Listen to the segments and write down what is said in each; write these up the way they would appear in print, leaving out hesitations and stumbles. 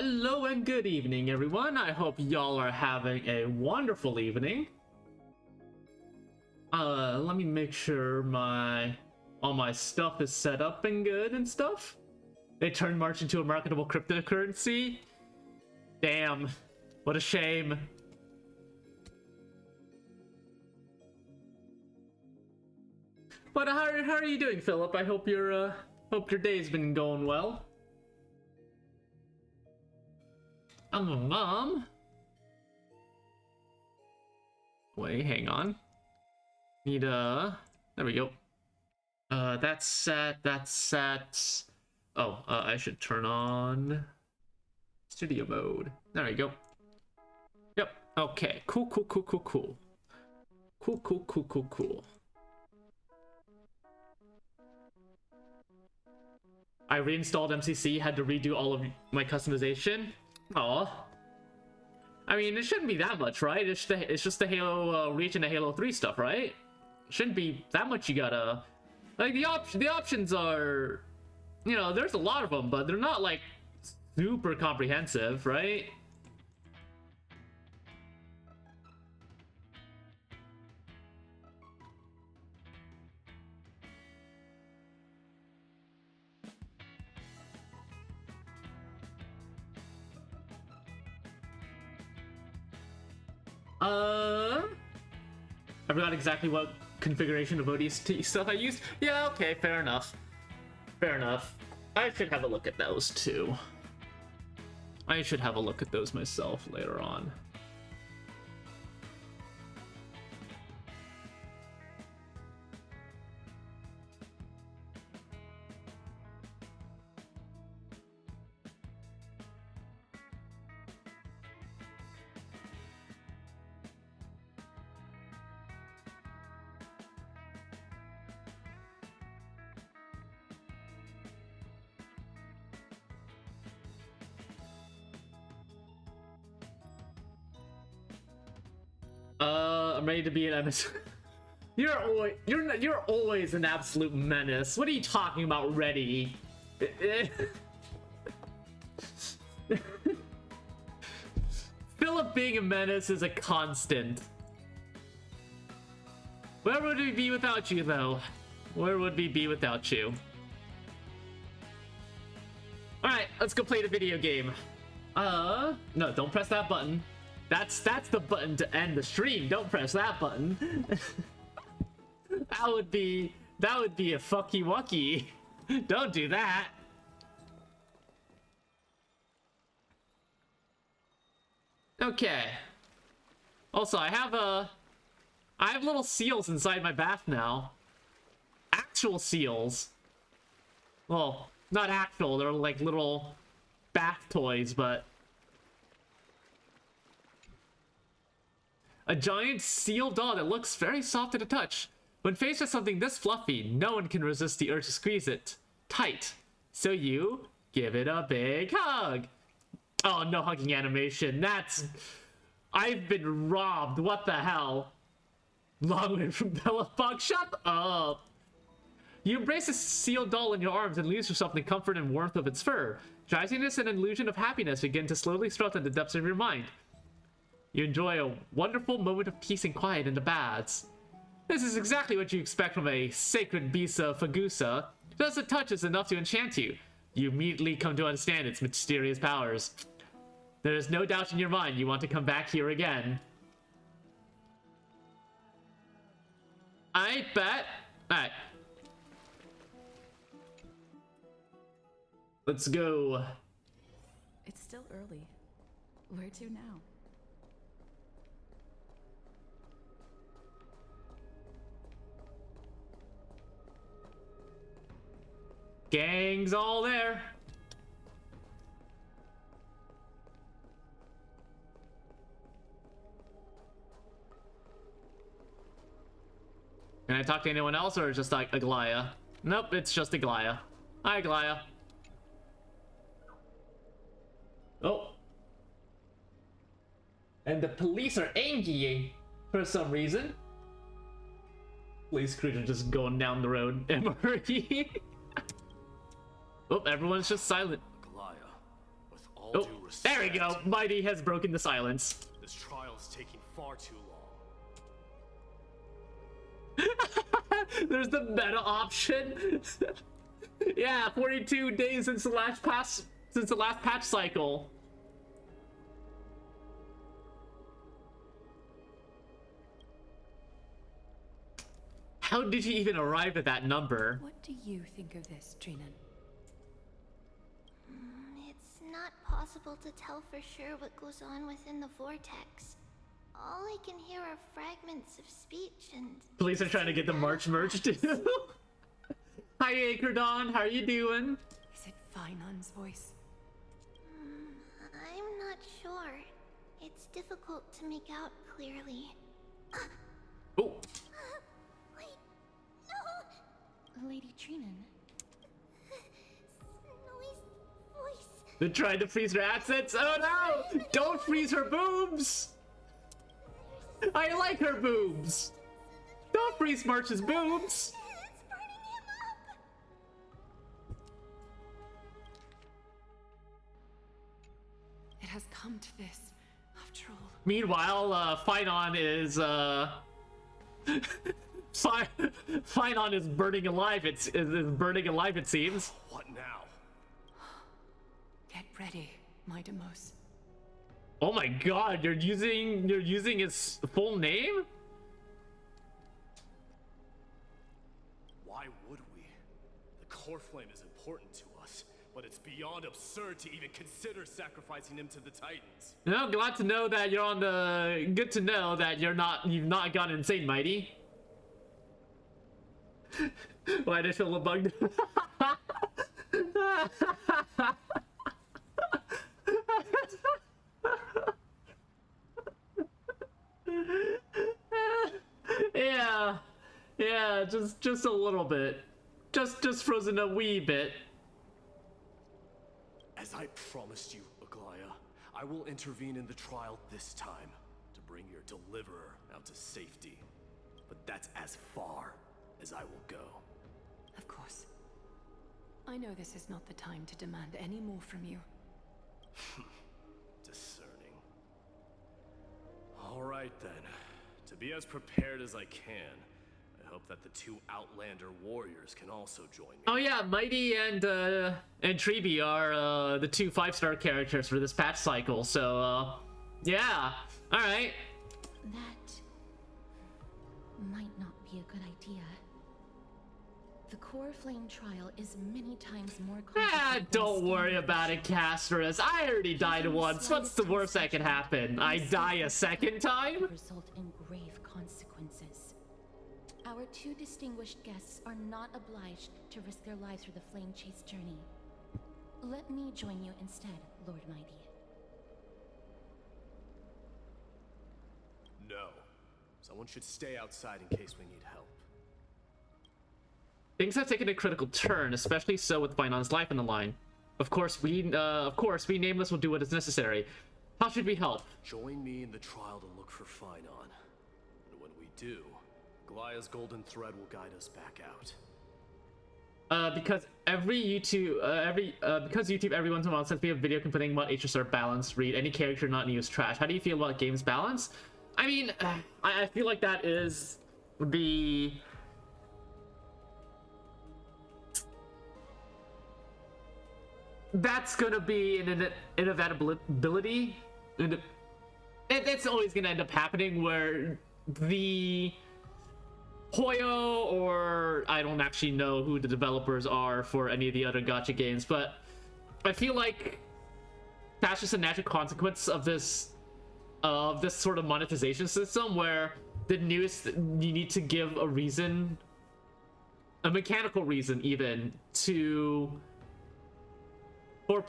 Hello and good evening, everyone. I hope y'all are having a wonderful evening. Let me make sure all my stuff is set up and good and stuff. They turned March into a marketable cryptocurrency. Damn, what a shame. But how are you doing, Philip? I hope your day's been going well. Mom. Wait, hang on. There we go. That's set. Oh, I should turn on studio mode. There we go. Yep. Okay. Cool. I reinstalled MCC, had to redo all of my customization. Aw. I mean, it shouldn't be that much, right? It's just the Halo Reach and the Halo 3 stuff, right? Shouldn't be that much you gotta... Like, the options are... You know, there's a lot of them, but they're not, like, super comprehensive, right? I forgot exactly what configuration of ODST stuff I used. Yeah, okay, fair enough. Fair enough. I should have a look at those too. I should have a look at those myself later on. I'm ready to be an menace. You're always an absolute menace. What are you talking about, ready? Philip being a menace is a constant. Where would we be without you, though? Where would we be without you? Alright, let's go play the video game. No, don't press that button. That's the button to end the stream. Don't press that button. that would be a fucky wucky. Don't do that. Okay. Also, I have little seals inside my bath now. Actual seals. Well, not actual, they're like little bath toys, but a giant seal doll that looks very soft to the touch. When faced with something this fluffy, no one can resist the urge to squeeze it tight. So you give it a big hug. Oh, no hugging animation. I've been robbed. What the hell? Long way from Bella Fog. Shut up. You embrace a seal doll in your arms and lose yourself in the comfort and warmth of its fur. Drowsiness and an illusion of happiness begin to slowly stroll in the depths of your mind. You enjoy a wonderful moment of peace and quiet in the baths. This is exactly what you expect from a sacred Bisa Fagusa. Just a touch is enough to enchant you. You immediately come to understand its mysterious powers. There is no doubt in your mind you want to come back here again. I bet. Alright. Let's go. It's still early. Where to now? Gang's all there. Can I talk to anyone else, or just like Aglaya? Nope, it's just Aglaya. Hi, Aglaya. Oh. And the police are angry for some reason. Police crew are just going down the road. MRE. Oh, everyone's just silent. Aglaya, with all all Oh, due respect, there we go. Mighty has broken the silence. this trial is taking far too long. There's the meta option. Yeah, 42 days since the last patch cycle. How did you even arrive at that number? What do you think of this, Trinan? It's not possible to tell for sure what goes on within the vortex. All I can hear are fragments of speech and... Police are trying to get the March merge too. Hi, Acredon. How are you doing? Is it Finon's voice? I'm not sure. It's difficult to make out clearly. Oh, Wait, no! Lady Trinan. Snowy's voice. they're trying to freeze her accents. Oh no! Don't freeze her boobs! I like her boobs! Don't freeze March's boobs! It's burning him up! It has come to this, after all. Meanwhile, Finon is, Finon is burning alive, is burning alive, it seems. What now? Get ready, my Demos. Oh my god, you're using his full name? Why would we? The core flame is important to us, but it's beyond absurd to even consider sacrificing him to the Titans. No, glad to know that you're on the... Good to know that you've not gone insane, Mighty. Why did I feel a bugged? Yeah, just a little bit. Just frozen a wee bit. As I promised you, Aglaya, I will intervene in the trial this time to bring your deliverer out to safety. But that's as far as I will go. Of course. I know this is not the time to demand any more from you. Discerning. All right then. To be as prepared as I can, I hope that the two Outlander warriors can also join me. Oh yeah, Mighty and Treeby are the two 5-star characters for this patch cycle. So yeah, all right. That might not be a good idea. The core flame trial is many times more complicated. Don't worry about it, Castorus. I already died once. What's the worst that can happen? I die a second time? Result in grave consequences. Our two distinguished guests are not obliged to risk their lives for the flame chase journey. Let me join you instead, Lord Mighty. No. Someone should stay outside in case we need help. Things have taken a critical turn, especially so with Finon's life on the line. Of course, we Nameless will do what is necessary. How should we help? Join me in the trial to look for Finon. And when we do, Glaya's golden thread will guide us back out. Because YouTube every once in a while sends me a video complaining about HSR balance. Read any character not new is trash. How do you feel about games balance? I mean, I feel like that is the... That's gonna be an inevitability. It's always gonna end up happening where the Hoyo, or I don't actually know who the developers are for any of the other gacha games, but I feel like that's just a natural consequence of this sort of monetization system where the newest, you need to give a reason, a mechanical reason even, for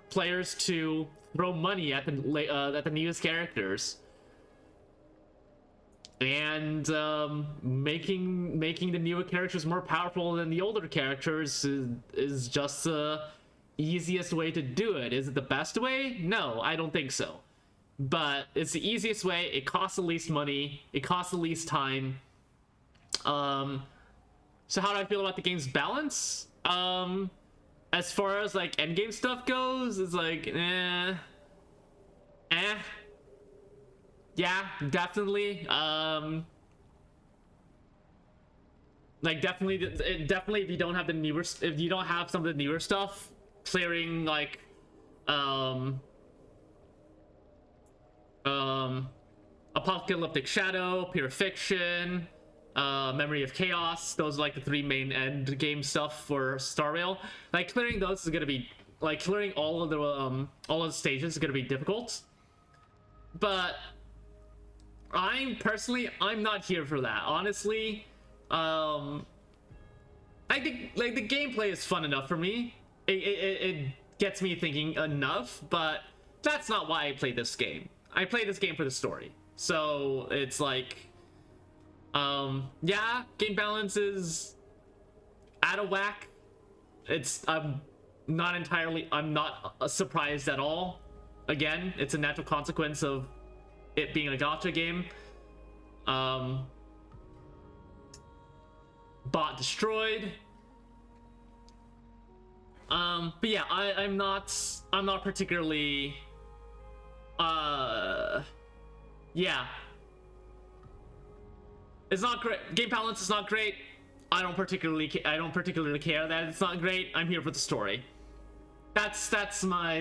players to throw money at the newest characters, and making the newer characters more powerful than the older characters is just the easiest way to do it. Is it the best way? No, I don't think so. But it's the easiest way. It costs the least money. It costs the least time. So how do I feel about the game's balance? as far as like endgame stuff goes, it's like yeah, definitely. Like definitely if you don't have the newer, if you don't have some of the newer stuff, clearing like Apocalyptic Shadow, Pure Fiction, Memory of Chaos, those are like the 3 main end game stuff for Star Rail. Like clearing those is gonna be like clearing all of the stages is gonna be difficult. But I'm not here for that, honestly. I think like the gameplay is fun enough for me. It gets me thinking enough, but that's not why I play this game. I play this game for the story. So it's like, yeah, game balance is out of whack. I'm not surprised at all. Again, it's a natural consequence of it being a gacha game. Bot destroyed. But yeah, I'm not particularly yeah, it's not great. Game balance is not great. I don't particularly care that it's not great. I'm here for the story. That's my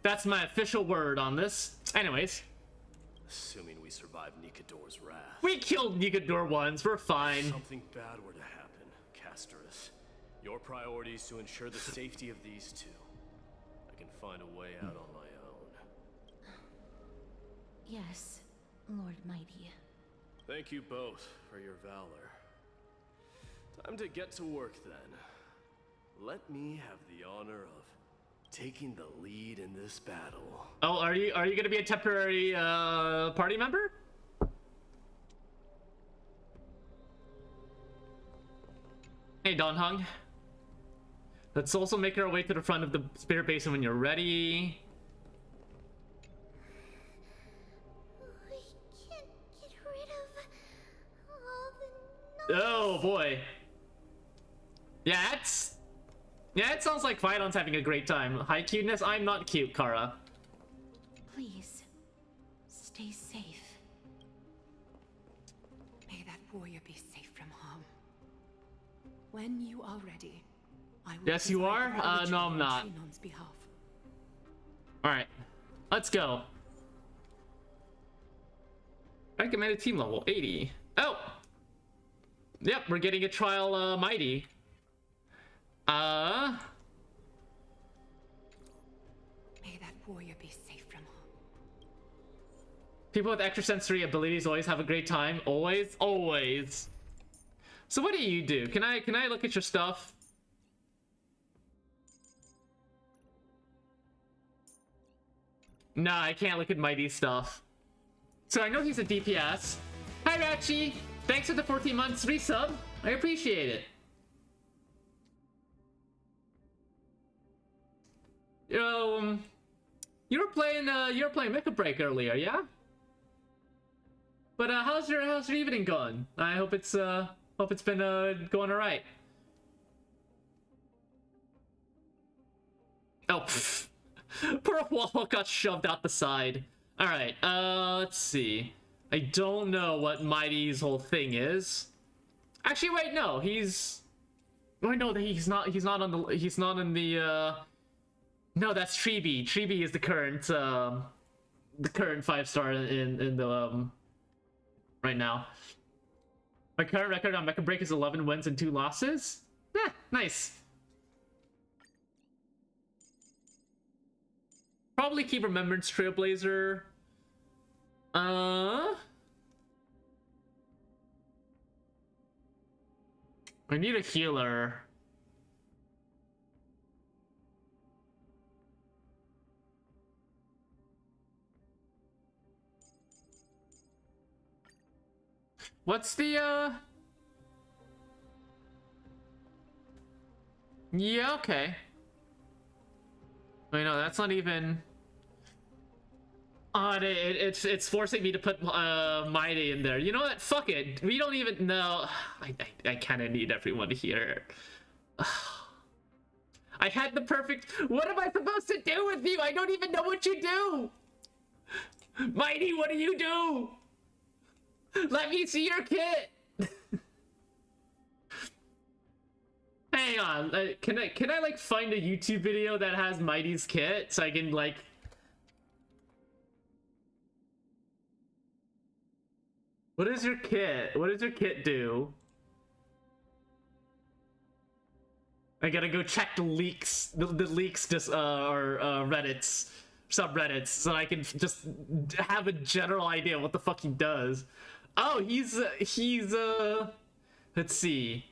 official word on this. Anyways, Assuming we survive Nikador's wrath. we killed Nikador once. We're fine. Something bad were to happen, Castorus. Your priority is to ensure the safety of these two. I can find a way out on my own. Yes, Lord Mighty. Thank you both for your valor. Time to get to work then. Let me have the honor of taking the lead in this battle. Oh, are you gonna be a temporary party member? Hey, Don Hung. Let's also make our way to the front of the spirit basin when you're ready. We can't get rid of all the Oh boy. Yeah, it sounds like Phyton's having a great time. Hi, cuteness. I'm not cute, Kara. Please, stay safe. May that warrior be safe from harm. When you are ready, I will. Yes, you are? No, I'm not. Shinon's behalf. Alright, let's go. Recommended team level 80. Oh! Yep, we're getting a trial mighty. May that warrior be safe from harm. People with extrasensory abilities always have a great time. Always, always. So what do? Can I look at your stuff? Nah, I can't look at Mighty's stuff. So I know he's a DPS. Hi, Rachi! Thanks for the 14 months resub. I appreciate it. You were playing Mecha Break earlier, yeah? But how's your evening going? I hope it's been going alright. Oh, pfft. Poor Wall got shoved out the side. Alright, let's see. I don't know what Mighty's whole thing is. Actually, wait, no, he's... Wait, no, he's not in the, No, that's Treeby. Treeby is the current 5-star in the, right now. My current record on Mecha Break is 11 wins and 2 losses. Yeah, nice. Probably keep Remembrance Trailblazer. I need a healer. What's the, Yeah, okay. Wait, no, that's not even... it's forcing me to put Maiden in there. You know what? Fuck it. We don't even know. I kind of need everyone here. I had the perfect... What am I supposed to do with you? I don't even know what you do! Mighty, what do you do? Let me see your kit! Hang on, can I like find a YouTube video that has Mighty's kit so I can like... What is your kit? What does your kit do? I gotta go check the leaks, the leaks just or Reddit's subreddits so I can just have a general idea what the fuck he does. Oh, he's let's see.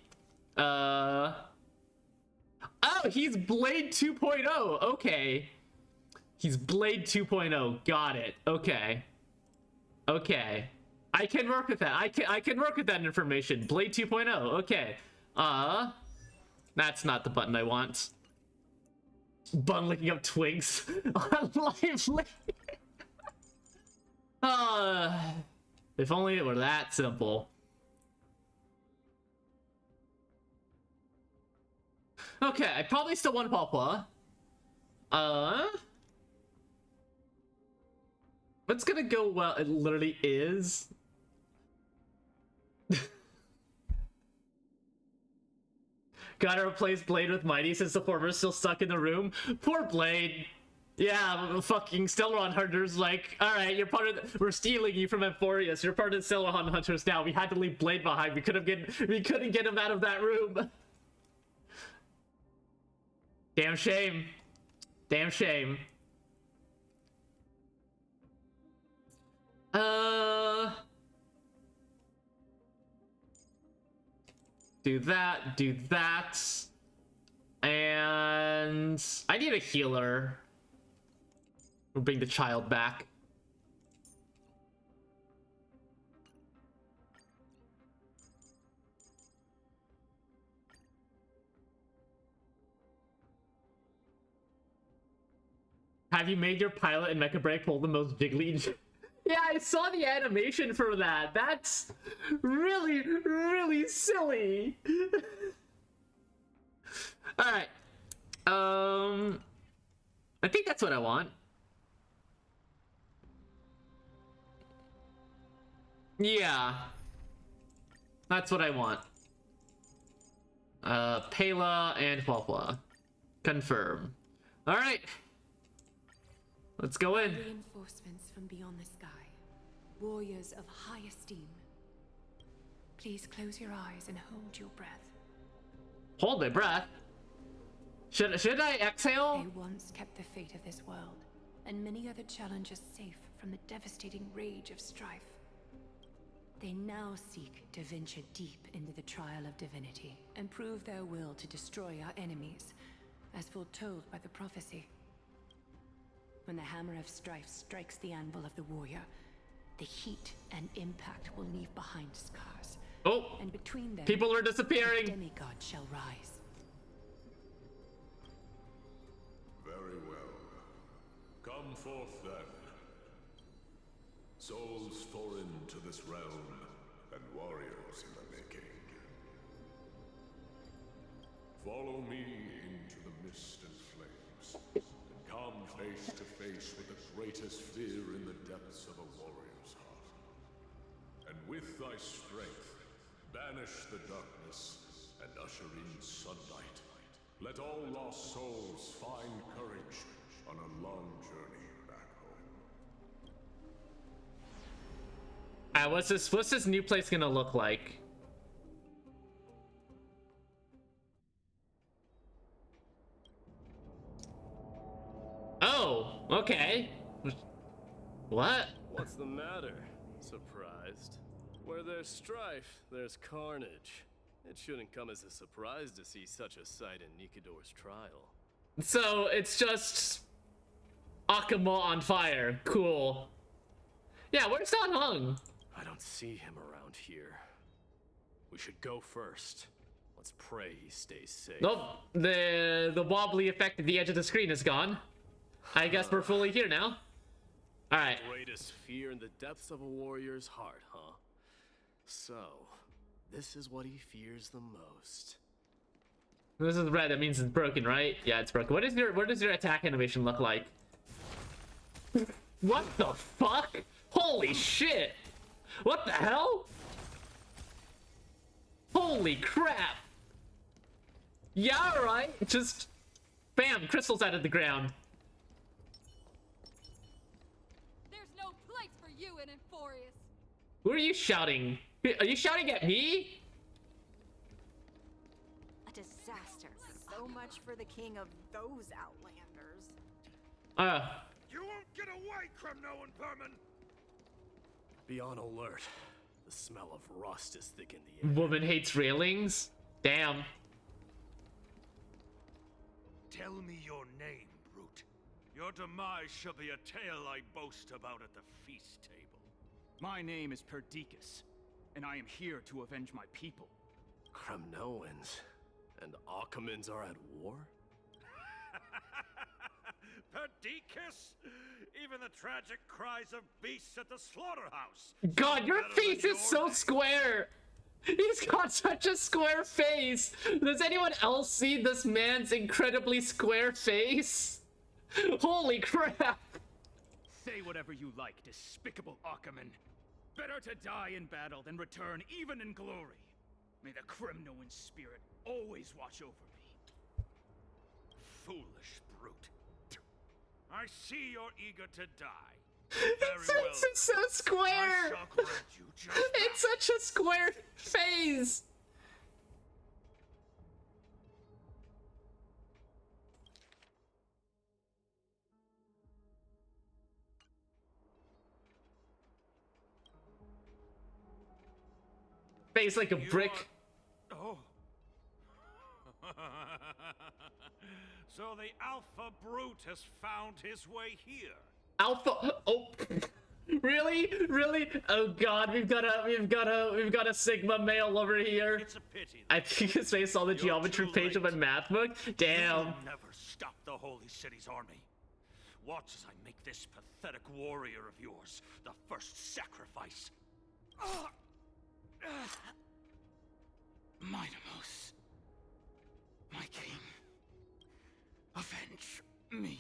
Oh, he's Blade 2.0. Okay. He's Blade 2.0. Got it. Okay. Okay. I can work with that. I can work with that information. Blade 2.0. Okay. That's not the button I want. Bun licking up twigs on Lively. If only it were that simple. Okay, I probably still want Pawpaw. What's gonna go well? It literally is. Gotta replace Blade with Mighty since the former is still stuck in the room. Poor Blade. Yeah, fucking Stellaron Hunters like, alright, you're part of we're stealing you from Emphoria, so you're part of the Stellaron Hunters now. We had to leave Blade behind. We couldn't get him out of that room. Damn shame. Damn shame. Do that, do that. And I need a healer. We'll bring the child back. Have you made your pilot and Mecha Break pull the most jiggly? Yeah, I saw the animation for that. That's really, really silly. Alright. I think that's what I want. Yeah. That's what I want. Pela and Huahua. Confirm. Alright. Let's go in. Reinforcements from beyond the sky. Warriors of high esteem. Please close your eyes and hold your breath. Hold my breath? Should I exhale? They once kept the fate of this world, and many other challenges safe from the devastating rage of strife. They now seek to venture deep into the trial of divinity, and prove their will to destroy our enemies, as foretold by the prophecy. When the hammer of strife strikes the anvil of the warrior, the heat and impact will leave behind scars. Oh, and between them, people are disappearing. A demigod shall rise. Very well. Come forth then. Souls foreign to this realm, and warriors in the making. Follow me into the mist and flames, and come face to face with the greatest fear in the depths of a warrior's heart. And with thy strength, banish the darkness and usher in sunlight. Let all lost souls find courage on a long journey back home. What's this new place gonna look like? Oh, okay. What? What's the matter? Surprised? Where there's strife, there's carnage. It shouldn't come as a surprise to see such a sight in Nikidor's trial. So it's just Akuma on fire. Cool. Yeah, where's Don Hung? I don't see him around here. We should go first. Let's pray he stays safe. Nope. The wobbly effect at the edge of the screen is gone. I guess we're fully here now. Alright. Greatest fear in the depths of a warrior's heart, huh? So, this is what he fears the most. This is red, that means it's broken, right? Yeah, it's broken. What does your attack animation look like? What the fuck? Holy shit! What the hell? Holy crap! Yeah, alright. Just bam, crystals out of the ground. There's no place for you in Euphorius. Who are you shouting? Are you shouting at me? A disaster. So much for the king of those outlanders. You won't get away, Kremno and Vermin! Be on alert. The smell of rust is thick in the air. Woman hates railings? Damn. Tell me your name, brute. Your demise shall be a tale I boast about at the feast table. My name is Perdiccas, and I am here to avenge my people. Kremnoans and Akamans are at war? Perdiccas? Even the tragic cries of beasts at the slaughterhouse. God, your Better than face is so name. square! He's got such a square face! Does anyone else see this man's incredibly square face? Holy crap! Say whatever you like, despicable Achaman. Better to die in battle than return even in glory. May the Kremnoan spirit always watch over me. Foolish brute. I see you're eager to die. It's Very well. so I square! shall grant you just It's such a square face! Face like a brick. Oh. So the Alpha Brute has found his way here. Alpha. Oh, really? Really? Oh God, we've got a Sigma male over here. It's a pity. I think his face on the You're geometry too page of my late. math book. Damn. You'll never stop the Holy City's army. Watch as I make this pathetic warrior of yours the first sacrifice. Mightimos, my king, avenge me.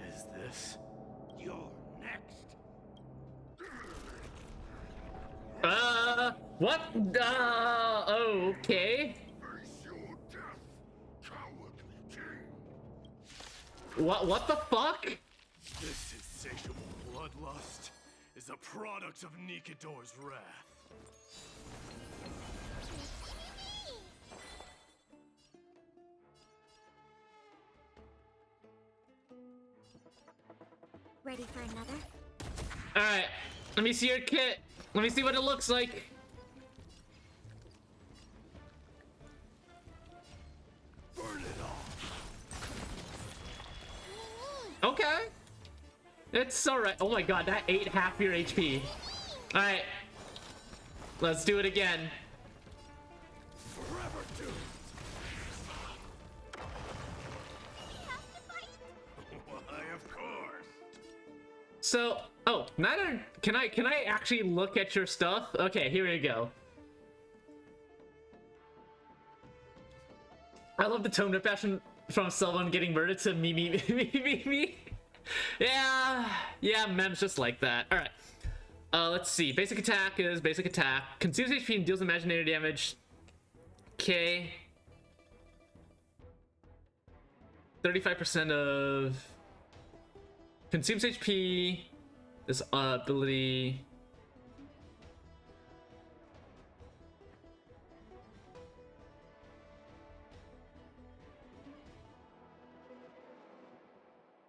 Is this? You're next. What? Okay. Face your death, cowardly king. What the fuck? This insatiable bloodlust is a product of Nikador's wrath. Ready for another? Alright, let me see your kit. Let me see what it looks like. Burn it off. Okay. It's alright. Oh my God, that ate half your HP. Alright. Let's do it again. Forever doomed. Why, of course. So, oh, neither can I actually look at your stuff? Okay, here we go. I love the tone of passion from someone getting murdered to me. Yeah, memes just like that. All right. Let's see. Basic attack is basic attack. Consumes HP and deals imaginary damage. Okay. 35% of consumes HP. This ability.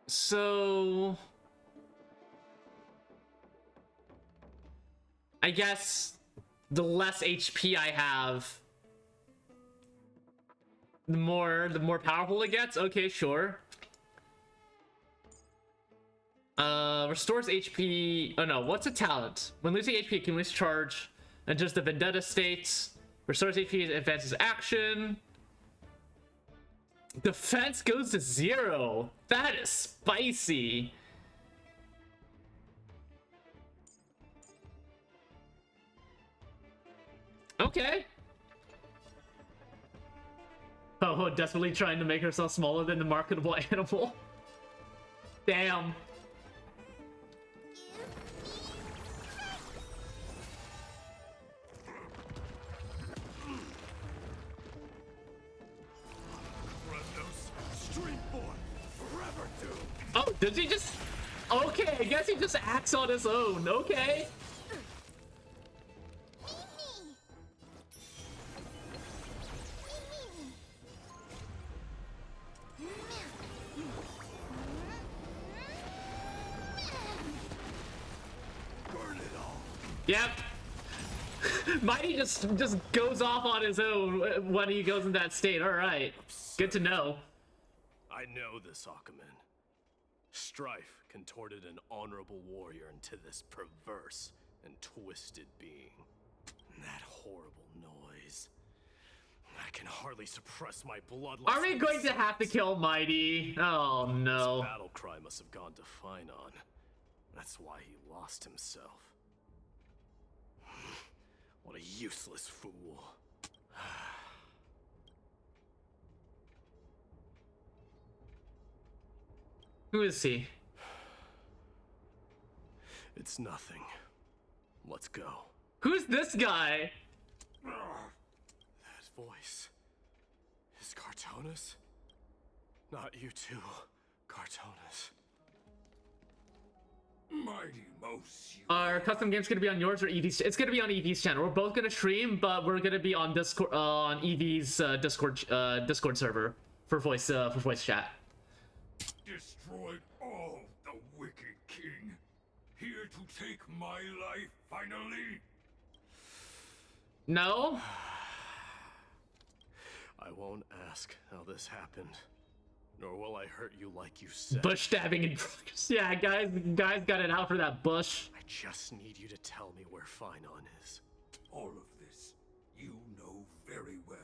So I guess the less HP I have, the more powerful it gets. Okay, sure. Restores HP. Oh no, what's a talent? When losing HP, it can lose charge. And just the Vendetta states. Restores HP, advances action. Defense goes to 0. That is spicy. Okay. Oh, desperately trying to make herself smaller than the marketable animal. Damn. Oh, did he just... Okay, I guess he just acts on his own. Okay. Yep. Mighty just goes off on his own when he goes in that state. All right. Good to know. I know this, Akumen. Strife contorted an honorable warrior into this perverse and twisted being. And that horrible noise. I can hardly suppress my bloodlust. Are we going to have to kill Mighty? Oh no. His battle cry must have gone to Finon. That's why he lost himself. What a useless fool. Who is he? It's nothing. Let's go. Who's this guy? That voice. Is Cartonis? Not you too, Cartonis. Mighty Mouse. Our custom game's gonna be on yours or Evie's? It's gonna be on Evie's channel. We're both gonna stream, but we're gonna be on Discord, on Evie's Discord server for voice chat. Destroyed all the wicked king. Here to take my life finally. No. I won't ask how this happened, nor will I hurt you like you said. Bush stabbing in progress. Yeah, guys got it out for that bush. I just need you to tell me where Finon is. All of this you know very well.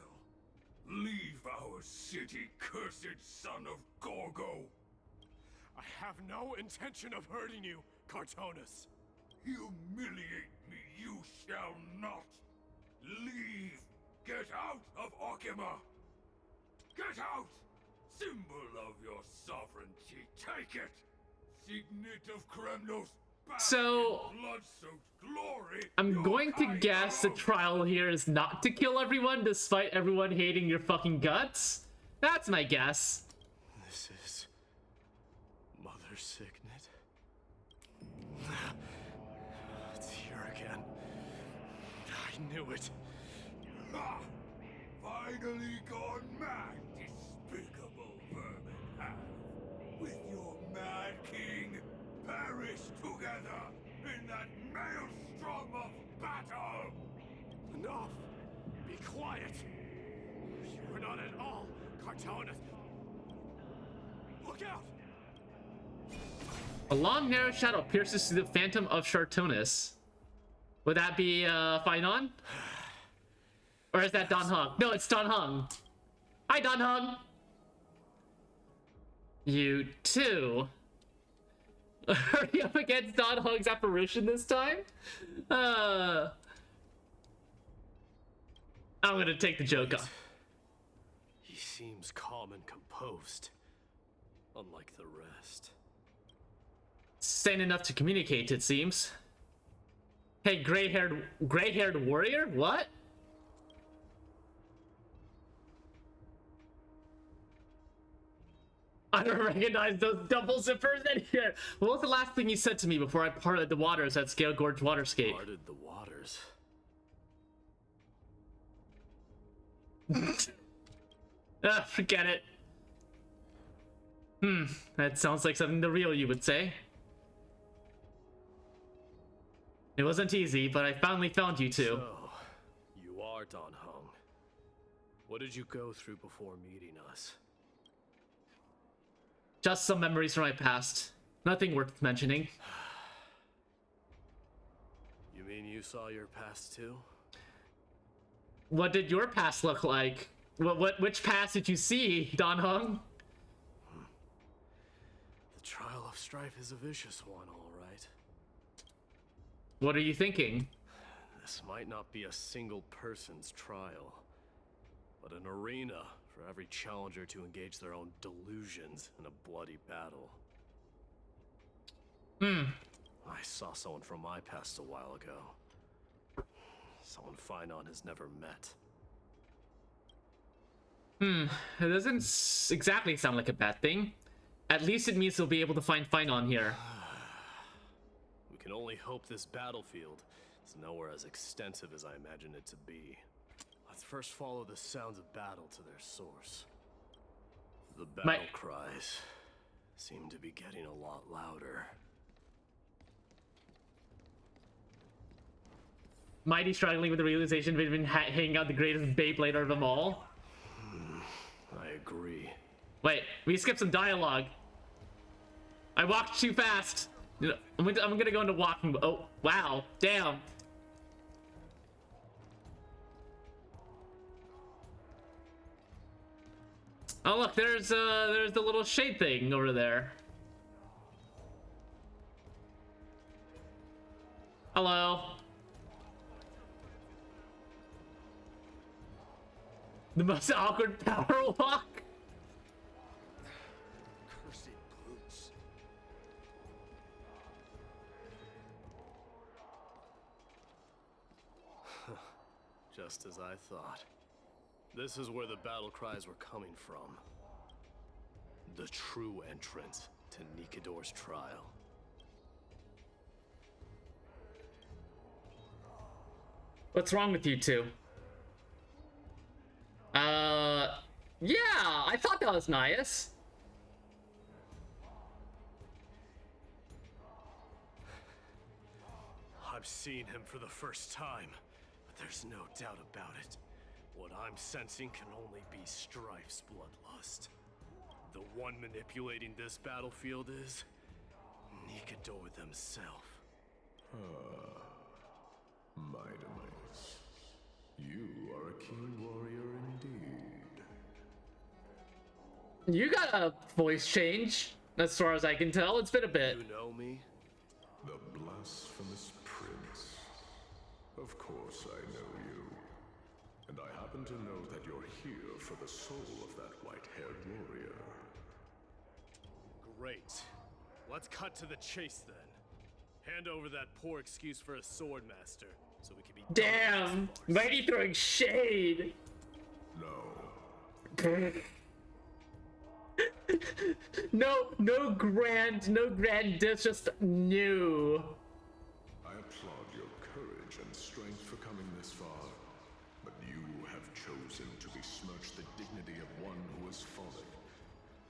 Leave our city, cursed son of Gorgo. I have no intention of hurting you, Cartonis. Humiliate me you shall not. Leave. Get out of Okima. Get out. Symbol of your sovereignty. Take it. Signet of Kremnos. So, Blood-soaked glory. I'm going to guess the trial here is not to kill everyone, despite everyone hating your fucking guts. That's my guess. This is Mother Signet. It's here again. I knew it. Ah, finally gone mad, despicable vermin have. With your mad king, perish together in that maelstrom of battle! Enough! Be quiet! You are not at all Cartonis. Look out! A long narrow shadow pierces through the phantom of Chartonis. Would that be Finon? Or is that Don Hung? No, it's Don Hung. Hi, Don Hung. You too. Are you up against Don Hung's apparition this time? I'm gonna take the joke off. He seems calm and composed, unlike the rest. Sane enough to communicate, it seems. Hey, gray-haired warrior? What? I don't recognize those double zippers in here. What was the last thing you said to me before I parted the waters at Scale Gorge Waterscape? Parted the waters. Forget it. That sounds like something the real you would say. It wasn't easy, but I finally found you two. So, you are Don Hung. What did you go through before meeting us? Just some memories from my past. Nothing worth mentioning. You mean you saw your past too? What did your past look like? Which past did you see, Don Hung? The trial of strife is a vicious one, all right. What are you thinking? This might not be a single person's trial, but an arena for every challenger to engage their own delusions in a bloody battle. I saw someone from my past a while ago. Someone Finon has never met. It doesn't exactly sound like a bad thing. At least it means we'll be able to find Finon here. We can only hope this battlefield is nowhere as extensive as I imagine it to be. Let's first follow the sounds of battle to their source. The battle cries seem to be getting a lot louder. Mighty struggling with the realization we've been hanging out the greatest Beyblader of them all. I agree. Wait, we skipped some dialogue. I walked too fast. You know, I'm gonna go into walking. Oh, wow, damn. Oh look, there's the little shade thing over there. Hello. The most awkward power walk. Cursed brutes. Just as I thought. This is where the battle cries were coming from. The true entrance to Nikador's trial. What's wrong with you two? Yeah, I thought that was nice. I've seen him for the first time, but there's no doubt about it. What I'm sensing can only be Strife's bloodlust. The one manipulating this battlefield is Nikador themselves. Maiden, you are a keen warrior indeed. You got a voice change, as far as I can tell. It's been a bit. You know me? The blasphemous prince. Of course I know you. And I happen to know that you're here for the soul of that white-haired warrior. Great. Let's cut to the chase then. Hand over that poor excuse for a sword master, so we can be Damn! Mighty throwing shade! No. no grand, just no. I applaud your courage and strength for coming this far, but you have chosen to besmirch the dignity of one who has fallen,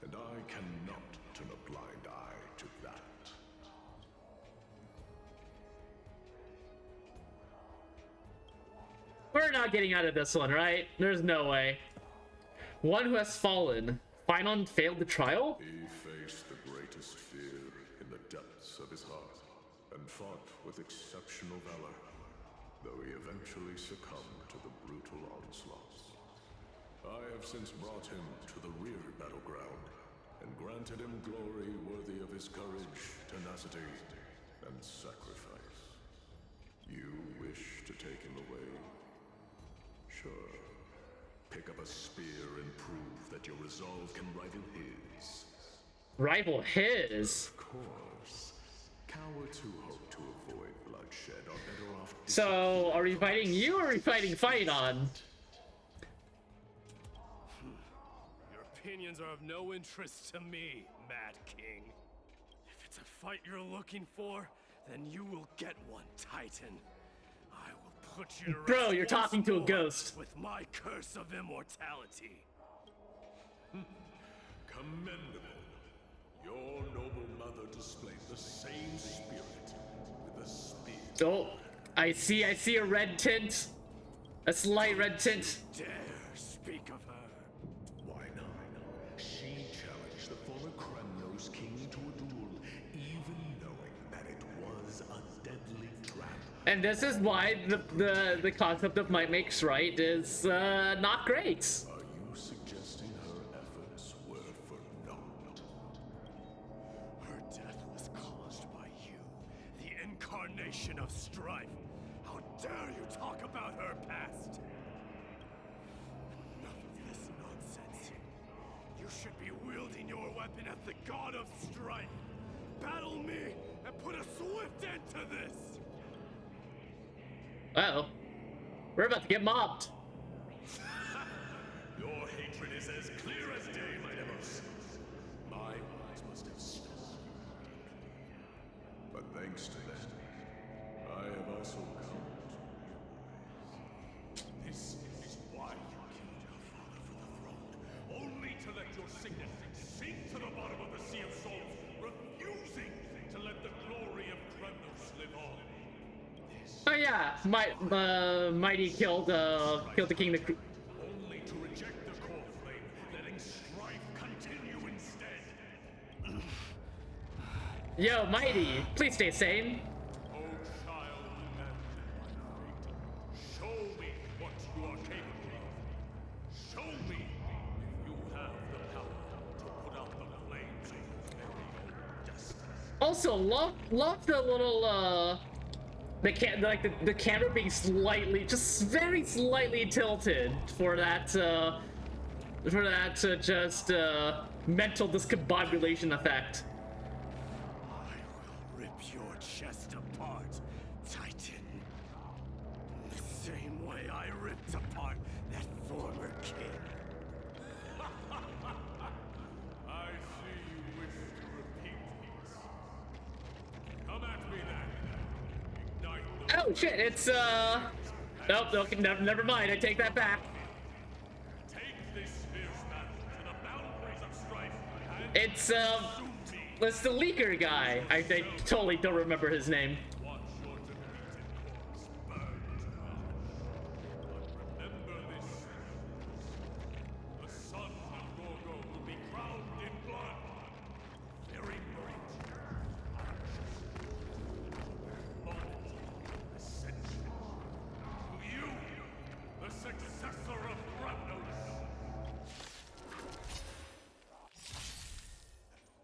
and I cannot turn a blind eye to that. We're not getting out of this one, right? There's no way. One who has fallen. Finon failed the trial? He faced the greatest fear in the depths of his heart, and fought with exceptional valor, though he eventually succumbed to the brutal onslaughts. I have since brought him to the rear battleground, and granted him glory worthy of his courage, tenacity, and sacrifice. You wish to take him away? Sure. Pick up a spear and prove that your resolve can rival his. Rival his? Of course. Cowards who hope to avoid bloodshed are better off. So, are we fighting you or are we fighting Finon? Your opinions are of no interest to me, Mad King. If it's a fight you're looking for, then you will get one, Titan. I will put you to Bro, rest you're once talking to a more ghost. with my curse of immortality. Commendable. Your noble mother displayed the same spirit with a spear. Oh, I see a red tint. A slight red tint. Dare speak of her. Why not? She challenged the former Kremnos king to a duel, even knowing that it was a deadly trap. And this is why the concept of might makes right is not great. Are you suggesting her efforts were for naught? Her death was caused by you, the incarnation of strife. How dare you talk about her past? Enough of this nonsense. should be wielding your weapon as the god of strife. Battle me and put a swift end to this. Uh-oh. We're about to get mobbed. Your hatred is as clear as day, my Demos. My words must have stopped. But thanks to them, I have also come to realize. This is why you killed your father for the throne. Only to let your signet sink to the bottom of the Sea of Souls, refusing to let the glory of Kremnos live on. Oh yeah, Mighty killed the king. Only to reject the core flame, letting strife continue instead. Yo, Mighty, please stay sane. Oh, child of man, show me what you are capable of. Show me if you have the power to put out the flames of your very own destiny. Also, love the little the camera being slightly, just very slightly tilted for that just mental discombobulation effect. I will rip your chest apart, Titan. The same way I ripped apart that former king. I see you wish to repeat this. Come at me then. Ignite the Oh shit! It's nope. Okay, never mind. I take that back. Take this fierce battle to the boundaries of strife and It's the leaker guy. I totally don't remember his name. watch your defeated corpse burn to ash. But remember this. The son of Gorgo will be crowned in blood. Very bright. Moment of ascension. To you, the successor of Kremnos.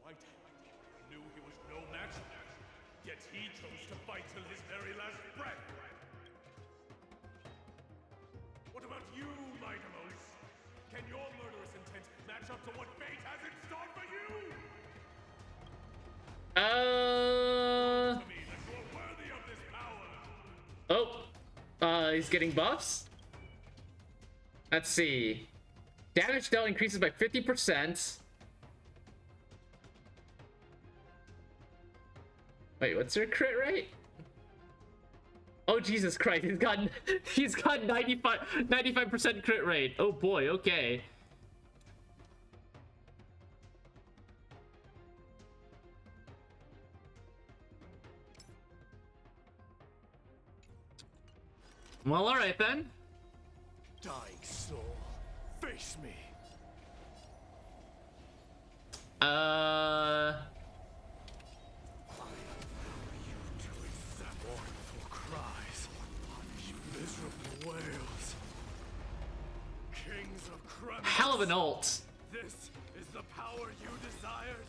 Whitehead knew he was no match, yet he chose to fight till his very last breath. What about you, Maidemos? Can your murderous intent match up to what fate has in store for you? To me that you are worthy of this power. He's getting buffs. Let's see. Damage dealt increases by 50%. Wait, what's her crit rate? Oh Jesus Christ, he's got 95% crit rate. Oh boy, okay. Well, alright then. Dying soul, face me. You to accept mournful cries, miserable wails. Kings of Kremnos. Hell of an ult. This is the power you desired.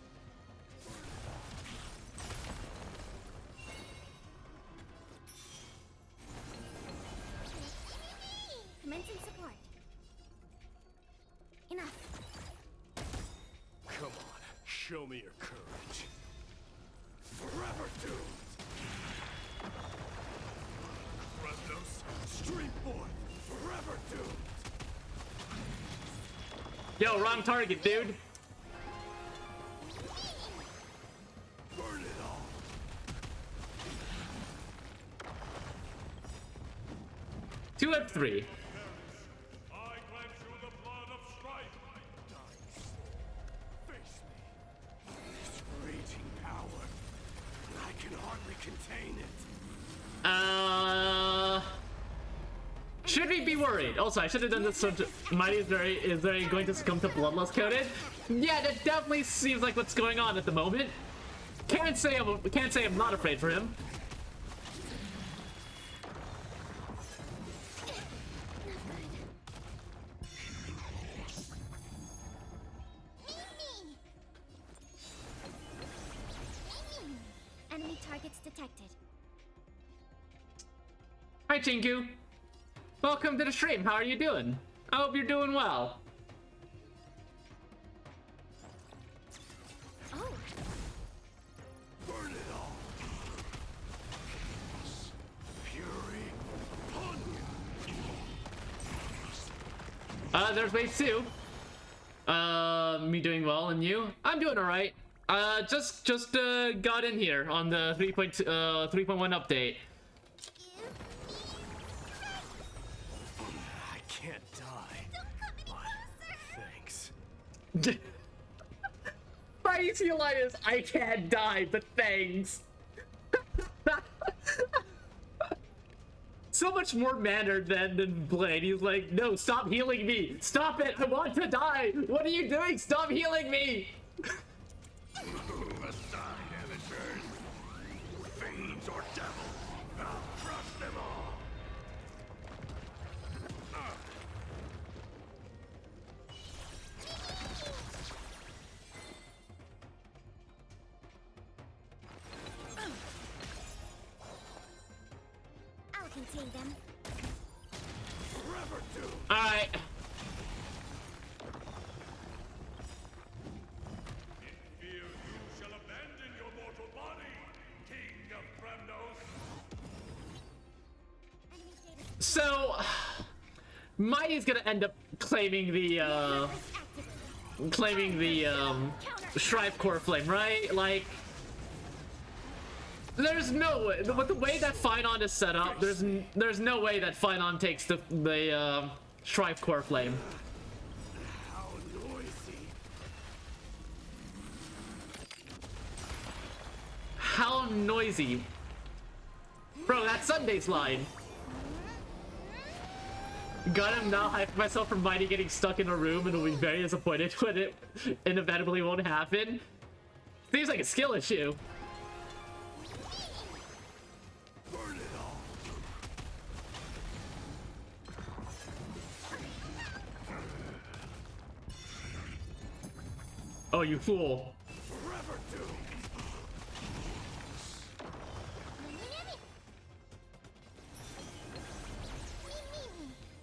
Commencing support. Enough. Come on, show me your courage. Forever doomed. Kremnos, stream forth. Forever doomed. Yo, wrong target, dude. Burn it all. Two F3. I grant you the blood of strife. Face me. This raging power. I can hardly contain it. Should we be worried? Also, I should have done this so Mighty is very going to succumb to Bloodlust Coated. Yeah, that definitely seems like what's going on at the moment. Can't say I'm not afraid for him. Enemy targets detected. Hi, Chinku. Welcome to the stream. How are you doing? I hope you're doing well. There's wave 2. Me doing well, and you? I'm doing alright. Just got in here on the 3.1 update. I can't die. But thanks. My easy line is, I can't die, but thanks. So much more mannered than Blade. He's like, no, stop healing me. Stop it. I want to die. What are you doing? Stop healing me. Aside, amateurs. Fiends or devils, I'll crush them all. I'll contain them. All right. In fear you shall abandon your mortal body, King of Kremnos. So, Mighty's gonna end up claiming the Shrive Core Flame, right? Like, there's no way. With the way that Finon is set up, there's no way that Finon takes the Shrive Core Flame. How noisy. How noisy. Bro, that's Sunday's line. Got him now. Hype myself for Mighty getting stuck in a room and will be very disappointed when it inevitably won't happen. Seems like a skill issue. Burn it all. Oh, you fool. Forever doomed.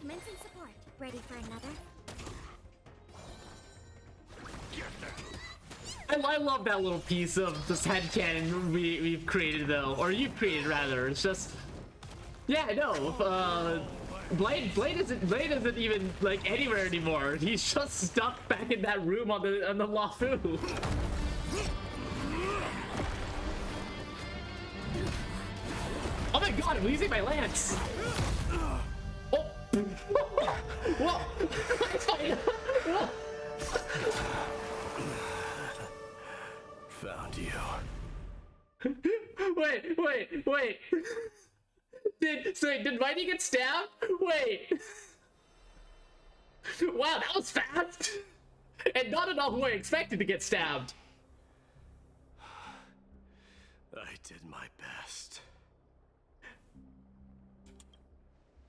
Commencing support. Ready for another? I love that little piece of this headcanon we've created, though, or you've created rather. It's just, yeah, no. Blade isn't even like anywhere anymore. He's just stuck back in that room on the Lafu. Oh my god, I'm losing my lance. Oh. Whoa. It's fine. Whoa. Found you. Wait. Did Mighty get stabbed? Wait. Wow, that was fast. And not at all who I expected to get stabbed. I did my best.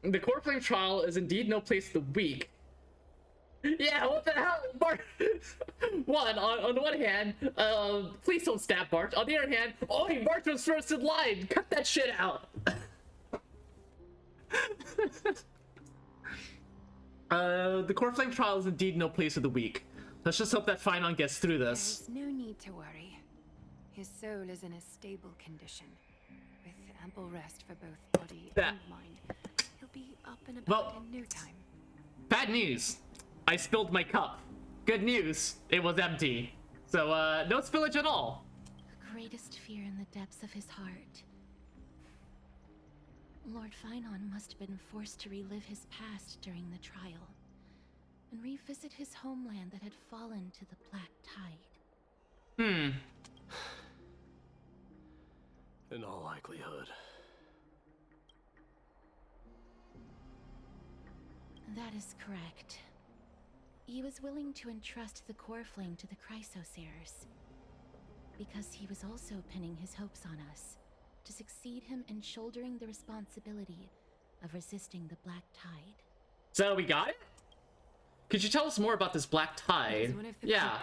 The Core Flame trial is indeed no place for the weak. Yeah, what the hell? Bart. On the one hand, please don't stab Bart. On the other hand, oh, Bart was first in line. Cut that shit out. The Core Flame trial is indeed no place for the weak. Let's just hope that Finon gets through this. There's no need to worry. His soul is in a stable condition, with ample rest for both body and mind. He'll be up and about in no time. Bad news. I spilled my cup. Good news. It was empty. So, no spillage at all. The greatest fear in the depths of his heart. Lord Finon must have been forced to relive his past during the trial, and revisit his homeland that had fallen to the Black Tide. In all likelihood. That is correct. He was willing to entrust the Core Flame to the Chrysosayers, because he was also pinning his hopes on us, to succeed him in shouldering the responsibility of resisting the Black Tide. So we got it? Could you tell us more about this Black Tide? Yeah.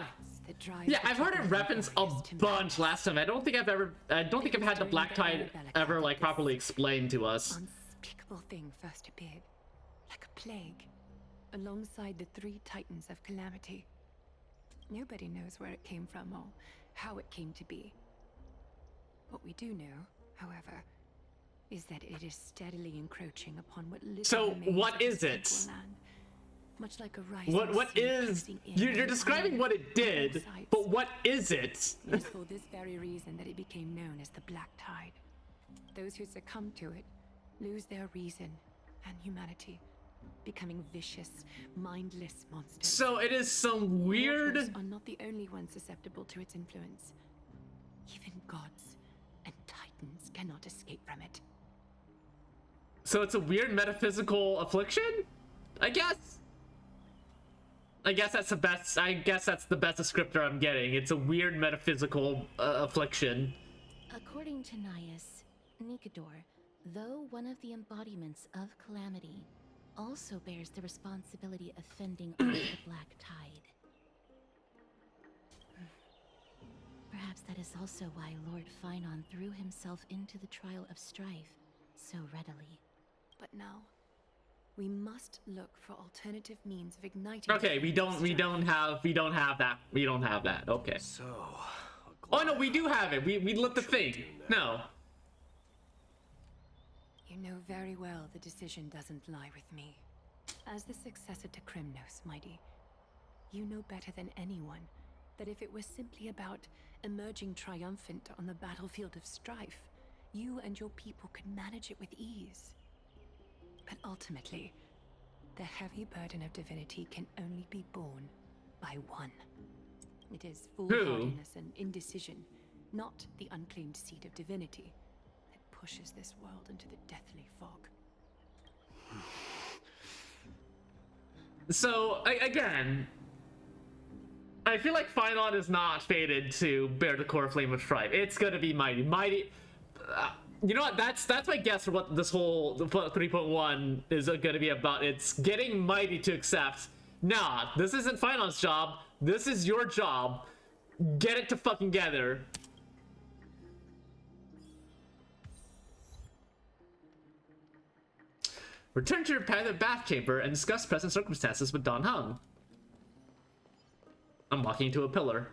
Yeah, I've heard it referenced a bunch last time. I don't think I've had the Black Tide ever like properly explained to us. Unspeakable thing first appeared, like a plague, alongside the 3 Titans of Calamity. Nobody knows where it came from or how it came to be. What we do know, however, is that it is steadily encroaching upon what little So, remains what of is this it? equal land. Much like a rising What sea is... closing in You're on describing island what it did, sides. but what is it? It is for this very reason that it became known as the Black Tide. Those who succumb to it lose their reason and humanity, becoming vicious, mindless monsters. So it is some weird... Mortals are not the only ones susceptible to its influence. Even gods and titans cannot escape from it. So it's a weird metaphysical affliction? I guess that's the best. I guess that's the best descriptor I'm getting. It's a weird metaphysical affliction. According to Naius, Nikador, though one of the embodiments of calamity, also bears the responsibility of fending off the Black Tide. Perhaps that is also why Lord Finon threw himself into the trial of strife so readily. But now, we must look for alternative means of igniting. Okay, we don't have that. Okay. So. Oh no, we do have it. We lit the thing. No. You know very well the decision doesn't lie with me. As the successor to Krymnos, Mighty, you know better than anyone that if it was simply about emerging triumphant on the battlefield of strife, you and your people could manage it with ease. But ultimately, the heavy burden of divinity can only be borne by one. It is foolhardiness and indecision, not the unclaimed seed of divinity, that pushes this world into the deathly fog. So again, I feel like Finon is not fated to bear the core flame of strife. It's gonna be Mighty. Mighty. You know what? That's my guess for what this whole 3.1 is gonna be about. It's getting Mighty to accept. Nah, this isn't Finon's job. This is your job. Get it to fucking together. Return to your private bath chamber and discuss present circumstances with Don Hung. I'm walking into a pillar.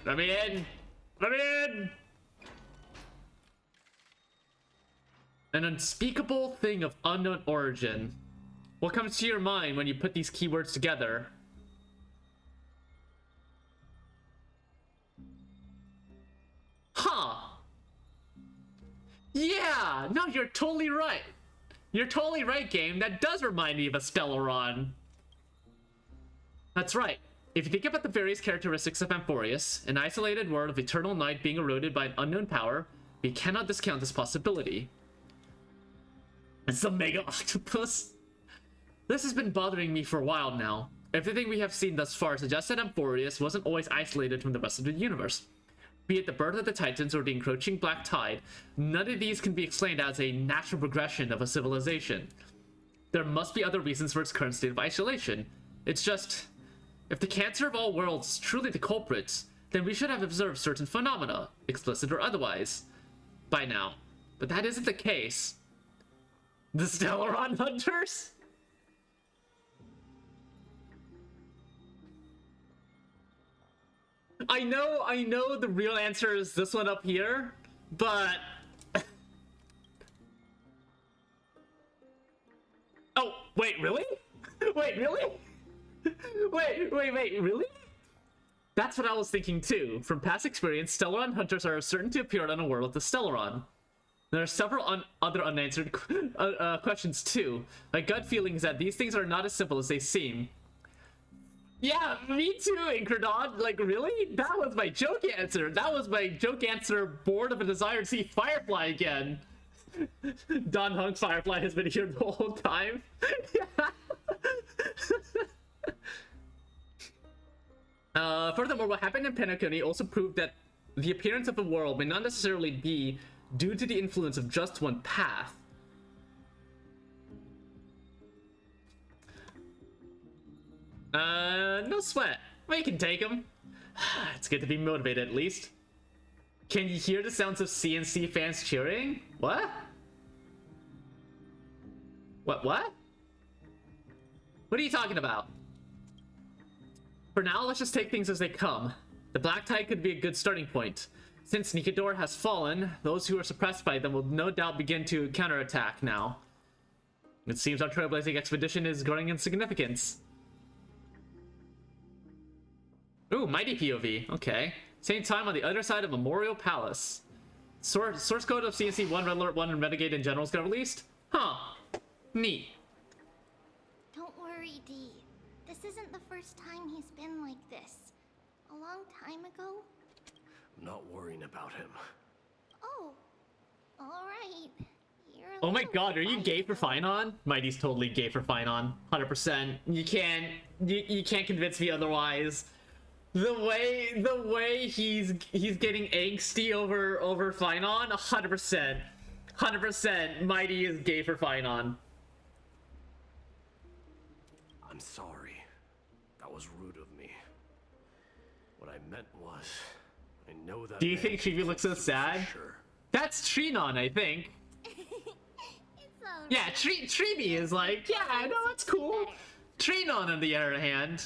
Let me in! Let me in! An unspeakable thing of unknown origin. What comes to your mind when you put these keywords together? Huh. Yeah! No, you're totally right. You're totally right, game. That does remind me of a Stellaron. That's right. If you think about the various characteristics of Amphorius, an isolated world of eternal night being eroded by an unknown power, we cannot discount this possibility. It's a mega octopus. This has been bothering me for a while now. Everything we have seen thus far suggests that Amphorius wasn't always isolated from the rest of the universe. Be it the birth of the Titans or the encroaching Black Tide, none of these can be explained as a natural progression of a civilization. There must be other reasons for its current state of isolation. It's just, if the cancer of all worlds is truly the culprit, then we should have observed certain phenomena, explicit or otherwise, by now. But that isn't the case. The Stellaron Hunters? I know the real answer is this one up here, but... Oh, wait, really? Wait, really? Wait, really? That's what I was thinking too. From past experience, Stellaron Hunters are certain to appear on a world of the Stellaron. There are several other unanswered questions too. My gut feeling is that these things are not as simple as they seem. Yeah, me too, Incredon. Like, really? That was my joke answer. That was my joke answer, bored of a desire to see Firefly again. Don Hunk's Firefly has been here the whole time. Furthermore, what happened in Penacony also proved that the appearance of a world may not necessarily be due to the influence of just one path. No sweat. We can take them. It's good to be motivated, at least. Can you hear the sounds of CNC fans cheering? What? What? What are you talking about? For now, let's just take things as they come. The Black Tide could be a good starting point. Since Nikador has fallen, those who are suppressed by them will no doubt begin to counterattack now. It seems our trailblazing expedition is growing in significance. Ooh, mighty POV. Okay. Same time on the other side of Memorial Palace. Source code of CNC 1, Red Alert 1, and Renegade in general got released? Huh. Neat. Don't worry, Dee. This isn't the first time he's been like this. A long time ago? I'm not worrying about him. Oh. Alright. Oh my god, are you gay for Finon? Mighty's totally gay for Finon. 100%. You can't convince me otherwise. The way he's getting angsty over Finon, 100%. 100% Mighty is gay for Finon. I'm sorry. That was rude of me. What I meant was, I know that. Do you think Chibi looks so sad? Sure. That's Trinon, I think. Yeah, Tribi is like, yeah, no, that's cool. Trinon, on the other hand.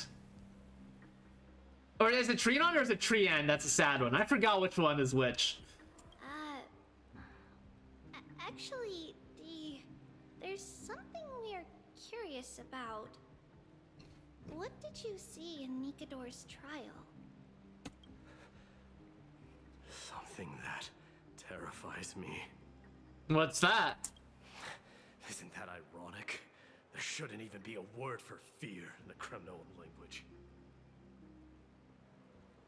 Or is it Trinon or is it Trian? That's a sad one. I forgot which one is which. Actually, there's something we're curious about. What did you see in Nikador's trial? Something that terrifies me. What's that? Isn't that ironic? There shouldn't even be a word for fear in the Kremnoan language.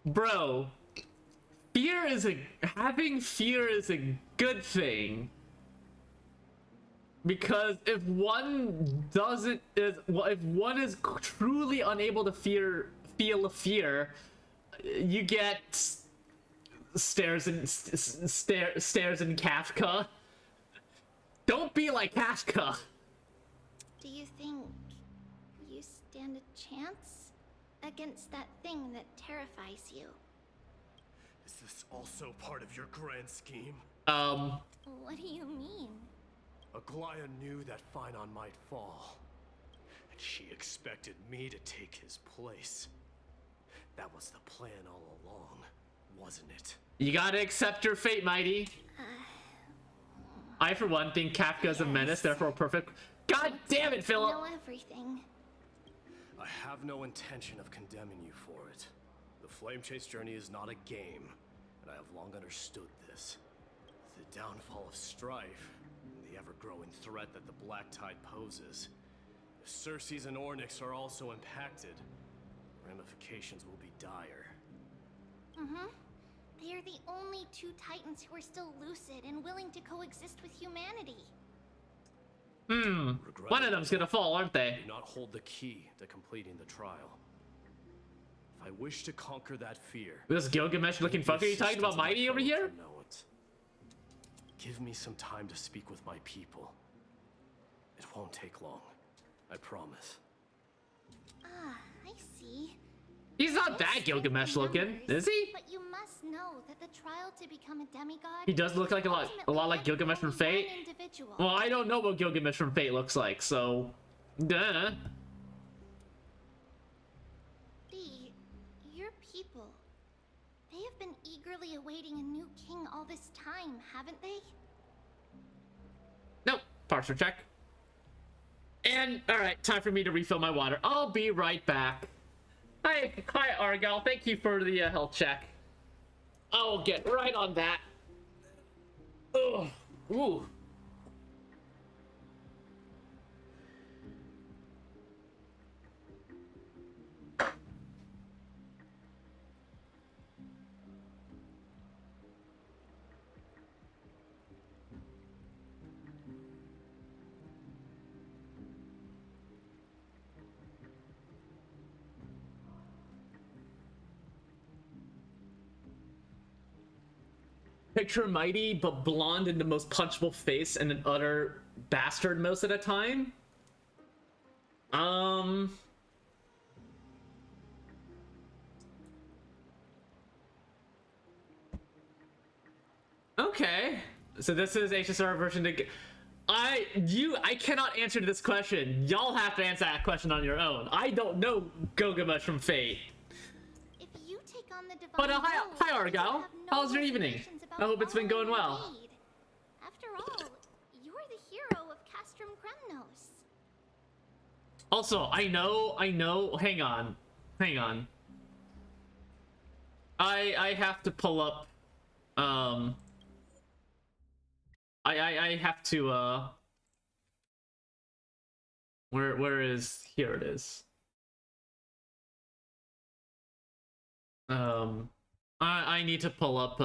Bro, having fear is a good thing. Because if one is truly unable to feel a fear, you get stares in Kafka. Don't be like Kafka. Do you think you stand a chance against that thing that terrifies you? Is this also part of your grand scheme? What do you mean? Aglaya knew that Finon might fall, and she expected me to take his place. That was the plan all along, wasn't it? You gotta accept your fate, Mighty. I, for one, think Kafka's a menace, therefore perfect. God damn it, Philip! Know everything. I have no intention of condemning you for it. The Flame Chase journey is not a game, and I have long understood this. The downfall of strife, and the ever-growing threat that the Black Tide poses. If Circes and Ornyx are also impacted, ramifications will be dire. They are the only two Titans who are still lucid and willing to coexist with humanity. One of them's gonna fall, aren't they? Do not hold the key to completing the trial. If I wish to conquer that fear... This Gilgamesh-looking fucker, you talking about Mighty over here? Give me some time to speak with my people. It won't take long. I promise. I see. He's not that Gilgamesh-looking, is he? But you must know that the trial to become a demigod... He does look like a lot like Gilgamesh from Fate. Well, I don't know what Gilgamesh from Fate looks like, so... Duh. Your people... They have been eagerly awaiting a new king all this time, haven't they? Nope. Parser check. And, alright, time for me to refill my water. I'll be right back. Hi, Argyle. Thank you for the health check. I'll get right on that. Ugh. Ooh. Picture Mighty, but blonde and the most punchable face and an utter bastard most of the time. Okay. So this is HSR version to... I cannot answer this question. Y'all have to answer that question on your own. I don't know Gilgamesh from Fate. If you take on the divine But hi, road, hi you Argyle. have no How's your evening? reservations about I hope it's been going following well. our lead. After all, you're the hero of Castrum Kremnos. Also, I know. Hang on. I have to pull up. I have to. Where is? Here it is. I need to pull up.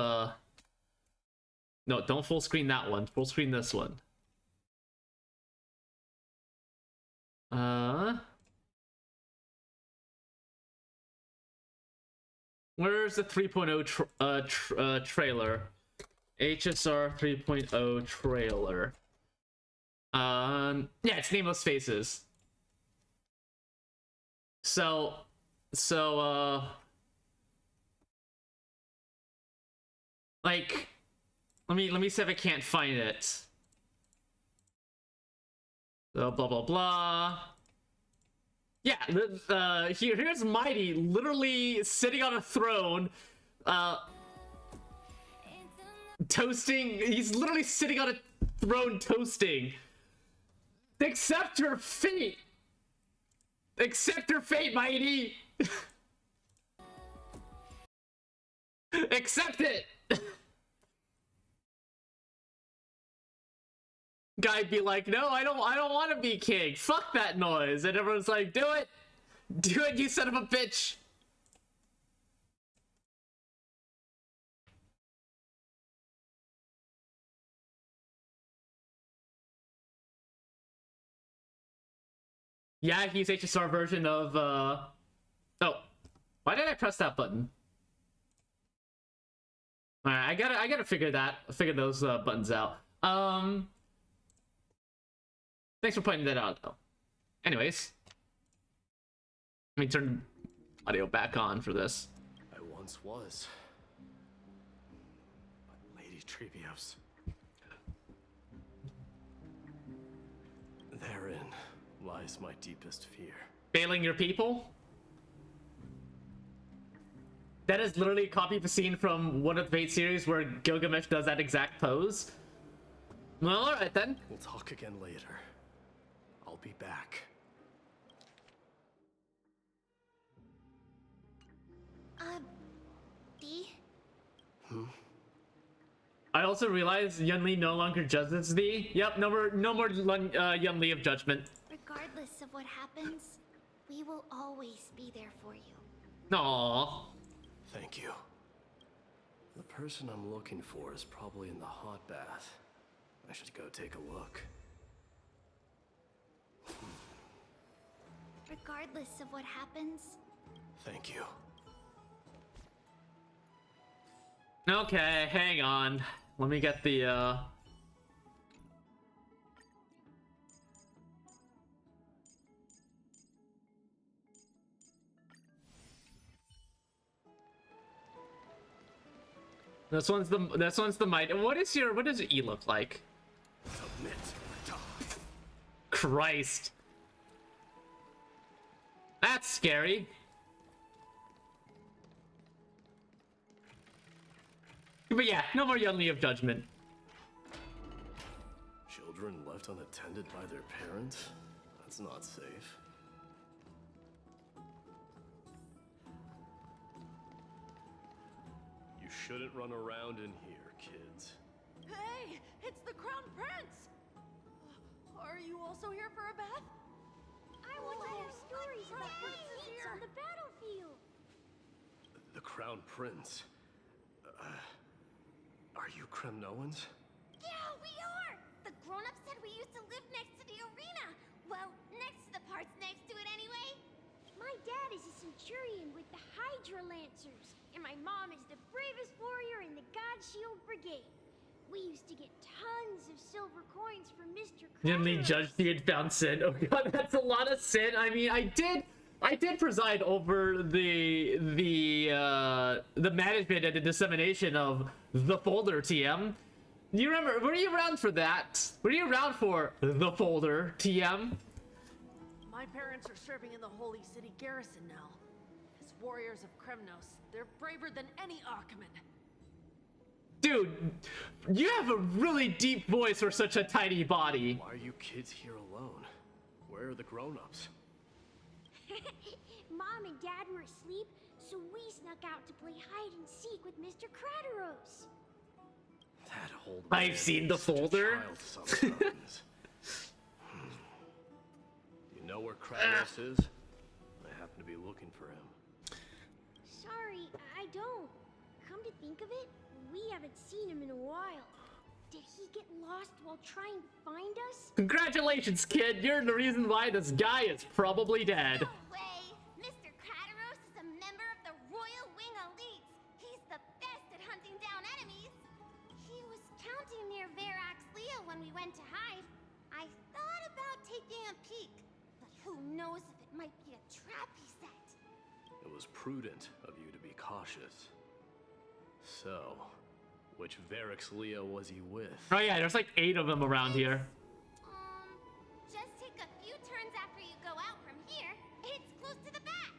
No, don't full screen that one. Full screen this one. Where's the 3.0 trailer? HSR 3.0 trailer. Yeah, it's Nameless Faces. So, like, let me see if I can't find it. So, blah blah blah. Yeah, here's Mighty literally sitting on a throne, toasting. He's literally sitting on a throne toasting. Accept your fate. Accept your fate, Mighty. Accept it. Guy'd be like, no, I don't want to be king. Fuck that noise. And everyone's like, do it, you son of a bitch. Yeah, he's HSR version of oh, why did I press that button? All right, I gotta figure those buttons out. Thanks for pointing that out, though. Anyways, let me turn audio back on for this. I once was. But Lady Trebios. Therein lies my deepest fear. Failing your people? That is literally a copy of a scene from one of the Fate series where Gilgamesh does that exact pose. Well, alright then. We'll talk again later. I'll be back. D? I also realized Yunli no longer judges thee. Yep, no more Yunli of judgment. Regardless of what happens, we will always be there for you. Aww. Thank you. The person I'm looking for is probably in the hot bath. I should go take a look. Regardless of what happens. Thank you. Okay, hang on. Let me get the This one's the Maiden. What does your E look like? Submit or die. Christ. That's scary. But yeah, no more Yunli of judgment. Children left unattended by their parents? That's not safe. You shouldn't run around in here, kids. Hey, it's the Crown Prince! Are you also here for a bath? I want to hear stories about feats on the battlefield. The Crown Prince. Are you Kremnoans? Yeah, we are! The grown-ups said we used to live next to the arena. Well, next to the parts next to it anyway. My dad is a centurion with the Hydra Lancers, and my mom is the bravest warrior in the God Shield Brigade. We used to get tons of silver coins from Mr. Yunli judged the and found sin. Oh god, that's a lot of sin. I mean, I did preside over the management and the dissemination of the folder, TM. You remember, were you around for that? Were you around for the folder, TM? My parents are serving in the Holy City garrison now. As warriors of Kremnos. They're braver than any Achaemen. Dude, you have a really deep voice for such a tiny body. Why are you kids here alone? Where are the grown-ups? Mom and Dad were asleep, so we snuck out to play hide and seek with Mr. Crateros. That old I've man seen the is such a folder. child sometimes. Do you know where Kratos is? I happen to be looking for him. Sorry, I don't. Come to think of it, we haven't seen him in a while. Did he get lost while trying to find us? Congratulations, kid. You're the reason why this guy is probably dead. No way! Mr. Crateros is a member of the Royal Wing Elites. He's the best at hunting down enemies. He was counting near Verax Leo when we went to hide. I thought about taking a peek, but who knows if it might be a trap he set. It was prudent of you to be cautious. So, which Verax Leo was he with? Oh yeah, there's like 8 of them around here. Just take a few turns after you go out from here. It's close to the bats.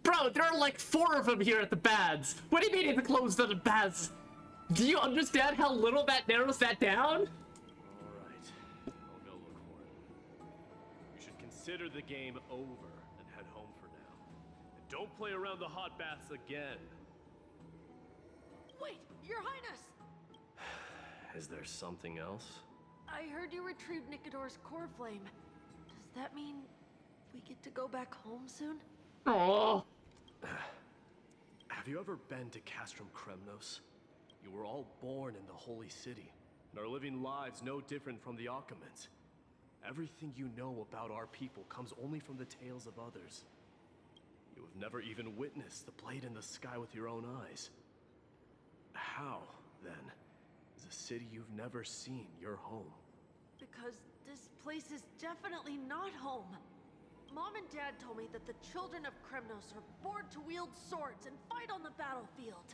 Bro, there are like 4 of them here at the Bads. What do you mean it's close to the Bads? Do you understand how little that narrows that down? Alright, I'll go look for it. You should consider the game over and head home for now. And don't play around the hot baths again. Wait, Your Highness! Is there something else? I heard you retrieved Nicodor's core flame. Does that mean we get to go back home soon? Oh. Have you ever been to Castrum Kremnos? You were all born in the Holy City, and are living lives no different from the Achaemens. Everything you know about our people comes only from the tales of others. You have never even witnessed the blade in the sky with your own eyes. How, then, is a city you've never seen your home? Because this place is definitely not home. Mom and Dad told me that the children of Kremnos are born to wield swords and fight on the battlefield.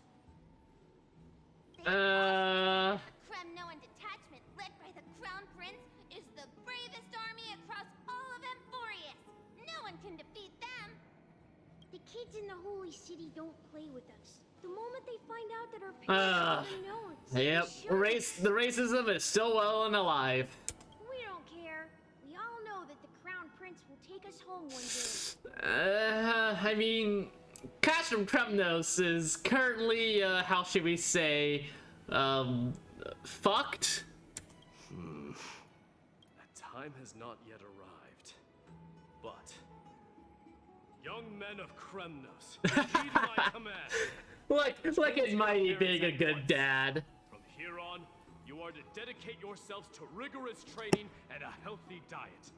A Kremnoan detachment led by the Crown Prince is the bravest army across all of Emphorius. No one can defeat them. The kids in the Holy City don't play with us. The moment they find out that our parents are unknowns, Yep, the racism is still well and alive. We don't care. We all know that the Crown Prince will take us home one day. I mean, Castrum Kremnos is currently, how should we say, fucked? That time has not yet arrived. But, young men of Kremnos, heed my command. Like it might being a good dad. From here on, you are to dedicate yourselves to rigorous training and a healthy diet.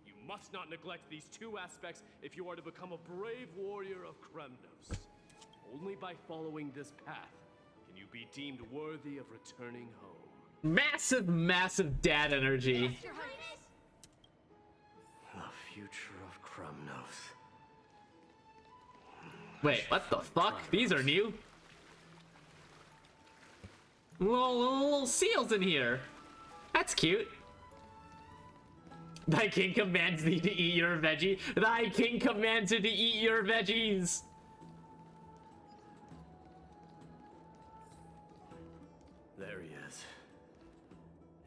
You must not neglect these 2 aspects if you are to become a brave warrior of Kremnos. Only by following this path can you be deemed worthy of returning home. Massive dad energy. Your Highness? The future of Kremnos. Wait, what the fuck? These are new. Little seals in here. That's cute. Thy king commands thee to eat your veggie. Thy king commands you to eat your veggies. There he is.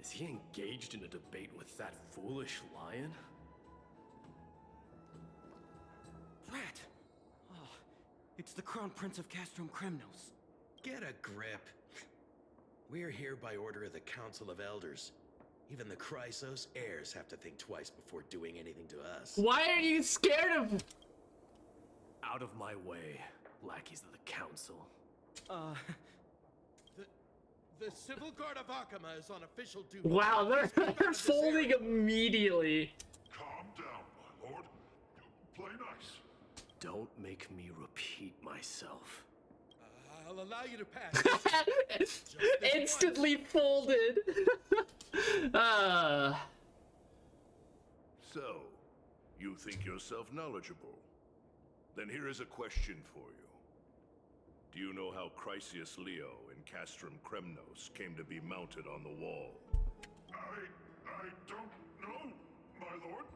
Is he engaged in a debate with that foolish lion? Rat! Oh, it's the Crown Prince of Castrum Kremnos. Get a grip. We're here by order of the Council of Elders. Even the Chrysos heirs have to think twice before doing anything to us. Why are you scared of... Out of my way, lackeys of the council. The Civil Guard of Akama is on official duty. Wow, they're folding immediately. Calm down, my lord. Play nice. Don't make me repeat myself. I'll allow you to pass. Instantly folded. So, you think yourself knowledgeable? Then here is a question for you. Do you know how Chrysius Leo in Castrum Kremnos came to be mounted on the wall? I don't know, my lord.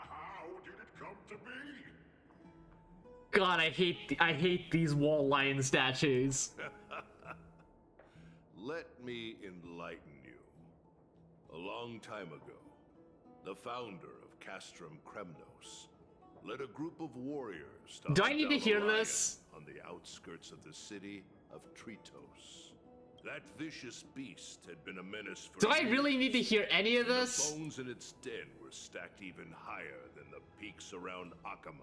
How did it come to be? God, I hate these wall lion statues. Let me enlighten you. A long time ago, the founder of Castrum Kremnos led a group of warriors to Do I hunt need to down a hear lion this? on the outskirts of the city of Tritos. That vicious beast had been a menace for Do I years, really need to hear any of and this? the bones in its den were stacked even higher than the peaks around Akama.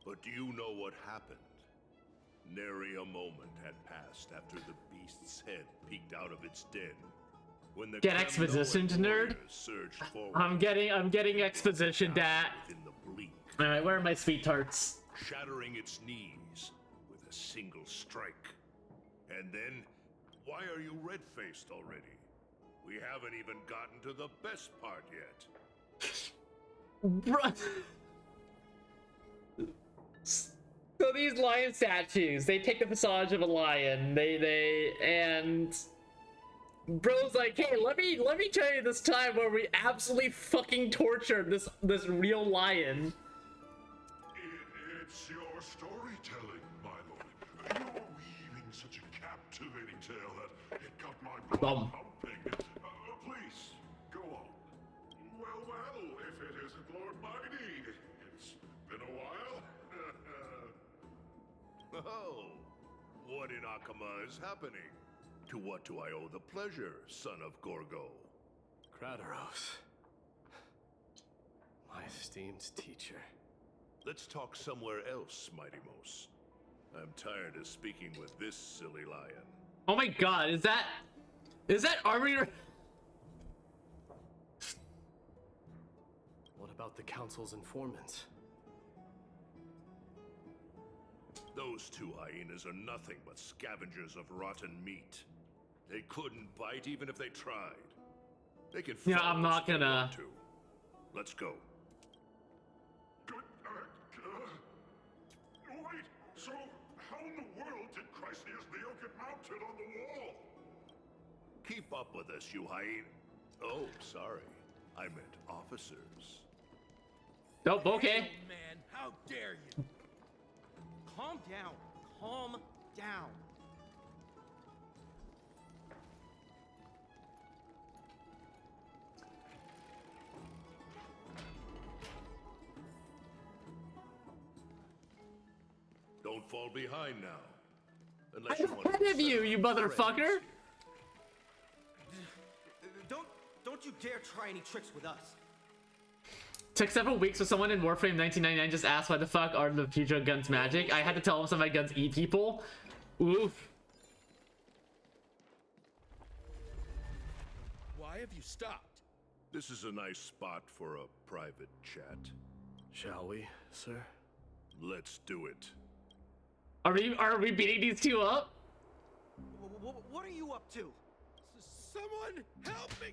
But do you know what happened? Nary a moment had passed after the beast's head peeked out of its den. When the Get Kremnoan exposition, nerd. warriors surged forward, I'm getting exposition, Dad. within the blink, Alright, where are my sweet tarts? shattering its knees with a single strike. And then, why are you red-faced already? We haven't even gotten to the best part yet. Bruh. So these lion statues, they take the facade of a lion. And bro's like, hey, let me tell you this time where we absolutely fucking tortured this real lion. It's your storytelling, my lord. You're weaving such a captivating tale that it got my blood pumping. Please, go on. Well, if it isn't Lord Mighty. It's been a while. Oh, what in Akama is happening? To what do I owe the pleasure, son of Gorgo? Krataros. My esteemed teacher. Let's talk somewhere else, Mighty Mos. I'm tired of speaking with this silly lion. Oh my god, is that army? What about the council's informants? Those two hyenas are nothing but scavengers of rotten meat. They couldn't bite even if they tried. They can Yeah, follow I'm us not if they gonna. want to. Let's go. Wait, so how in the world did Chrysius Leo get mounted on the wall? Keep up with us, you hyena. Oh, sorry. I meant officers. Nope, okay. Hey, man, how dare you? Calm down. Calm down. Don't fall behind now. Unless I'm you want ahead to of you, you motherfucker. Don't you dare try any tricks with us. Took several weeks for someone in Warframe 1999 just asked why the fuck are the future guns magic. I had to tell him some of my guns eat people. Oof. Why have you stopped? This is a nice spot for a private chat. Shall we, sir? Let's do it. Are we beating these two up? What are you up to? Someone help me!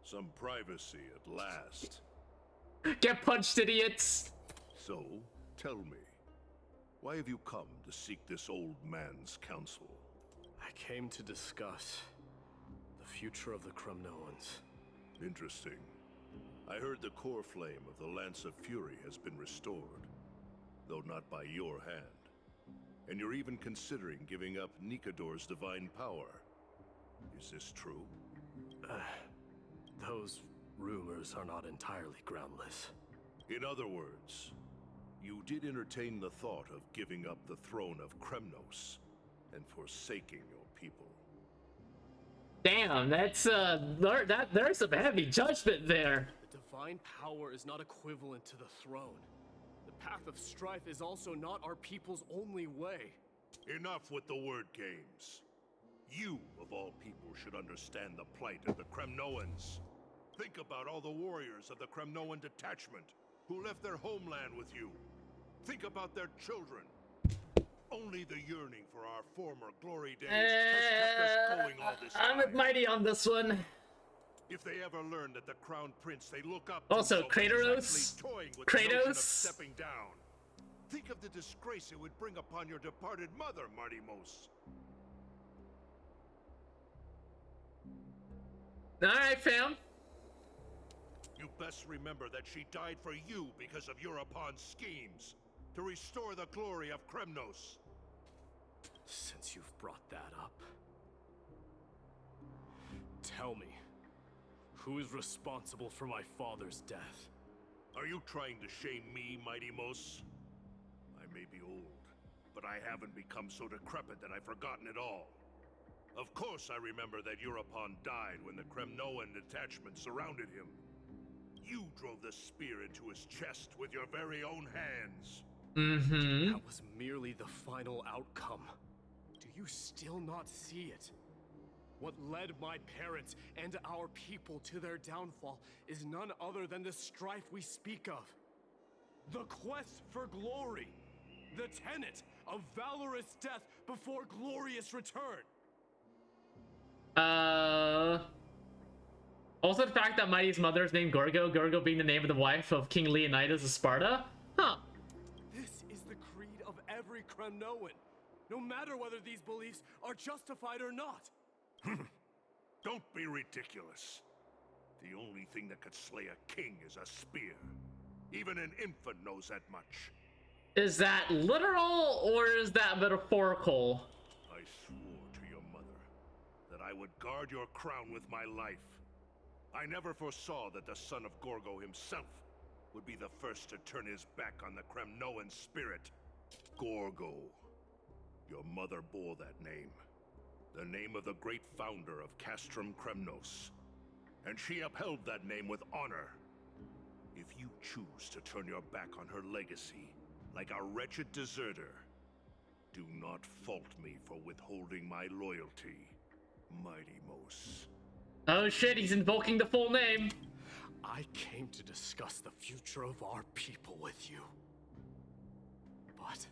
Some privacy at last. Get punched, idiots! So, tell me, why have you come to seek this old man's counsel? I came to discuss the future of the Kremnoans. Interesting. I heard the core flame of the Lance of Fury has been restored, though not by your hand. And you're even considering giving up Nikador's divine power. Is this true? Those rumors are not entirely groundless. In other words, you did entertain the thought of giving up the throne of Kremnos and forsaking your people. Damn, that's there's some heavy judgment there. The divine power is not equivalent to the throne. The path of strife is also not our people's only way. Enough with the word games. You, of all people, should understand the plight of the Kremnoans. Think about all the warriors of the Kremnoan detachment who left their homeland with you. Think about their children. Only the yearning for our former glory days has kept us going all this time. I'm with Mighty on this one. If they ever learn that the crown prince they look up Also, to Kratos. is actually toying with the notion of Kratos. stepping down, think of the disgrace it would bring upon your departed mother, Marty Mos. Alright, fam. You best remember that she died for you because of Europon's schemes, to restore the glory of Kremnos. Since you've brought that up, tell me, who is responsible for my father's death? Are you trying to shame me, Mighty Mos? I may be old, but I haven't become so decrepit that I've forgotten it all. Of course I remember that Europon died when the Kremnoan detachment surrounded him. You drove the spear into his chest with your very own hands. Mm-hmm. That was merely the final outcome. Do you still not see it? What led my parents and our people to their downfall is none other than the strife we speak of. The quest for glory. The tenet of valorous death before glorious return. Also the fact that Mighty's mother is named Gorgo, Gorgo being the name of the wife of King Leonidas of Sparta? Huh. This is the creed of every Kremnoan, no matter whether these beliefs are justified or not. Don't be ridiculous. The only thing that could slay a king is a spear. Even an infant knows that much. Is that literal or is that metaphorical? I swore to your mother that I would guard your crown with my life. I never foresaw that the son of Gorgo himself would be the first to turn his back on the Kremnoan spirit. Gorgo. Your mother bore that name. The name of the great founder of Castrum Kremnos. And she upheld that name with honor. If you choose to turn your back on her legacy, like a wretched deserter, do not fault me for withholding my loyalty, Mighty Mos. Oh shit, he's invoking the full name. I came to discuss the future of our people with you. But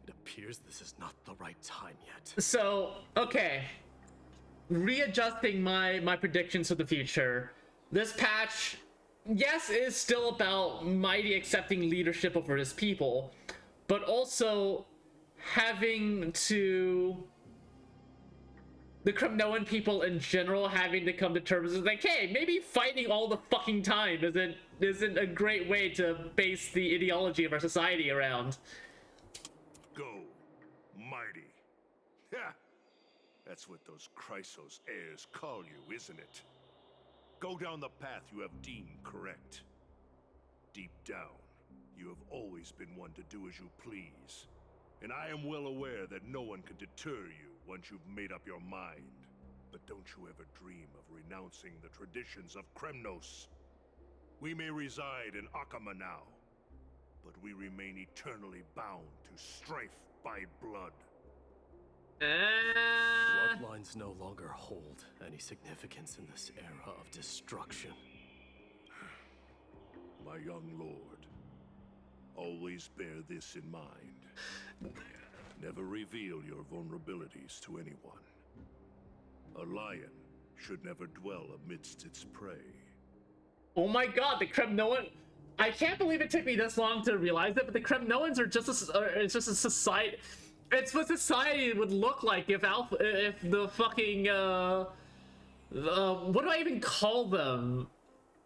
it appears this is not the right time yet. So, okay. Readjusting my predictions for the future. This patch, yes, is still about Mighty accepting leadership over his people, but also having to... the Kremnoan people in general having to come to terms with, like, hey, maybe fighting all the fucking time isn't a great way to base the ideology of our society around. Go, Mighty. Ha! That's what those Chrysos heirs call you, isn't it? Go down the path you have deemed correct. Deep down, you have always been one to do as you please. And I am well aware that no one can deter you once you've made up your mind. But don't you ever dream of renouncing the traditions of Kremnos. We may reside in Akama now, but we remain eternally bound to strife by blood. Bloodlines no longer hold any significance in this era of destruction. My young lord, always bear this in mind. Never reveal your vulnerabilities to anyone. A lion should never dwell amidst its prey. Oh my god, the Kremnoan... I can't believe it took me this long to realize that, but the Kremnoans are just it's just a society... It's what society would look like if the fucking, what do I even call them?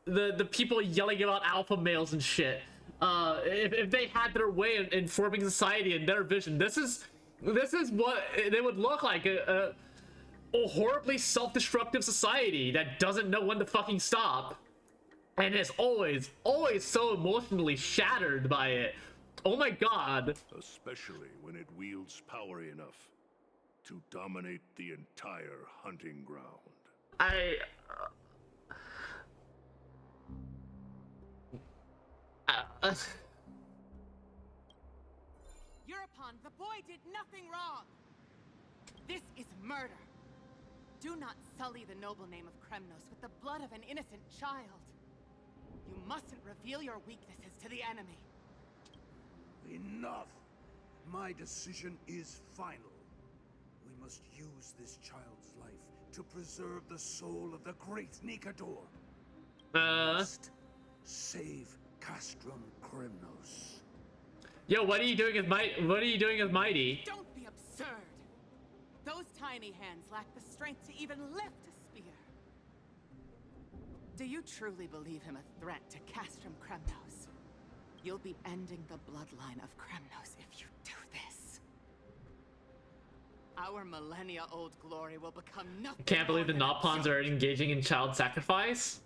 The people yelling about alpha males and shit. If they had their way in forming society and their vision, this is what they would look like, a horribly self-destructive society that doesn't know when to fucking stop. And is always so emotionally shattered by it. Oh my god. Especially when it wields power enough to dominate the entire hunting ground. Europon, the boy did nothing wrong! This is murder! Do not sully the noble name of Kremnos with the blood of an innocent child. You mustn't reveal your weaknesses to the enemy. Enough! My decision is final. We must use this child's life to preserve the soul of the great Nikador. We must save Castrum Kremnos. Yo, what are you doing with Mighty? Don't be absurd! Those tiny hands lack the strength to even lift a spear. Do you truly believe him a threat to Castrum Kremnos? You'll be ending the bloodline of Kremnos if you do this. Our millennia-old glory will become nothing. Can't believe the more than a Nopons are engaging in child sacrifice.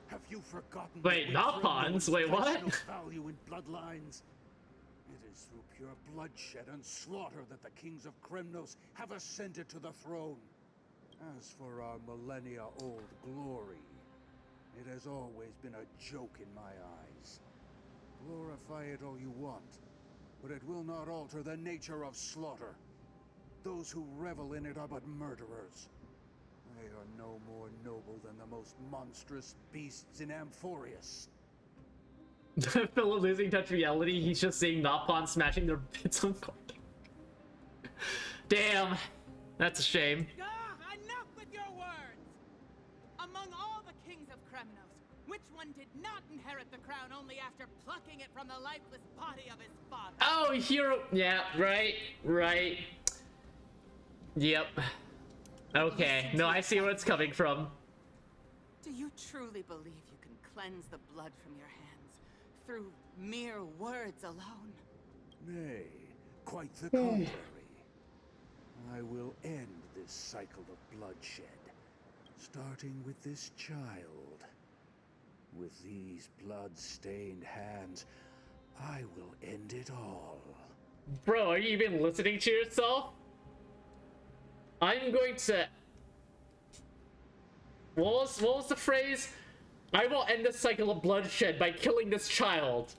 Have you forgotten? Wait, that we Nopons? Kremnos Wait, place what? no value in bloodlines. It is through pure bloodshed and slaughter that the kings of Kremnos have ascended to the throne. As for our millennia-old glory, it has always been a joke in my eyes. Glorify it all you want, but it will not alter the nature of slaughter. Those who revel in it are but murderers. They are no more noble than the most monstrous beasts in Amphorius. Philip losing touch reality, he's just seeing Nopon smashing their bits on court. Damn, that's a shame. Enough with your words! Among all the kings of Kremnos, which one did not inherit the crown only after plucking it from the lifeless body of his father? Oh, hero. Yeah, right. Yep. Okay, no, I see where it's coming from. Do you truly believe you can cleanse the blood from your hands through mere words alone? Nay, quite the contrary. I will end this cycle of bloodshed, starting with this child. With these blood-stained hands, I will end it all. Bro, are you even listening to yourself? I'm going to... What was the phrase? I will end this cycle of bloodshed by killing this child.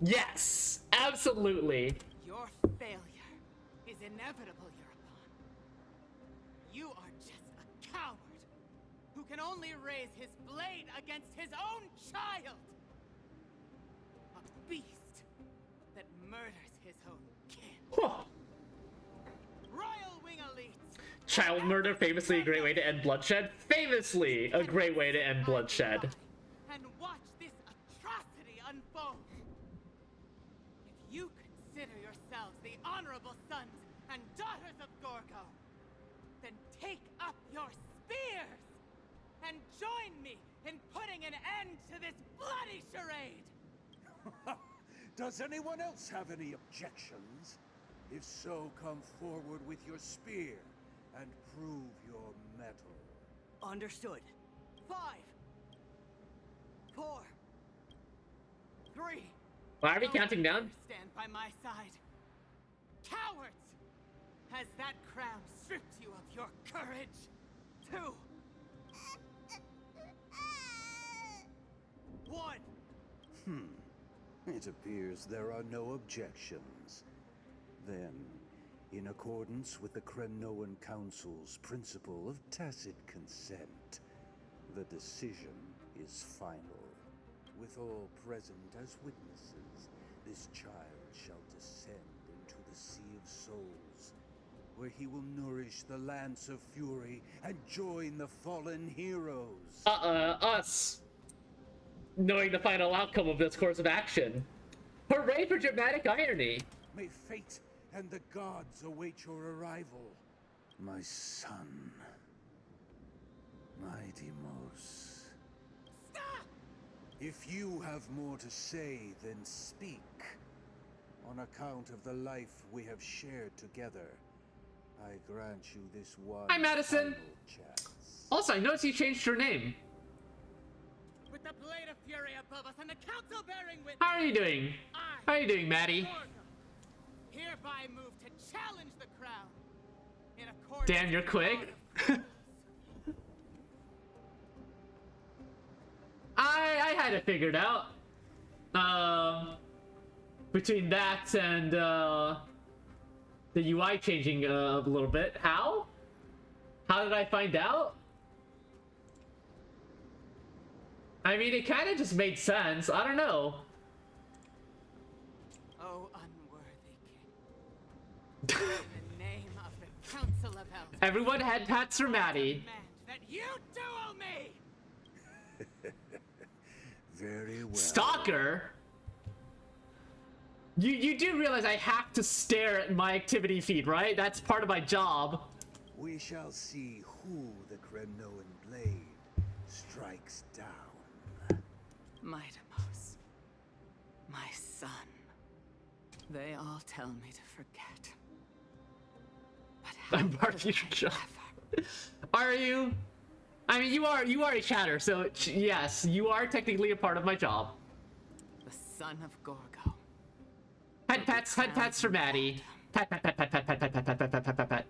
Yes, absolutely. Your failure is inevitable, European. You are just a coward who can only raise his blade against his own child. A beast that murders his own kin. Royal Wing Elites. Child murder, famously a great way to end bloodshed. Famously a great way to end bloodshed. And watch this atrocity unfold. If you consider yourselves the honorable sons and daughters of Gorgo, then take up your spears and join me in putting an end to this bloody charade. Does anyone else have any objections? If so, come forward with your spear and prove your mettle. Understood. 5, 4, 3. Why are we counting down? Stand by my side. Cowards! Has that crown stripped you of your courage? 2, 1. It appears there are no objections. Then, in accordance with the Kremnoan Council's principle of tacit consent, the decision is final. With all present as witnesses, this child shall descend into the Sea of Souls, where he will nourish the Lance of Fury and join the fallen heroes. Us. Knowing the final outcome of this course of action. Hooray for dramatic irony. May fate and the gods await your arrival, my son. My Deimos. Stop! If you have more to say, then speak. On account of the life we have shared together, I grant you this one Hi, Madison. final chance. Also, I noticed you changed your name. With the blade of fury above us and the council bearing witness. How are you doing? How are you doing, Maddie? Gorgo, hereby move to challenge the crown. In accordance Damn, you're with the quick. law of I had it figured out. Between that and the UI changing a little bit. How? How did I find out? I mean, it kind of just made sense. I don't know. Oh, unworthy king. In the name of the Council of Elders. Everyone head pats for Maddie. Demand that you duel me! Very well. Stalker? You do realize I have to stare at my activity feed, right? That's part of my job. we shall see who the Kremnoan blade strikes down. Maidamos, my son. They all tell me to forget. But I'm part of your job. Are you? I mean, you are a chatter, so yes, you are technically a part of my job. the son of Gorgo. Head pats for Maddie. Pat, pat, pat, pat, pat, pat, pat, pat, pat, pat, pat, pat, pat, pat.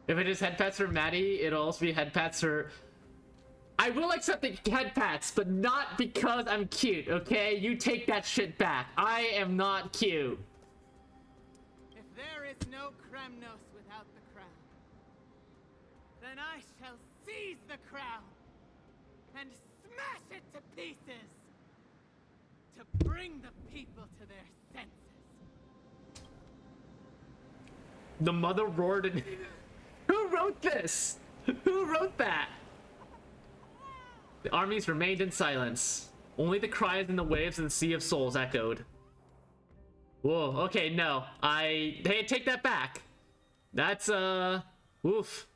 If it is head pats for Maddie, it'll also be head pats for... I will accept the head pats, but not because I'm cute, okay? You take that shit back. I am not cute. If there is no Kremnos without the crown, then I shall seize the crown and smash it to pieces to bring the people to their senses. The mother roared and... Who wrote this? Who wrote that? The armies remained in silence. Only the cries and the waves of the Sea of Souls echoed. Whoa, okay, no. Hey, take that back. That's, oof.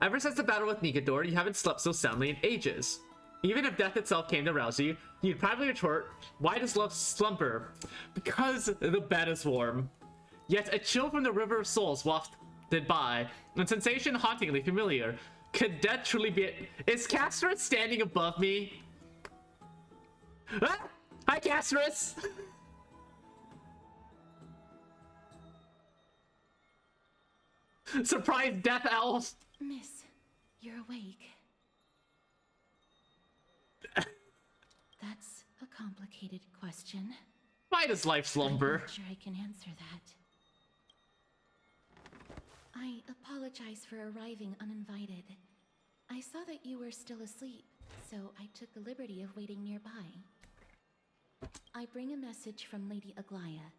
Ever since the battle with Nikador, you haven't slept so soundly in ages. Even if death itself came to rouse you, you'd probably retort, why does love slumber? Because the bed is warm. Yet a chill from the River of Souls wafted by, a sensation hauntingly familiar. Could death truly be it? Is Castorus standing above me? Ah! Hi, Castorus! Surprise death owls! Miss, you're awake. That's a complicated question. Why does life slumber? I'm not sure I can answer that. I apologize for arriving uninvited. I saw that you were still asleep, so I took the liberty of waiting nearby. I bring a message from Lady Aglaya.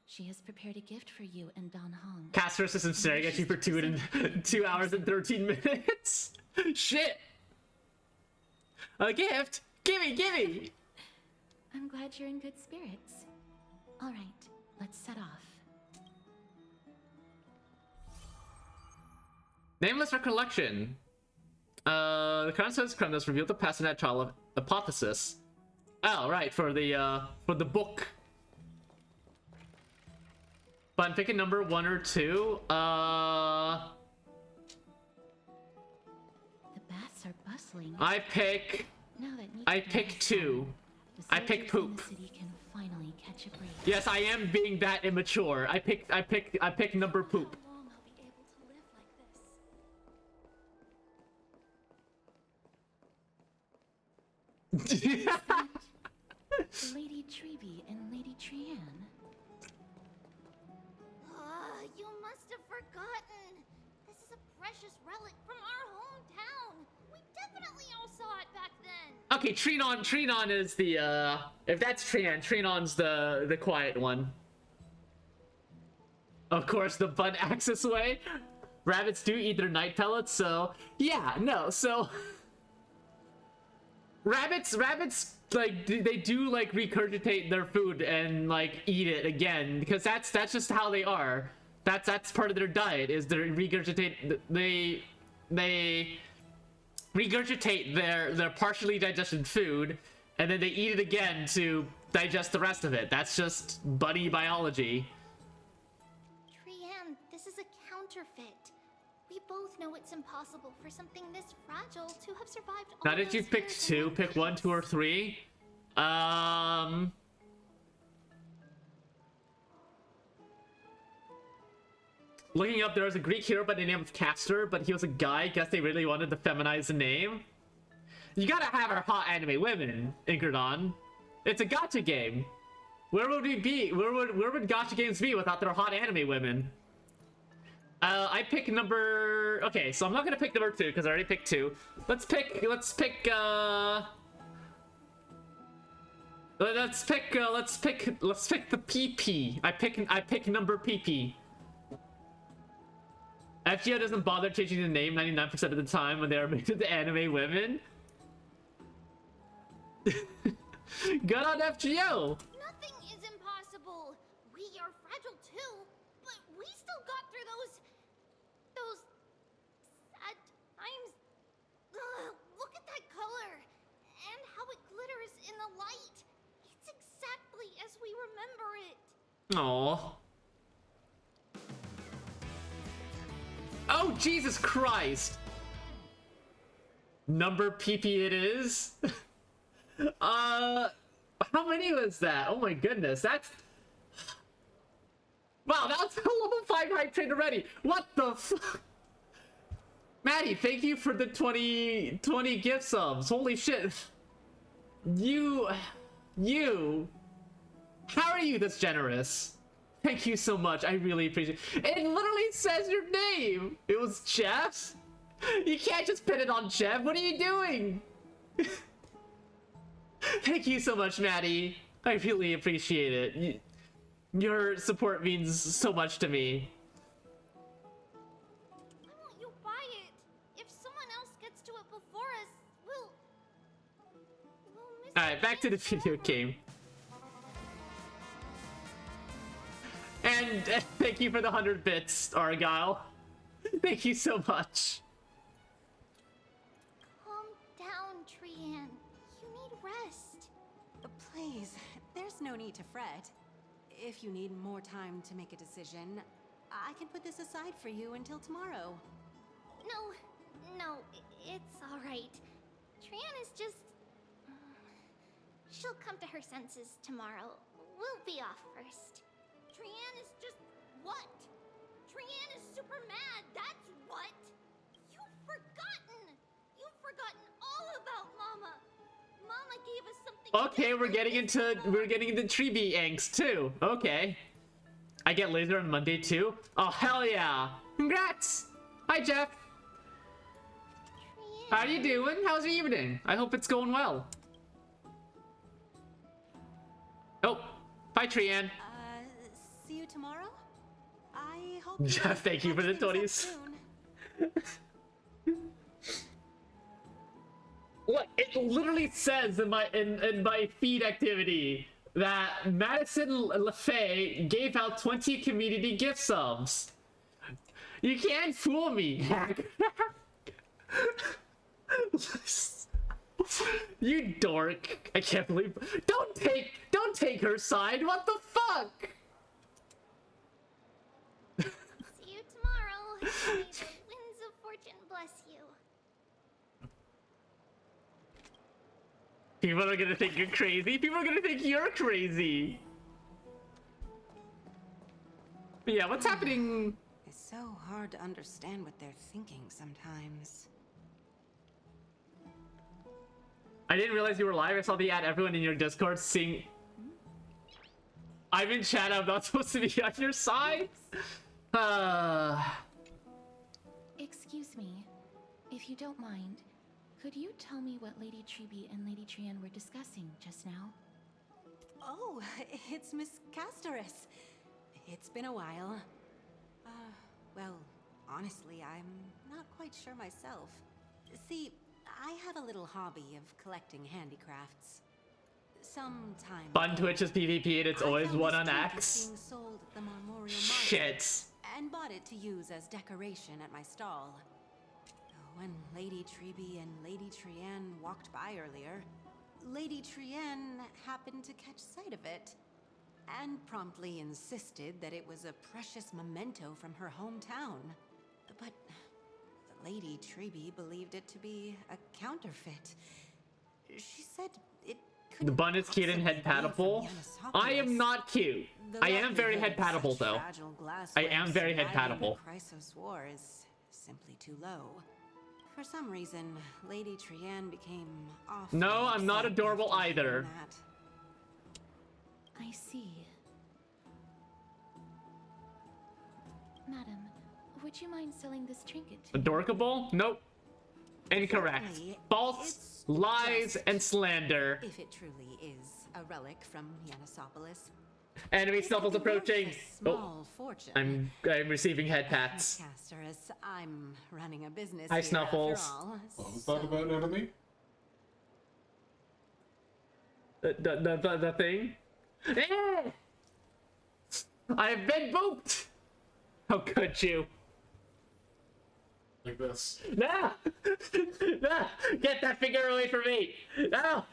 She has prepared a gift for you and Don Hong. Castorus has been staring at you for 2 hours and 13 minutes. Shit! A gift? Gimme! I'm glad you're in good spirits. All right, let's set off. Nameless recollection. The crown says Kremnos revealed the Passanet trial of hypothesis. Oh, right, for the book. But I'm picking number 1 or 2. The baths are bustling. I pick 2. I pick poop. City can finally catch a break. Yes, I am being that immature. I pick number poop. How long I'll be able to live like this? Lady Treeby and Lady Trianne. You must have forgotten. This is a precious relic from our hometown. We definitely all saw it back then. Okay, Trinon is the if that's Trinon's the quiet one. Of course, the bud axis way. Rabbits do eat their night pellets, so yeah, no, so rabbits like they do like regurgitate their food and like eat it again because that's just how they are. That's part of their diet is they regurgitate their partially digested food and then they eat it again to digest the rest of it. That's just bunny biology. Trianne, this is a counterfeit. We both know it's impossible for something this fragile to have survived all Now did you those pick years 2? in one Pick 1, place. 2, or 3? Looking up, there was a Greek hero by the name of Castor, but he was a guy. Guess they really wanted to feminize the name. You gotta have our hot anime women, Inkerdon. It's a gacha game. Where would we be? Where would gacha games be without their hot anime women? I pick number... Okay, so I'm not gonna pick number 2 because I already picked 2. Let's pick the PP. I pick number PP. FGO doesn't bother changing the name 99% of the time when they are made into anime women. Good on FGO! Nothing is impossible. We are fragile too, but we still got through those sad times. Ugh, look at that color and how it glitters in the light. It's exactly as we remember it. Aww. Oh, Jesus Christ! Number PP it is? How many was that? Oh my goodness, that's... Wow, that's a level 5 hype train already! What the fuck? Maddie, thank you for the 20 gift subs. Holy shit. You... How are you this generous? Thank you so much, I really appreciate it. It literally says your name! It was Jeff? You can't just pin it on Jeff, what are you doing? Thank you so much, Maddie. I really appreciate it. Your support means so much to me. Why won't you buy it? If someone else gets to it before us, we'll miss Alright, back to the video game. And thank you for the 100 bits, Argyle. Thank you so much. Calm down, Trian. You need rest. Please, there's no need to fret. If you need more time to make a decision, I can put this aside for you until tomorrow. No, it's all right. Trian is just... She'll come to her senses tomorrow. We'll be off first. Trian is just... what? Trian is super mad, that's what! You've forgotten all about Mama! Mama gave us something... Okay, we're getting into Tree angst too. Okay. I get laser on Monday too? Oh, hell yeah! Congrats! Hi, Jeff! Trian. How are you doing? How's your evening? I hope it's going well. Oh, bye, Trian. See you tomorrow? I hope Jeff, thank you for the 20s. Look, it literally says in my feed activity that Madison LaFay gave out 20 community gift subs. You can't fool me. You dork. I can't believe. Don't take her side. What the fuck? See you tomorrow. May the winds of fortune bless you. People are gonna think you're crazy. People are gonna think you're crazy. But yeah, what's happening? It's so hard to understand what they're thinking sometimes. I didn't realize you were live. I saw the ad. Everyone in your Discord sing. I'm in chat. I'm not supposed to be on your side. Excuse me, if you don't mind, could you tell me what Lady Treby and Lady Trian were discussing just now? Oh, it's Miss Castoris. It's been a while. Well, honestly, I'm not quite sure myself. See, I have a little hobby of collecting handicrafts. Sometime Fun Twitch's PvP and it's always one on X. being sold at the Memorial Shit. Market and bought it to use as decoration at my stall. When Lady Treby and Lady Trian walked by earlier, Lady Trian happened to catch sight of it and promptly insisted that it was a precious memento from her hometown. But Lady Treby believed it to be a counterfeit. She said it The bun is cute and head patable. I am not cute. I am very head patable though. I am very head patable. The price of swore is simply too low. For some reason, Lady Trian became awfully No, I'm not upset adorable after hearing either. that. I see. Madam, would you mind selling this trinket to me? Adorkable? Nope. Incorrect. Certainly, False, it's lies, just- and slander. If it truly is a relic from Yanisopolis. Enemy snuffles approaching. Small fortune. I'm receiving head pats. Castoris, I'm running a business Hi, here Snuffles. after all. What was that about enemy? The thing? Eh! I've been booped! How could you? Like this. No! No! Get that finger away from me! No!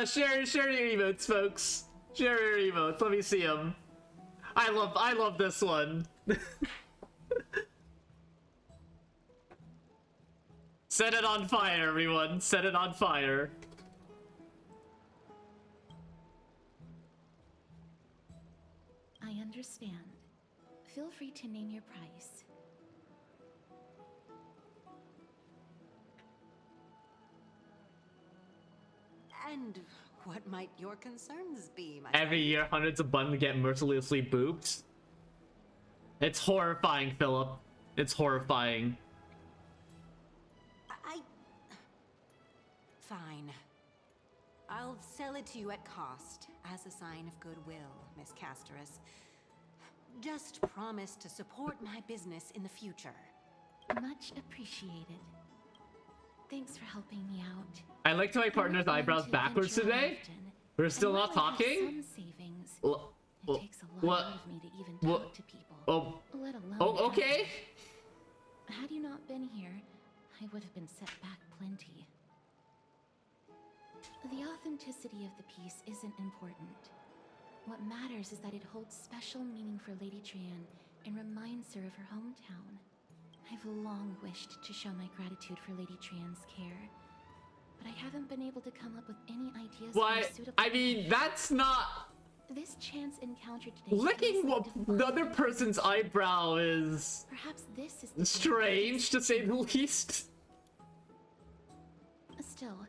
Share your emotes, folks. Share your emotes. Let me see them. I love this one. Set it on fire, everyone. Set it on fire. I understand. Feel free to name your price. And what might your concerns be, my Every year, hundreds of buttons get mercilessly booped. It's horrifying, Philip. It's horrifying. Fine. I'll sell it to you at cost, as a sign of goodwill, Miss Casterus. Just promise to support my business in the future. Much appreciated. Thanks for helping me out. I liked my partner's eyebrows backwards today. We're still not talking? Some savings. It takes a lot out of me to even talk to people. Let alone okay. Had you not been here, I would have been set back plenty. The authenticity of the piece isn't important. What matters is that it holds special meaning for Lady Trian and reminds her of her hometown. I've long wished to show my gratitude for Lady Trian's care, but I haven't been able to come up with any ideas for a suitable... I mean, that's not... This chance encounter today... Licking the other person's eyebrow is... Perhaps this is the strange, to say the least. Still...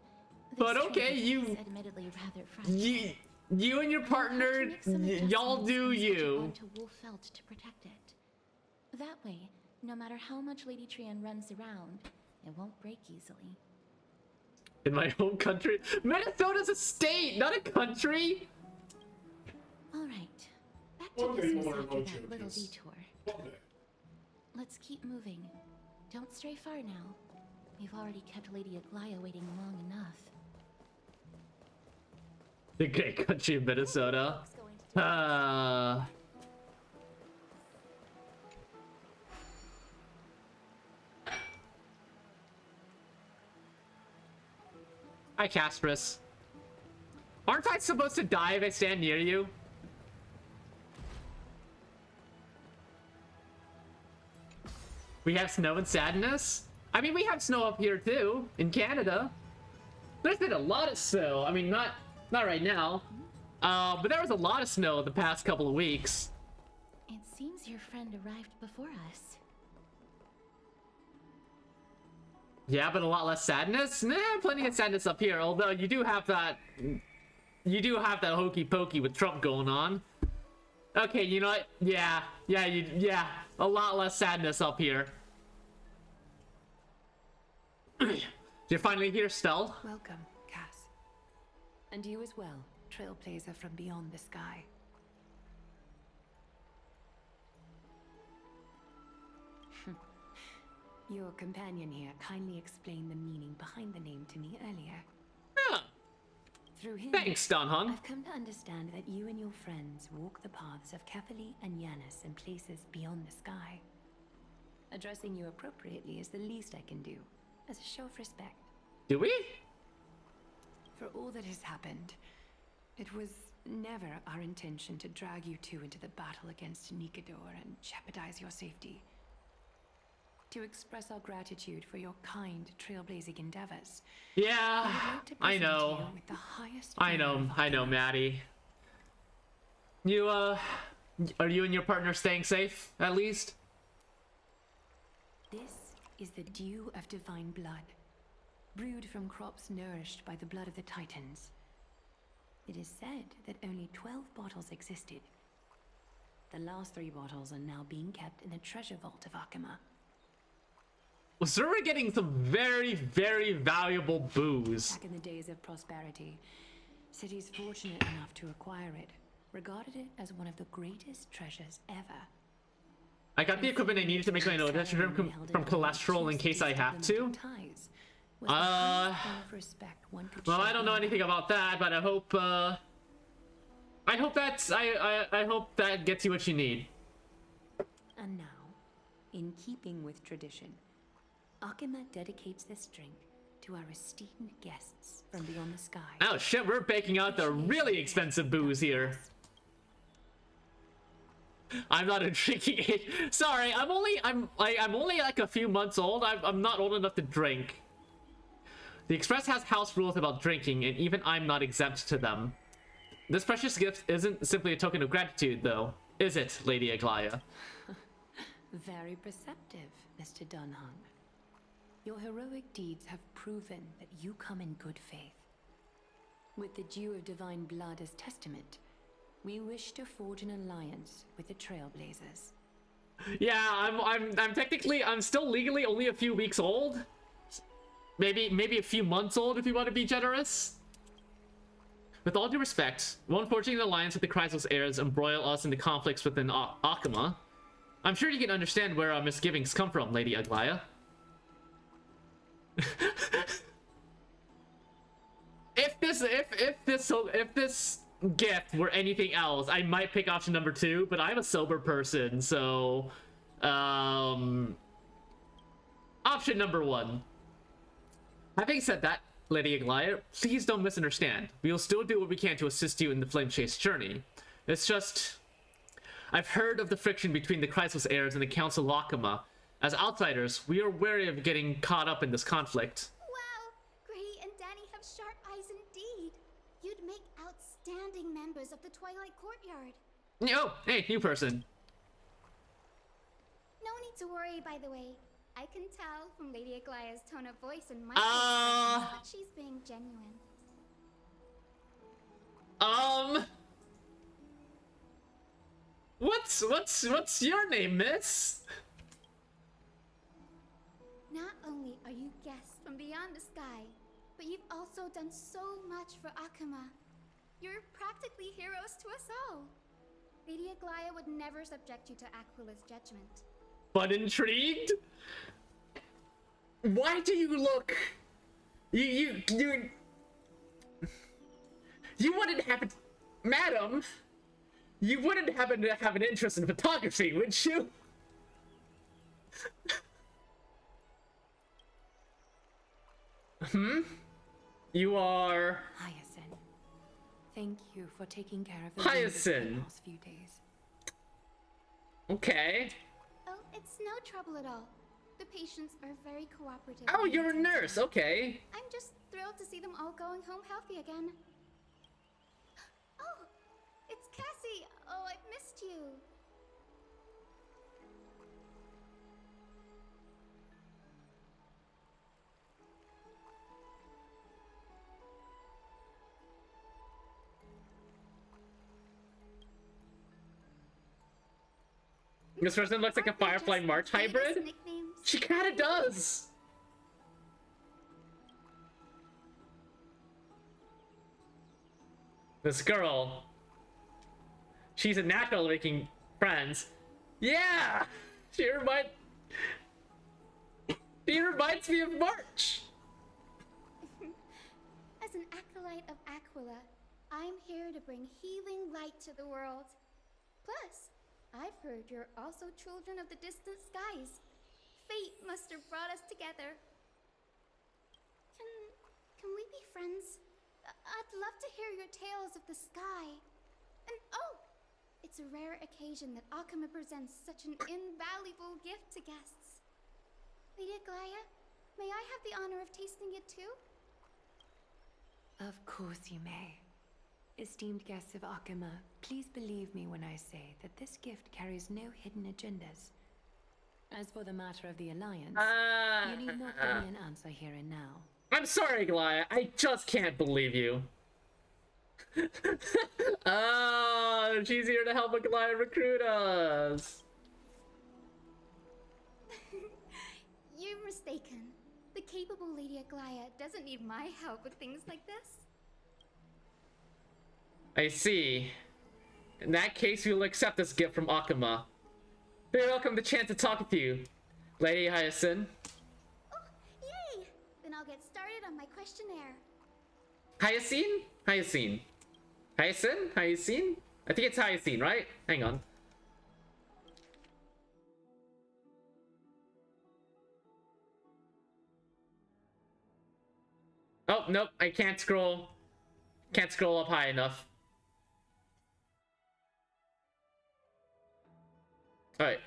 But okay, you... Admittedly rather fragile. You and your partner, y'all do you. To Wolfeld to protect it. That way, no matter how much Lady Trian runs around, it won't break easily. In my home country? Minnesota's a state, not a country! Alright, back to business after that little detour. Let's keep moving. Don't stray far now. We've already kept Lady Aglaya waiting long enough. The great country of Minnesota. Hi, Casperus. Aren't I supposed to die if I stand near you? We have snow and sadness? I mean, we have snow up here too, in Canada. There's been a lot of snow. I mean, not right now. But there was a lot of snow the past couple of weeks. It seems your friend arrived before us. Yeah, but a lot less sadness? Nah, plenty of sadness up here. Although you do have that... You do have that hokey pokey with Trump going on. Okay, you know what? Yeah. A lot less sadness up here. You're finally here, Stell. Welcome, Cass. And you as well, trailblazer from beyond the sky. Your companion here kindly explained the meaning behind the name to me earlier. Huh. Through him, thanks, Donhon. I've come to understand that you and your friends walk the paths of Kefali and Yanis in places beyond the sky. Addressing you appropriately is the least I can do, as a show of respect. Do we? For all that has happened, it was never our intention to drag you two into the battle against Nikador and jeopardize your safety. To express our gratitude for your kind trailblazing endeavors. Yeah, I know. With the highest I know, Maddie. You, are you and your partner staying safe, at least? This is the dew of divine blood, brewed from crops nourished by the blood of the Titans. It is said that only 12 bottles existed. The last 3 bottles are now being kept in the treasure vault of Akama. So we're getting some very, very valuable booze. Back in the days of prosperity, cities fortunate enough to acquire it regarded it as one of the greatest treasures ever. I got the equipment I needed to make my own from cholesterol in case I have to. Well, I don't know anything about that, but I hope that gets you what you need. And now, in keeping with tradition, Akima dedicates this drink to our esteemed guests from beyond the sky. Oh shit, we're baking out the really expensive booze here. I'm not a drinking age. Sorry, I'm only like a few months old. I'm not old enough to drink. The Express has house rules about drinking, and even I'm not exempt to them. This precious gift isn't simply a token of gratitude, though, is it, Lady Aglaya? Very perceptive, Mr. Dunhung. Your heroic deeds have proven that you come in good faith. With the dew of divine blood as testament, we wish to forge an alliance with the Trailblazers. Yeah, I'm still legally only a few weeks old. Maybe a few months old if you want to be generous. With all due respect, won't forging an alliance with the Chrysos heirs embroil us into conflicts within Akima? I'm sure you can understand where our misgivings come from, Lady Aglaya. If this gift were anything else, I might pick option number 2, but I'm a sober person, so option number 1. Having said that, Lady Aglaya, please don't misunderstand. We'll still do what we can to assist you in the Flame Chase journey. It's just, I've heard of the friction between the Chrysos heirs and the Council of Akima. As outsiders, we are wary of getting caught up in this conflict. Wow! Gray and Danny have sharp eyes indeed. You'd make outstanding members of the Twilight Courtyard. Oh, hey, new person. No need to worry, by the way. I can tell from Lady Aglaya's tone of voice and microphone that she's being genuine. What's your name, miss? Not only are you guests from beyond the sky, but you've also done so much for Akima. You're practically heroes to us all. Lady Aglaya would never subject you to Aquila's judgment. But intrigued? Why do you look... You wouldn't happen... Madam, you wouldn't happen to have an interest in photography, would you? You are... Hyacinth. Thank you for taking care of the Hyacinth. last few days. Okay. Oh, it's no trouble at all. The patients are very cooperative. Oh, you're a nurse, okay. I'm just thrilled to see them all going home healthy again. Oh, it's Cassie. Oh, I've missed you. This person looks like a Firefly March hybrid. She kinda does. This girl. She's a natural making friends. Yeah! She reminds me of March. As an acolyte of Aquila, I'm here to bring healing light to the world. Plus, I've heard you're also children of the distant skies. Fate must have brought us together. Can we be friends? I'd love to hear your tales of the sky. And oh, it's a rare occasion that Akima presents such an invaluable gift to guests. Lady Aglaya, may I have the honor of tasting it too? Of course you may. Esteemed guests of Akima, please believe me when I say that this gift carries no hidden agendas. As for the matter of the Alliance, you need not give me an answer here and now. I'm sorry, Aglaya. I just can't believe you. Oh, she's here to help Aglaya recruit us. You're mistaken. mistaken. The capable Lady Aglaya doesn't need my help with things like this. I see. In that case, we will accept this gift from Akuma. We welcome the chance to talk with you, Lady Hyacinth. Oh, yay! Then I'll get started on my questionnaire. Hyacinth? Hyacinth? Hyacinth? Hyacinth? I think it's Hyacinth, right? Hang on. Oh, nope, I can't scroll. Can't scroll up high enough. Alright.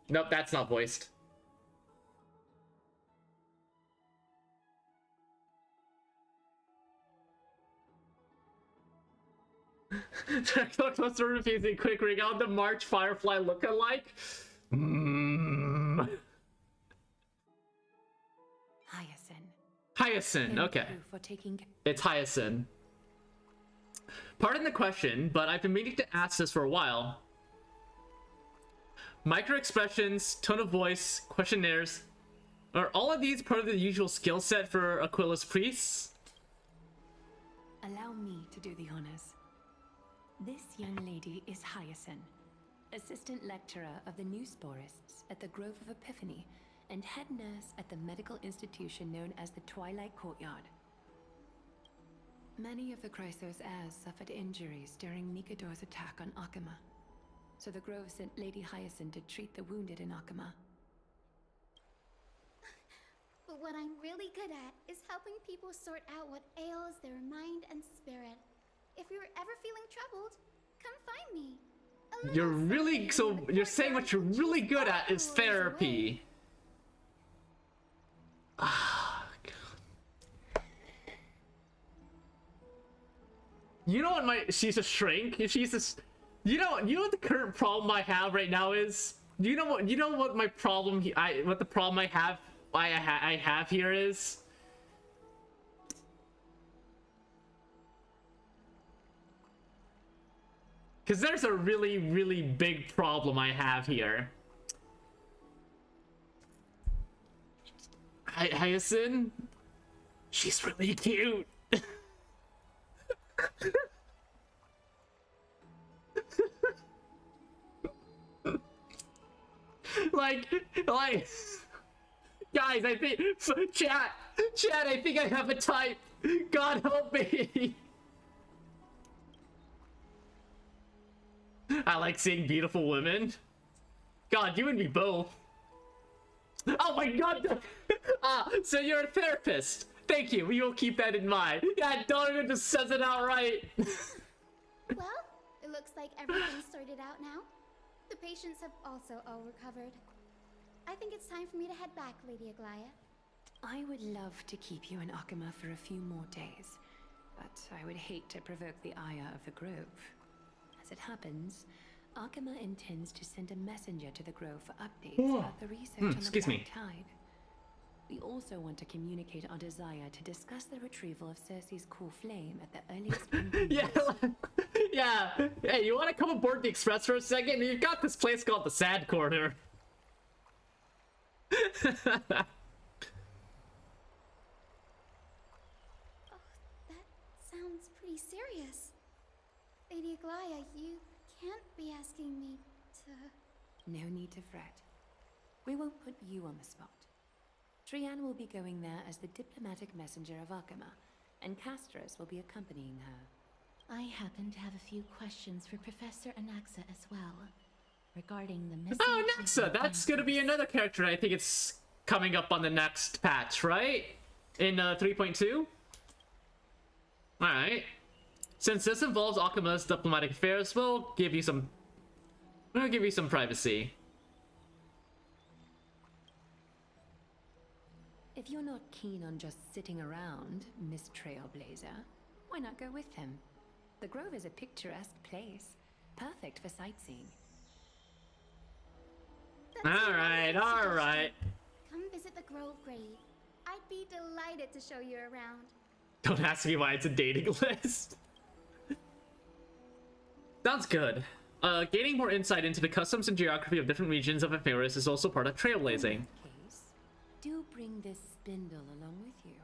Nope, that's not voiced. Close refusing quick ring on the March Firefly look-alike. Hyacinth, okay. It's Hyacinth. Pardon the question, but I've been meaning to ask this for a while. Micro-expressions, tone of voice, questionnaires, are all of these part of the usual skill set for Aquila's priests? Allow me to do the honors. This young lady is Hyacinth, assistant lecturer of the new sporists at the Grove of Epiphany, and head nurse at the medical institution known as the Twilight Courtyard. Many of the Chrysos heirs suffered injuries during Nikador's attack on Akuma, so the Grove sent Lady Hyacinth to treat the wounded in Akuma. But what I'm really good at is helping people sort out what ails their mind and spirit. If you're ever feeling troubled, come find me. You're really, so you're saying what you're really good at is therapy. Ah, God. You know what she's a shrink. She's just, you know what the current problem I have right now is? You know what my problem what the problem I have here is? Because there's a really, really big problem I have here. Hyacinth? She's really cute. like, guys, I think, chat, I think I have a type. God help me. I like seeing beautiful women. God, you and me both. Oh my God! So you're a therapist. Thank you. We will keep that in mind. Yeah, Donovan just says it outright. Well, it looks like everything's sorted out now. The patients have also all recovered. I think it's time for me to head back, Lady Aglaya. I would love to keep you in Akuma for a few more days, but I would hate to provoke the ire of the Grove. As it happens, Akuma intends to send a messenger to the Grove for updates about the research on the Black Tide. We also want to communicate our desire to discuss the retrieval of Circe's core flame at the earliest convenience. Yeah. Hey, you want to come aboard the Express for a second? You've got this place called the Sad Corner. Oh, that sounds pretty serious. Lady Aglaya, you can't be asking me to... No need to fret. We won't put you on the spot. Trianne will be going there as the diplomatic messenger of Akuma, and Castras will be accompanying her. I happen to have a few questions for Professor Anaxa as well, regarding the missing... Oh, Anaxa! That's gonna be another character. I think it's coming up on the next patch, right? In 3.2? Alright. Since this involves Akuma's diplomatic affairs, we'll give you some privacy. If you're not keen on just sitting around, Miss Trailblazer, why not go with him? The Grove is a picturesque place, perfect for sightseeing. Alright. Come visit the Grove Grave. I'd be delighted to show you around. Don't ask me why it's a dating list. Sounds good. Gaining more insight into the customs and geography of different regions of Ephemeris is also part of trailblazing. Do bring bring this spindle along with you.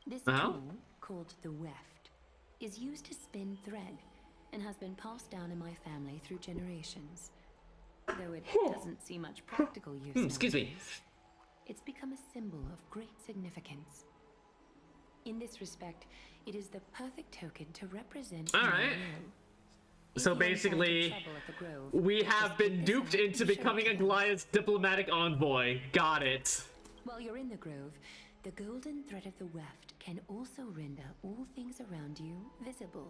This Oh? tool, called the weft, is used to spin thread and has been passed down in my family through generations. Though it doesn't see much practical use Excuse me. nowadays, it's become a symbol of great significance. In this respect, it is the perfect token to represent All my right. will. So If you encounter basically, trouble at the Grove, we just have been pick this duped up into and show it becoming to a them. Goliath's diplomatic envoy. Got it. While you're in the grove, the golden thread of the weft can also render all things around you visible,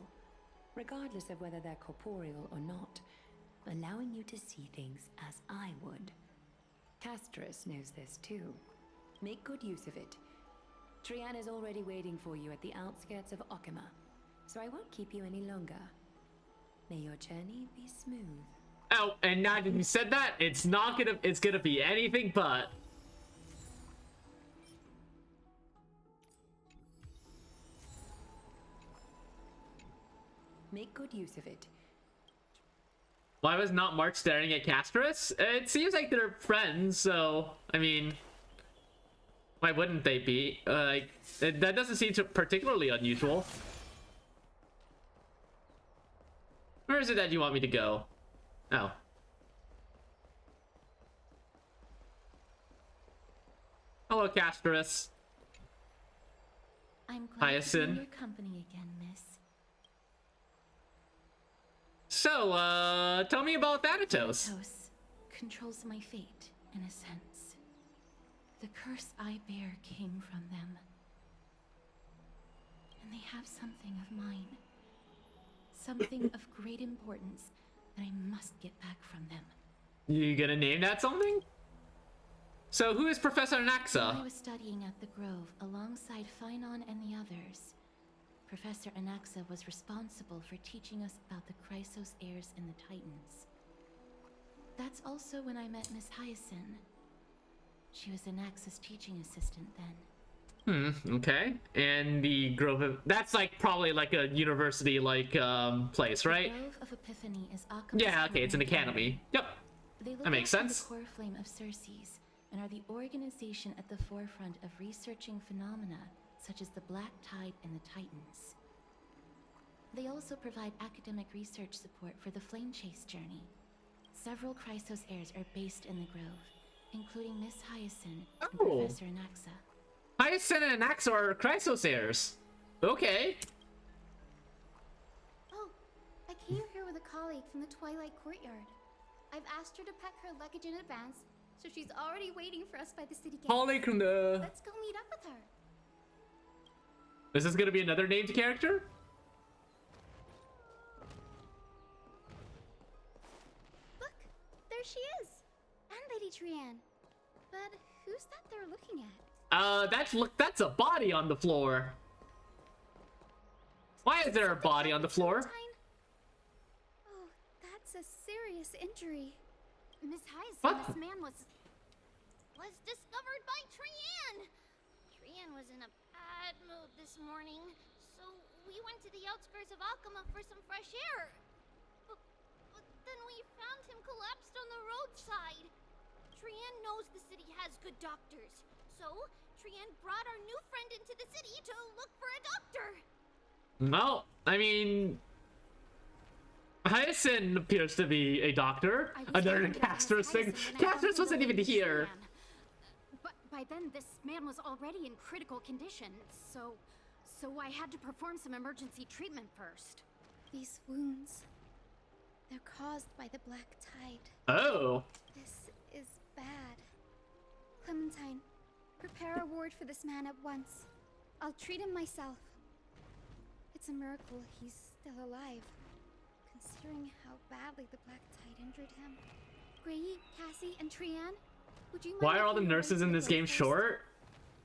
regardless of whether they're corporeal or not, allowing you to see things as I would. Castrus knows this too. Make good use of it. Trian is already waiting for you at the outskirts of Okima, so I won't keep you any longer. May your journey be smooth. Oh, and now that you said that, it's gonna be anything but. Make good use of it. Why was not March staring at Castrus? It seems like they're friends, so I mean, why wouldn't they be? That doesn't seem particularly unusual. Where is it that you want me to go? Oh. Hello, Castrus. I'm glad to be in Hyacinth. your company again, miss. So, tell me about Thanatos. Thanatos controls my fate, in a sense. The curse I bear came from them. And they have something of mine. Something of great importance that I must get back from them. You gonna name that something? So, who is Professor While I Anaxa? was studying at the Grove alongside Phynon and the others, Professor Anaxa was responsible for teaching us about the Chrysos heirs and the Titans. That's also when I met Miss Hyacinth. She was Anaxa's teaching assistant then. Okay. And the Grove of... That's like probably like a university like place, right? The Grove of Epiphany is Occam's Yeah, okay, it's an permanent academy. Yep. They look That makes after sense. the core flame of Circes and are the organization at the forefront of researching phenomena such as the Black Tide and the Titans. They also provide academic research support for the Flame Chase journey. Several Chrysos heirs are based in the Grove, including Miss Hyacinth and Oh. Professor Anaxa. Hyacinth and Anaxa are Chrysos heirs. Okay. Oh, I came here with a colleague from the Twilight Courtyard. I've asked her to pack her luggage in advance, so she's already waiting for us by the city gate. Holly from the... Let's go meet up with her. Is this gonna be another named character? Look, there she is. And Lady Trian. But who's that they're looking at? That's a body on the floor. Why is there a body on the floor? Oh, that's a serious injury. Miss Hyacinth, What? this man was discovered by Trian. Trian was in a bad mood this morning, so we went to the outskirts of Alchema for some fresh air. But then we found him collapsed on the roadside. Trian knows the city has good doctors, so Trian brought our new friend into the city to look for a doctor. No, I mean... Hyacinth appears to be a doctor. Another Castrus thing. Castrus wasn't even here. But by then, this man was already in critical condition, so I had to perform some emergency treatment first. These wounds, they're caused by the Black Tide. Oh. This is bad. Clementine, prepare a ward for this man at once. I'll treat him myself. It's a miracle he's still alive, considering how badly the Black Tide injured him. Grayi, Cassie, and Trian, would you mind Why are all the making your way nurses to in the this grove game first? short?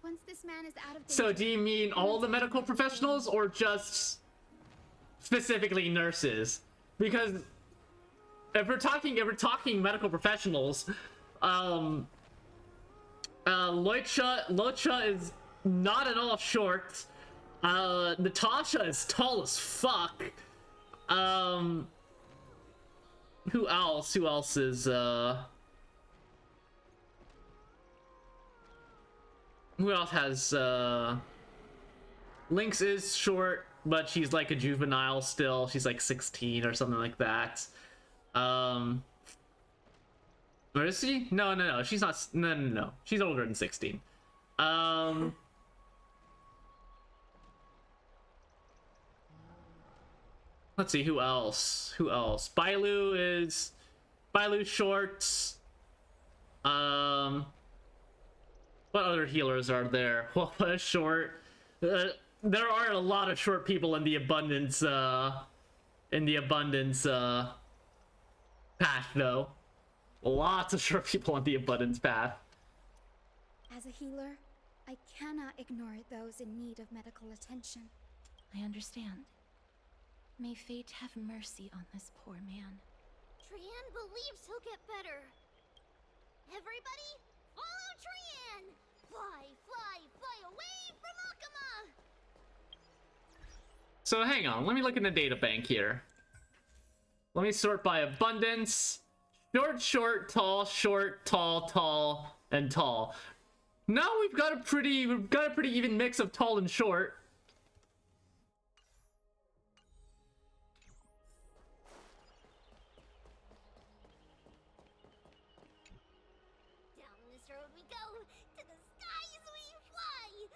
Once this man is out of danger, So do you mean all the medical professionals or just specifically nurses? Because if we're talking medical professionals, Locha is not at all short. Natasha is tall as fuck. Who else? Who else is Who else has Lynx is short, but she's like a juvenile still. She's like 16 or something like that. Where is she? No. She's not. No. She's older than 16. Let's see, who else? Bailu's short. What other healers are there? What is short? There are a lot of short people in the abundance path, though. Lots of short people on the abundance path. As a healer, I cannot ignore those in need of medical attention. I understand. May fate have mercy on this poor man. Trian believes he'll get better. Everybody, follow Trian! Fly away from Akama! So hang on, let me look in the data bank here. Let me sort by abundance. Short, tall, short, tall, and tall. Now we've got a pretty even mix of tall and short. Down this road we go, to the skies we fly,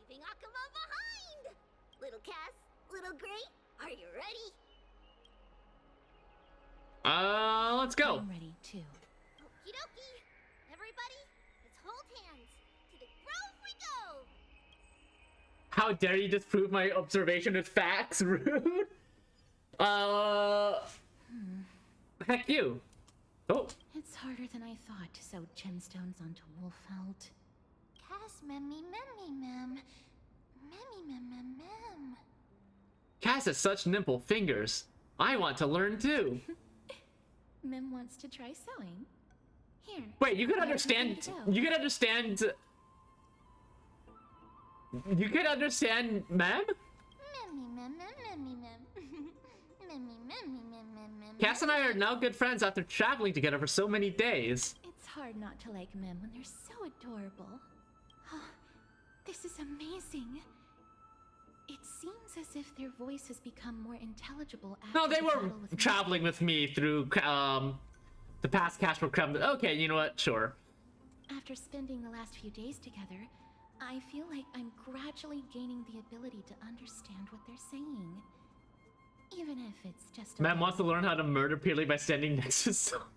leaving Akama behind! Little Cass, little Gray, are you ready? Let's go. I'm ready too. Okie dokie. Everybody, let's hold hands. To the grove we go! How dare you disprove my observation with facts, rude? Heck you. Oh. It's harder than I thought to sew gemstones onto Wolfeld. Cass, memmy, mem. Cass has such nimble fingers. I want to learn too. Mem wants to try sewing. Here. Wait, you could understand. You could understand. You could understand, Mem? Cass and I are now good friends after traveling together for so many days. It's hard not to like Mem when they're so adorable. Oh, this is amazing. It seems as if their voice has become more intelligible after No, they the were battle with traveling with me through the past Casper Krem. Okay, you know what? Sure. After spending the last few days together, I feel like I'm gradually gaining the ability to understand what they're saying. Even if it's just a Mem wants to learn how to murder purely by standing next to someone.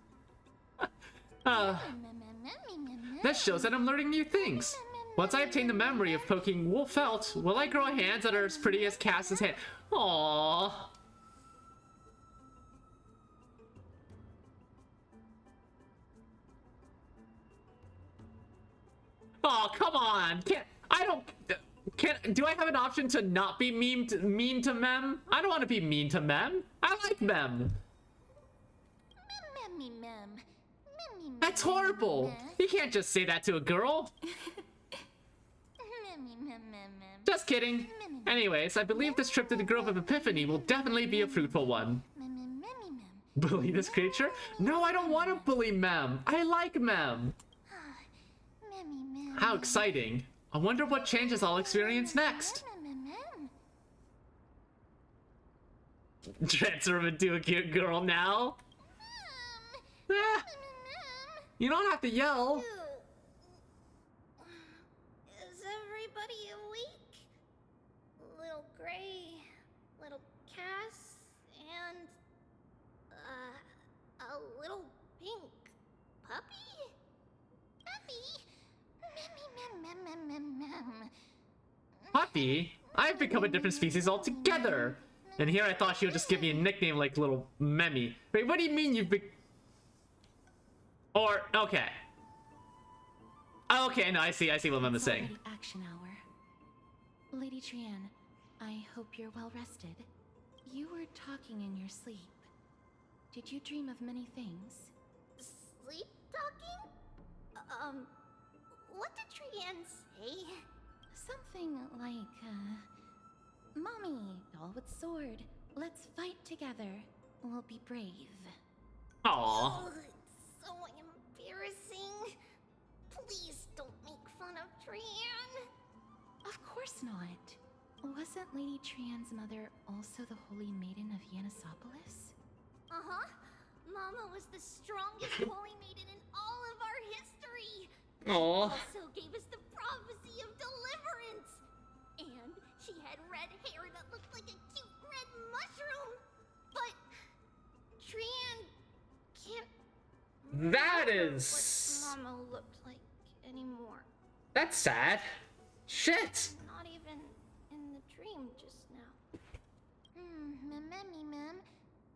That shows that I'm learning new things. Once I obtain the memory of poking Wolfelt, will I grow hands that are as pretty as Cass's hand? Aww. Oh, come on. Do I have an option to not be mean to Mem? I don't want to be mean to Mem. I like Mem. That's horrible. You can't just say that to a girl. Just kidding. Anyways, I believe this trip to the Grove of Epiphany will definitely be a fruitful one. Bully this creature? No, I don't want to bully Mem. I like Mem. How exciting. I wonder what changes I'll experience next. Transform into a cute girl now? You don't have to yell. Is everybody awake? Little Gray, little Cass, and a little pink puppy? Puppy? I've become a different species altogether. And here I thought she would just give me a nickname like little Memmy. Wait, what do you mean you've been... Or, okay. Okay, no, I see what Mem is saying. Action hour. Lady Trian, I hope you're well rested. You were talking in your sleep. Did you dream of many things? Sleep talking? What did Trian say? Something like, Mommy, doll with sword, let's fight together. We'll be brave. Aww. Oh, it's so embarrassing. Please don't make fun of Trian. course not. Wasn't Lady Trian's mother also the Holy Maiden of Yanisopolis? Uh-huh. Mama was the strongest holy maiden in all of our history. Aww. She also gave us the prophecy of deliverance. And she had red hair that looked like a cute red mushroom. But Trian can't That remember is... what Mama looked like anymore. That's sad. Shit! Not even in the dream just now. Mem.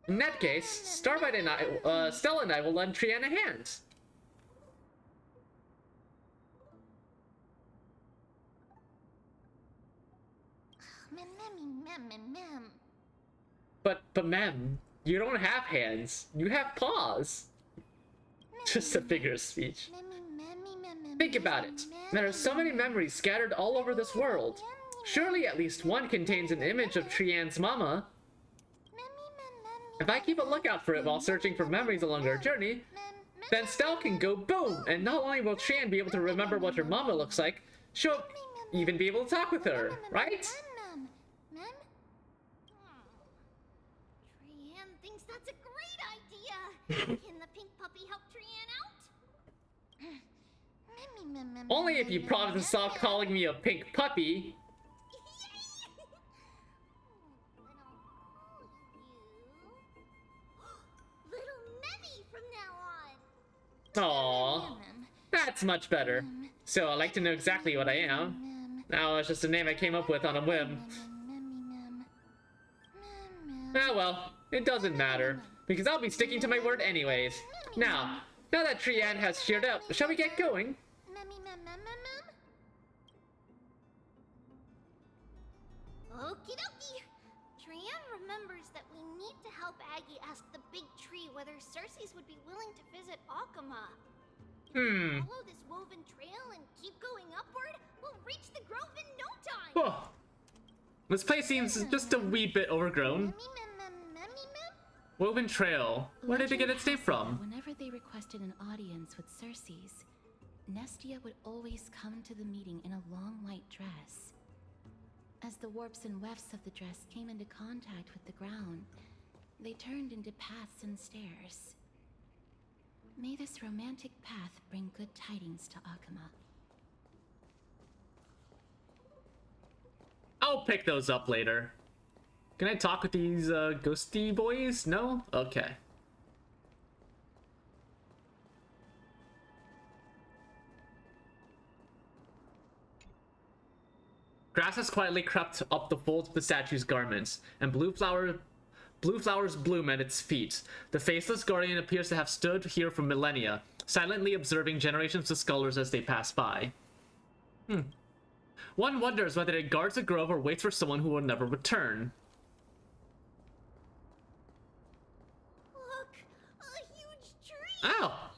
In that case, Starbite and I, Stella and I will lend Trian a hand. Mem. But ma'am, you don't have hands. You have paws. Just a figure of speech. Think about it. There are so many memories scattered all over this world. Surely at least one contains an image of Trian's mama. If I keep a lookout for it while searching for memories along our journey, then Stella can go boom, and not only will Trian be able to remember what her mama looks like, she'll even be able to talk with her, right? Trian thinks that's a great idea. Can the pink puppy help Trian out? Only if you promise to stop calling me a pink puppy. Aww, that's much better. So I like to know exactly what I am. Now it's just a name I came up with on a whim. Ah well, it doesn't matter, because I'll be sticking to my word anyways. Now that Trian has cheered up, shall we get going? Okie dokie. Trian remembers that we need to help Aggie ask the big tree whether Cersei's would be willing to visit Akama. If we follow this woven trail and keep going upward, we'll reach the grove in no time. Oh. This place seems just a wee bit overgrown. Woven Trail. Where did it get its name from? Whenever they requested an audience with Cersei's, Nestia would always come to the meeting in a long white dress. As the warps and wefts of the dress came into contact with the ground, they turned into paths and stairs. May this romantic path bring good tidings to Akama. I'll pick those up later. Can I talk with these ghosty boys? No? Okay. Grass has quietly crept up the folds of the statue's garments, and blue flowers bloom at its feet. The faceless guardian appears to have stood here for millennia, silently observing generations of scholars as they pass by. One wonders whether it guards a grove or waits for someone who will never return. Look, a huge tree. Oh!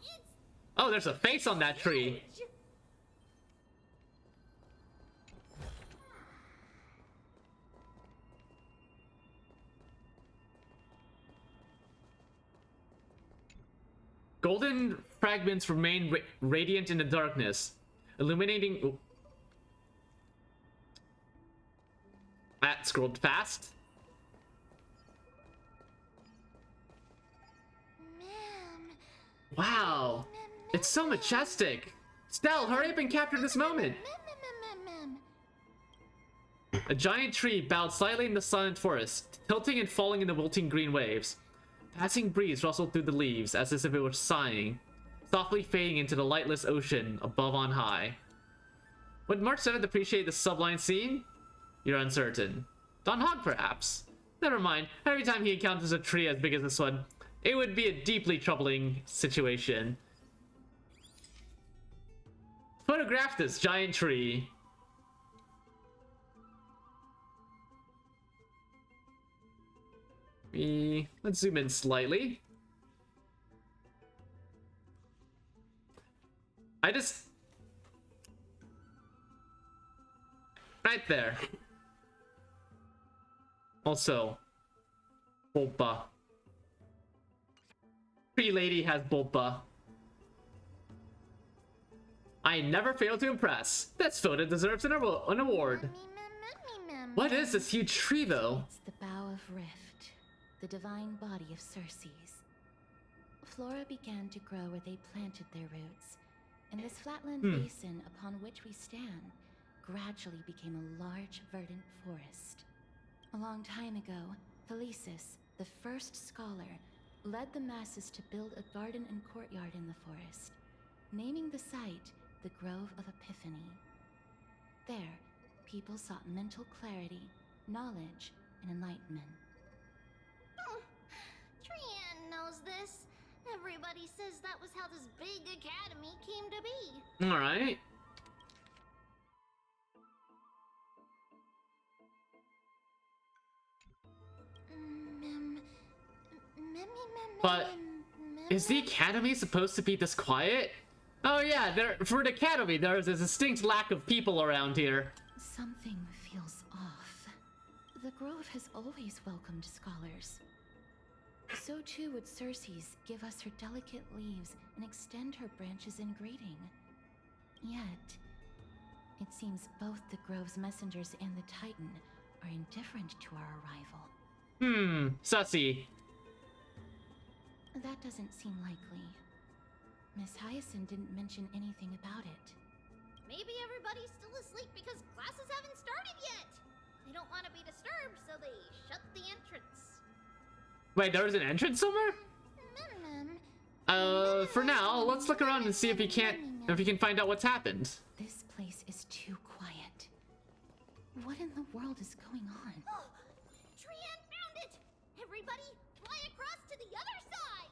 Oh, there's a face on that tree. Golden fragments remain radiant in the darkness, illuminating... Oh. That scrolled fast. Wow, it's so majestic. Stell, hurry up and capture this moment. A giant tree bowed slightly in the silent forest, tilting and falling in the wilting green waves. Passing breeze rustled through the leaves as if it were sighing, softly fading into the lightless ocean above on high. Would March 7th appreciate the sublime scene? You're uncertain. Don Hogg, perhaps? Never mind, every time he encounters a tree as big as this one, it would be a deeply troubling situation. Photograph this giant tree. Let's zoom in slightly. Right there. Also, Bulba. Tree lady has Bulba. I never fail to impress. This photo deserves an award. What is this huge tree, though? It's the Bough of Rift, the divine body of Circe's. Flora began to grow where they planted their roots, and this flatland basin upon which we stand gradually became a large, verdant forest. A long time ago, Thelesis, the first scholar, led the masses to build a garden and courtyard in the forest, naming the site the Grove of Epiphany. There, people sought mental clarity, knowledge, and enlightenment. Trian knows this. Everybody says that was how this big academy came to be. Alright. But is the academy supposed to be this quiet? Oh yeah, for an academy, there is a distinct lack of people around here. Something feels off. The Grove has always welcomed scholars. So too would Circe's give us her delicate leaves and extend her branches in greeting. Yet, it seems both the Grove's messengers and the Titan are indifferent to our arrival. Sussy. That doesn't seem likely. Miss Hyacinth didn't mention anything about it. Maybe everybody's still asleep because classes haven't started yet. They don't want to be disturbed, so they shut the entrance. Wait, there was an entrance somewhere? For now, let's look around and see if we can find out what's happened. This place is too quiet. What in the world is going on? Trian found it! Everybody, fly across to the other side!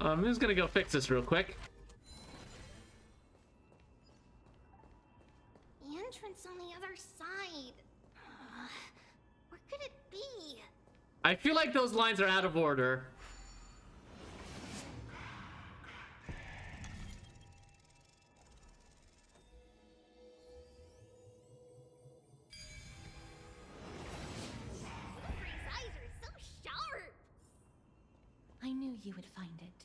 I'm just gonna go fix this real quick. The entrance on the other side. Where could it be? I feel like those lines are out of order. Wilfred's eyes are so sharp! I knew you would find it.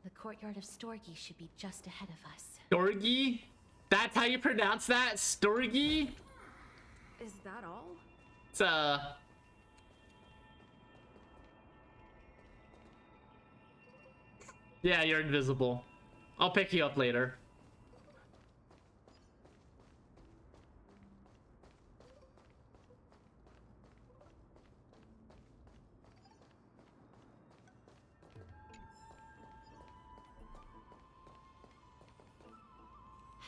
The courtyard of Storgi should be just ahead of us. Storgi? That's how you pronounce that? Storgi? Is that all? It's, yeah, you're invisible. I'll pick you up later.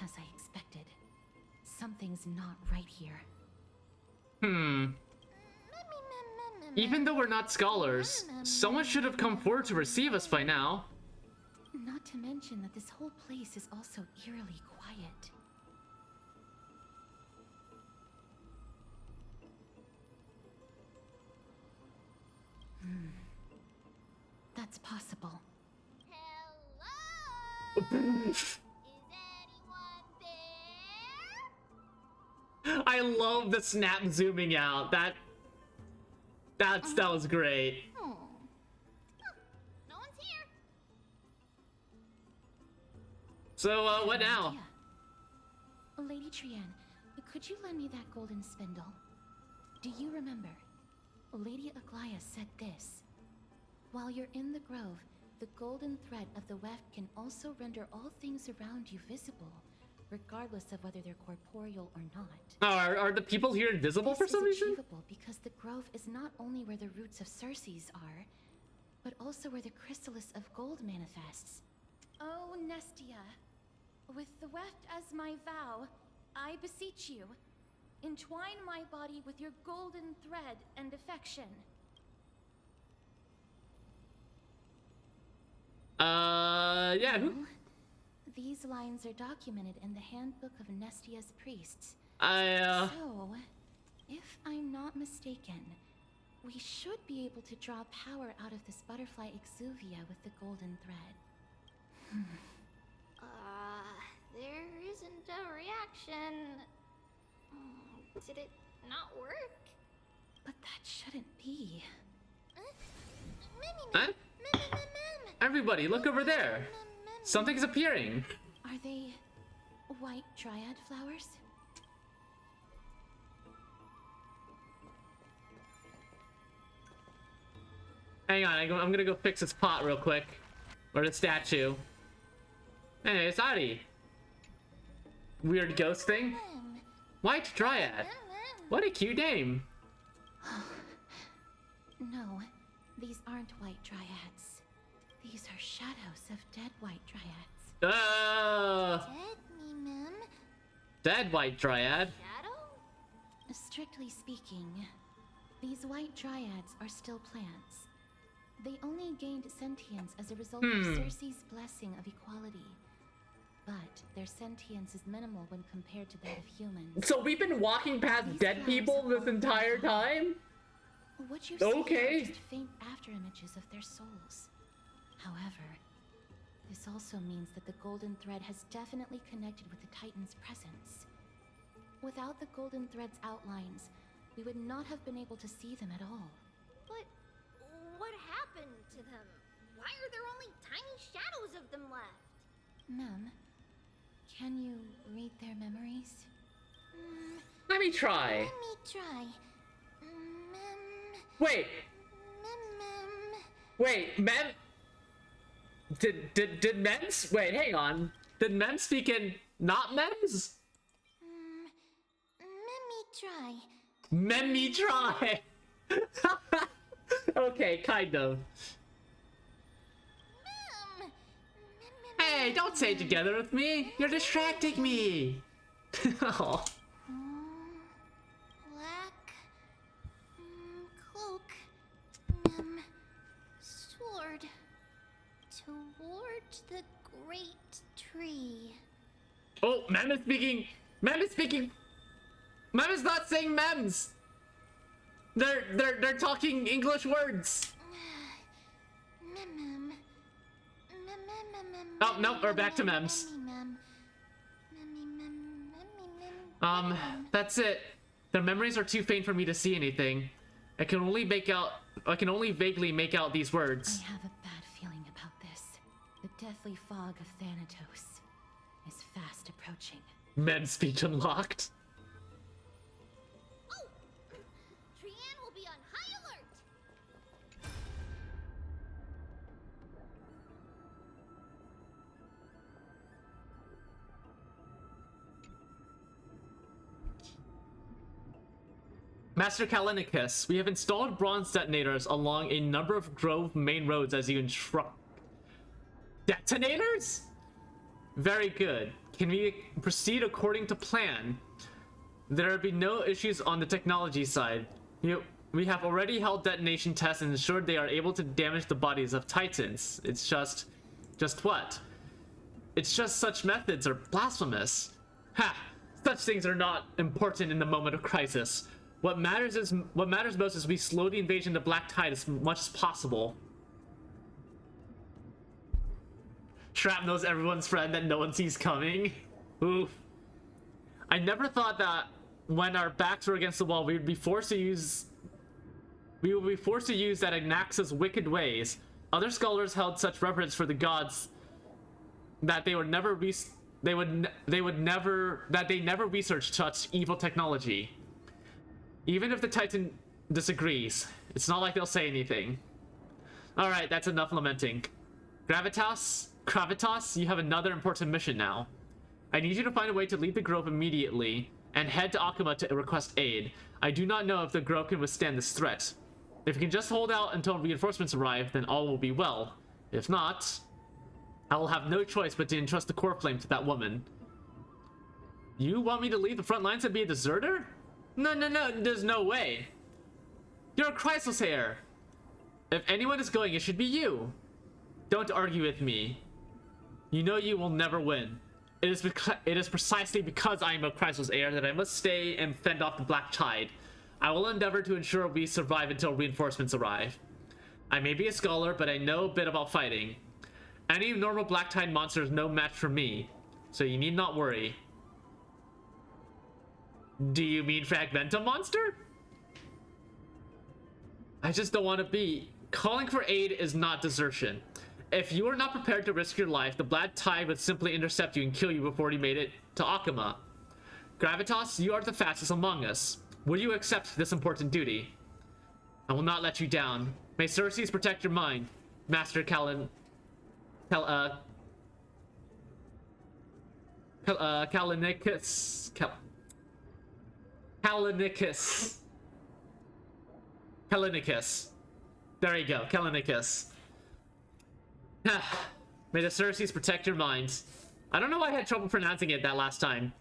As I expected, something's not right here. Even though we're not scholars, someone should have come forward to receive us by now. Not to mention that this whole place is also eerily quiet. That's possible. Hello? Is anyone there? I love the snap zooming out. That was great. Oh. No one's here. So, what now? Lady Trian, could you lend me that golden spindle? Do you remember? Lady Aglaya said this. While you're in the grove, the golden thread of the weft can also render all things around you visible, regardless of whether they're corporeal or not. Oh, are the people here invisible for some reason? This is achievable because the grove is not only where the roots of Circe's are, but also where the chrysalis of gold manifests. Oh, Nestia, with the weft as my vow, I beseech you, entwine my body with your golden thread and affection. Yeah, who? These lines are documented in the Handbook of Nestia's priests. So, if I'm not mistaken, we should be able to draw power out of this butterfly exuvia with the golden thread. There isn't a reaction. Did it not work? But that shouldn't be. Huh? Everybody, look over there. Something's appearing. Are they white dryad flowers? Hang on, I'm gonna go fix this pot real quick. Or the statue. Hey, it's Ari. Weird ghost thing. White Dryad. What a cute name. No, these aren't white dryads. These are shadows of dead white dryads. Dead me, ma'am. Dead white dryad. Shadow? Strictly speaking, these white dryads are still plants. They only gained sentience as a result of Circe's blessing of equality. But their sentience is minimal when compared to that of humans. So we've been walking past dead people this entire time? What you see Okay. are just faint afterimages of their souls. However, this also means that the golden thread has definitely connected with the Titan's presence. Without the golden thread's outlines, we would not have been able to see them at all. But what happened to them? Why are there only tiny shadows of them left? Mem, can you read their memories? Let me try. Let me try. Wait. Wait, Mem. Did Mems? Wait, hang on. Did Mem speak in not Mems? Let me try. Mem me try. Okay, kind of. Hey, don't say it together with me. You're distracting me. Oh. Black cloak, sword toward the great tree. Oh, Mem is speaking. Mem is speaking. Mem is not saying Mems. They're talking English words. Oh no, we're back to Mems. That's it. Their memories are too faint for me to see anything. I can only vaguely make out these words. I have a bad feeling about this. The deathly fog of Thanatos is fast approaching. Mem speech unlocked. Oh! Trianne will be on high alert! Master Kalinicus, we have installed bronze detonators along a number of Grove main roads as you instruct. Detonators? Very good. Can we proceed according to plan? There will be no issues on the technology side. We have already held detonation tests and ensured they are able to damage the bodies of Titans. It's just what? It's just such methods are blasphemous. Ha! Such things are not important in the moment of crisis. What matters most is we slow the invasion of the Black Tide as much as possible. Shrapnel's everyone's friend that no one sees coming. Oof. I never thought that when our backs were against the wall, we would be forced to use that Ignax's wicked ways. Other scholars held such reverence for the gods that they never researched such evil technology. Even if the Titan disagrees, it's not like they'll say anything. Alright, that's enough lamenting. Gravitas, you have another important mission now. I need you to find a way to leave the Grove immediately and head to Akuma to request aid. I do not know if the Grove can withstand this threat. If you can just hold out until reinforcements arrive, then all will be well. If not, I will have no choice but to entrust the core flame to that woman. You want me to leave the front lines and be a deserter? No, there's no way. You're a Chrysos heir. If anyone is going, it should be you. Don't argue with me. You know you will never win. It is precisely because I am a Chrysos heir that I must stay and fend off the Black Tide. I will endeavor to ensure we survive until reinforcements arrive. I may be a scholar, but I know a bit about fighting. Any normal Black Tide monster is no match for me, so you need not worry. Do you mean Fragmentum monster? I just don't want to be. Calling for aid is not desertion. If you are not prepared to risk your life, the Black Tide would simply intercept you and kill you before you made it to Akuma. Gravitas, you are the fastest among us. Will you accept this important duty? I will not let you down. May Cersei's protect your mind, Master Callinicus. There you go, Callinicus. May the Cersei's protect your minds. I don't know why I had trouble pronouncing it that last time.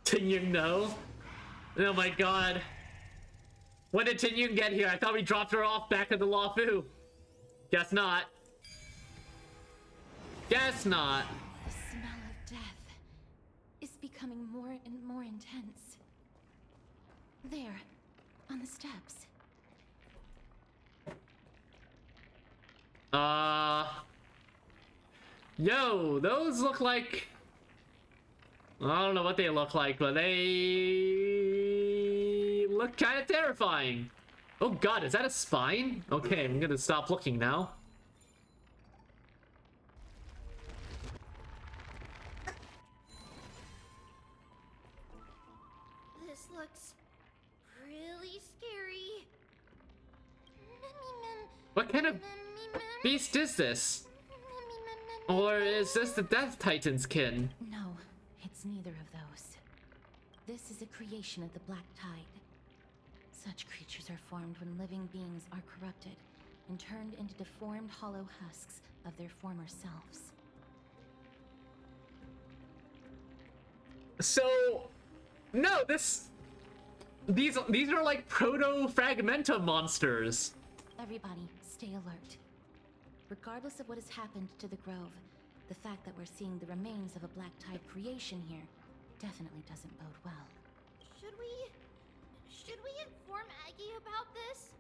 Tinyung, no? Oh my god. When did Tinyung get here? I thought we dropped her off back at the Luofu. Guess not. Guess not. The smell of death is becoming more and more intense. There, on the steps. Yo, those look like... I don't know what they look like, but they look kind of terrifying. Oh god, is that a spine? Okay, I'm gonna stop looking now. This looks really scary. What kind of beast is this? Or is this the Death Titan's kin? No, it's neither of those. This is a creation of the Black Tide. Such creatures are formed when living beings are corrupted and turned into deformed hollow husks of their former selves. So, no, these are like proto-fragmenta monsters. Everybody, stay alert. Regardless of what has happened to the Grove, the fact that we're seeing the remains of a Black Tide creation here definitely doesn't bode well. Should we inform Aggie about this?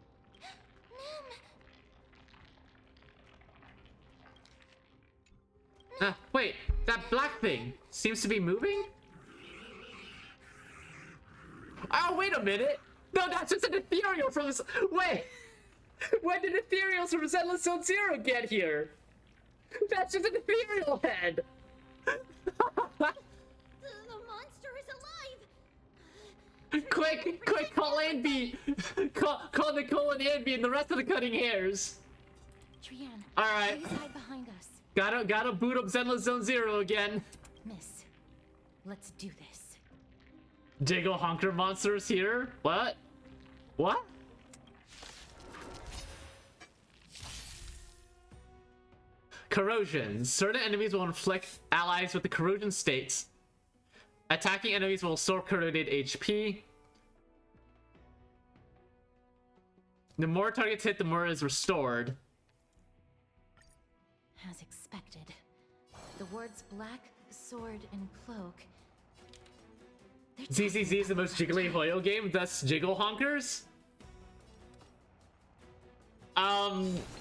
Nim! Wait, that black thing seems to be moving? Oh, wait a minute! No, that's just an ethereal from... Wait! When did ethereals from Zenless Zone Zero get here? That's just an ethereal head! The monster is alive! Quick, call Anby! Call Nicole and Anby and the rest of the cutting hairs! Trian, alright. please hide behind us. Gotta boot up Zenless Zone Zero again. Miss, let's do this. Jiggle honker monsters here? What? What? Corrosion. Certain enemies will inflict allies with the corrosion states. Attacking enemies will restore corroded HP. The more targets hit, the more is restored. As expected. The words black, sword, and cloak. ZZZ is the most jiggly Hoyo game, thus jiggle honkers?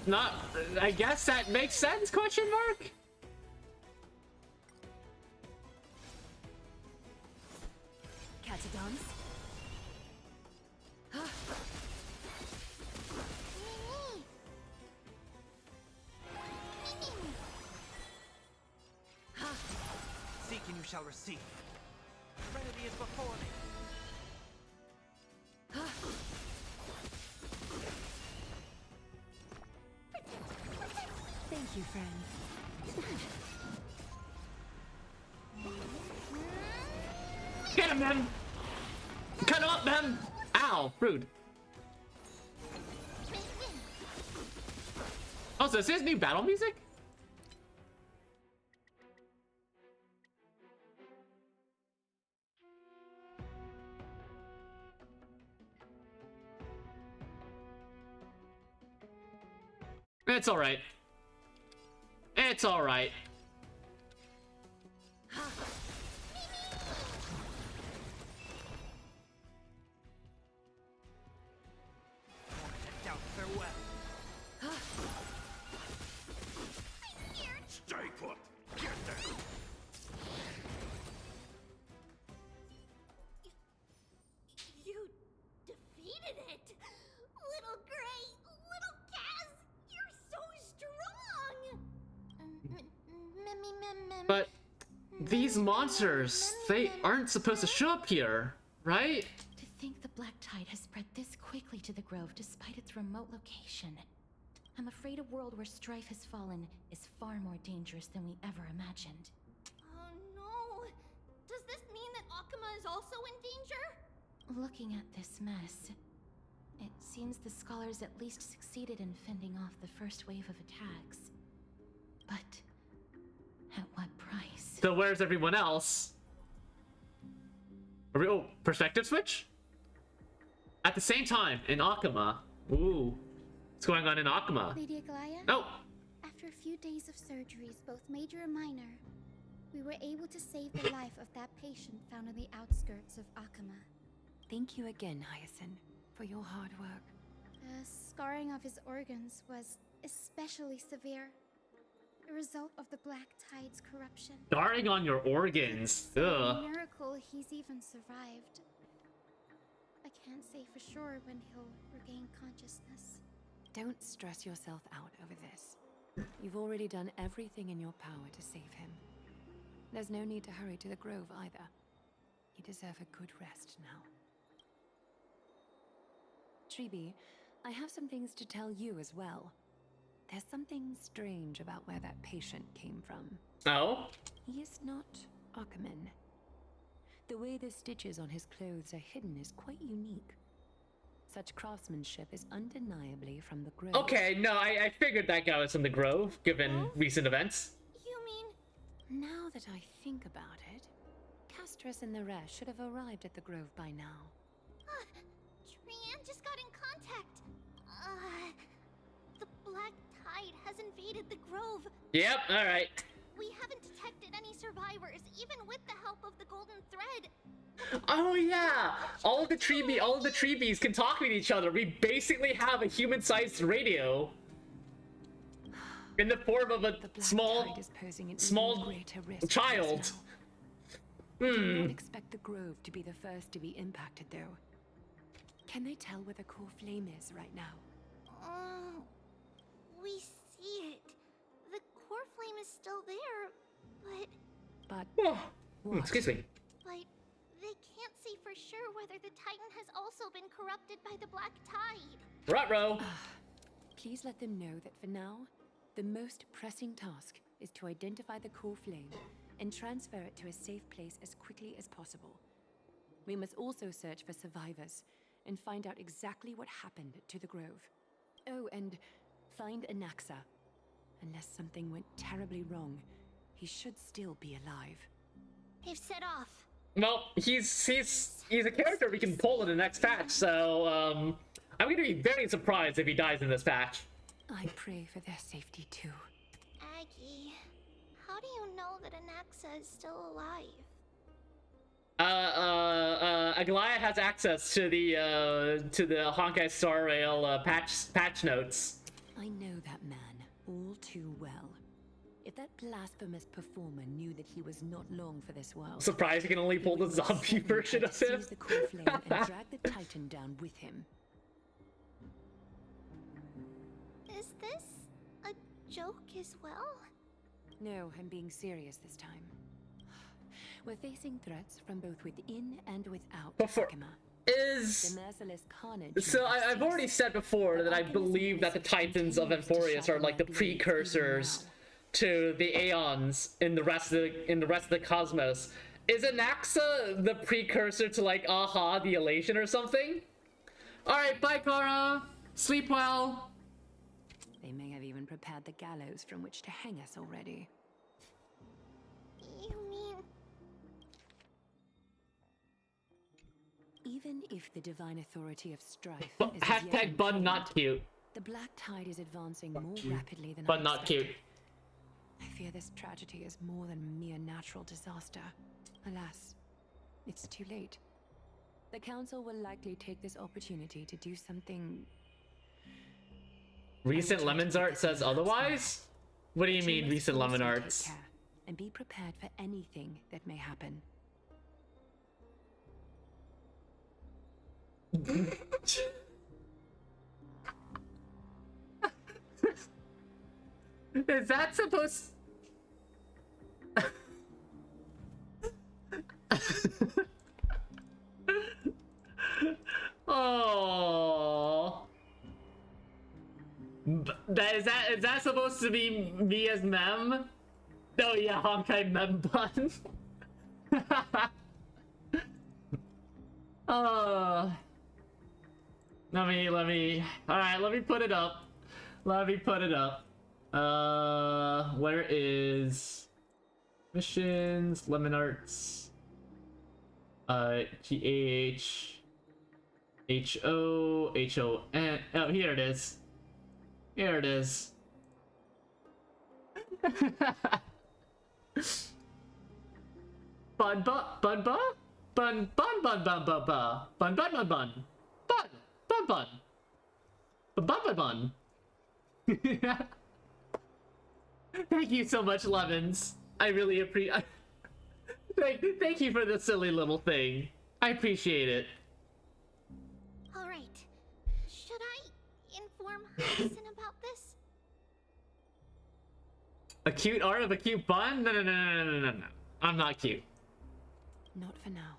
Not... I guess that makes sense, question mark? Catagons? Seek and you shall receive. Serenity is before me. Thank you, friend. Get him, man! Cut him up, man! Ow, rude. Oh, so this is new battle music? It's alright. It's alright. Stay put. Get down. You defeated it! Little Gray, little Kaz, you're so strong! But these monsters, they aren't supposed to show up here, right? To think the Black Tide has spread this quickly to the Grove despite its remote location. I'm afraid a world where strife has fallen is far more dangerous than we ever imagined. Oh no! Does this mean that Akuma is also in danger? Looking at this mess, it seems the scholars at least succeeded in fending off the first wave of attacks. But at what price? So where's everyone else? Oh, perspective switch? At the same time, in Akuma. Ooh. What's going on in Akuma? Lady Aglaya? Oh! After a few days of surgeries, both major and minor, we were able to save the life of that patient found on the outskirts of Akuma. Thank you again, Hyacinth, for your hard work. The scarring of his organs was especially severe. A result of the Black Tide's corruption. Scarring on your organs. It's a Ugh. miracle he's even survived. I can't say for sure when he'll regain consciousness. Don't stress yourself out over this. You've already done everything in your power to save him. There's no need to hurry to the Grove either. You deserve a good rest now. Tribi, I have some things to tell you as well. There's something strange about where that patient came from. Oh? He is not Akuman. The way the stitches on his clothes are hidden is quite unique. Such craftsmanship is undeniably from the Grove. Okay, no, I figured that guy was from the Grove, given recent events. You mean... Now that I think about it, Castris and the rest should have arrived at the Grove by now. Trian just got in contact. The Black Tide has invaded the Grove. Yep, alright. We haven't detected any survivors, even with the help of the Golden Thread. Oh yeah! All of the treebees can talk with each other. We basically have a human-sized radio. In the form of a small child. I do not expect the Grove to be the first to be impacted, though. Can they tell where the core flame is right now? We see it. The core flame is still there, but... Oh, excuse me. But they can't see for sure whether the Titan has also been corrupted by the Black Tide. Ruh-roh. Please let them know that for now, the most pressing task is to identify the core flame and transfer it to a safe place as quickly as possible. We must also search for survivors and find out exactly what happened to the Grove. Oh, and find Anaxa. Unless something went terribly wrong, he should still be alive. They've set off. Well, he's a character we can pull in the next patch, so I'm gonna be very surprised if he dies in this patch. I pray for their safety too. Aggie, how do you know that Anaxa is still alive? Aglaya has access to the Honkai Star Rail patch notes. I know that man all too well. If that blasphemous performer knew that he was not long for this world, Surprised he can only pull the zombie version of him. seize the core flame and drag the Titan down with him. Is this a joke as well? No, I'm being serious this time. We're facing threats from both within and without Akuma. Is the merciless carnage. So I've already said before that I believe that the Titans of Emporius are like the precursors to the Aeons in the rest of the cosmos. Is Anaxa the precursor to like Aha, the Elation or something? Alright, bye Kara. Sleep well. They may have even prepared the gallows from which to hang us already. You mean... Even if the divine authority of strife is Hashtag bun not cute. the Black Tide is advancing more rapidly than But I not cute. expected. I fear this tragedy is more than mere natural disaster. Alas, it's too late. The Council will likely take this opportunity to do something... Recent Lemons art says otherwise? What do you mean, recent Lemon arts? Take care and be prepared for anything that may happen. Is that supposed... is that supposed to be me as Mem? Oh yeah, Honkai Mem bun. Let me. All right, let me put it up. Where is missions? Lemon Arts. GHHON. Oh, here it is. Bun. Thank you so much, Lemons. I really appreciate. Thank you for the silly little thing. I appreciate it. All right. Should I inform Hudson about this? A cute art of a cute bun? No. I'm not cute. Not for now.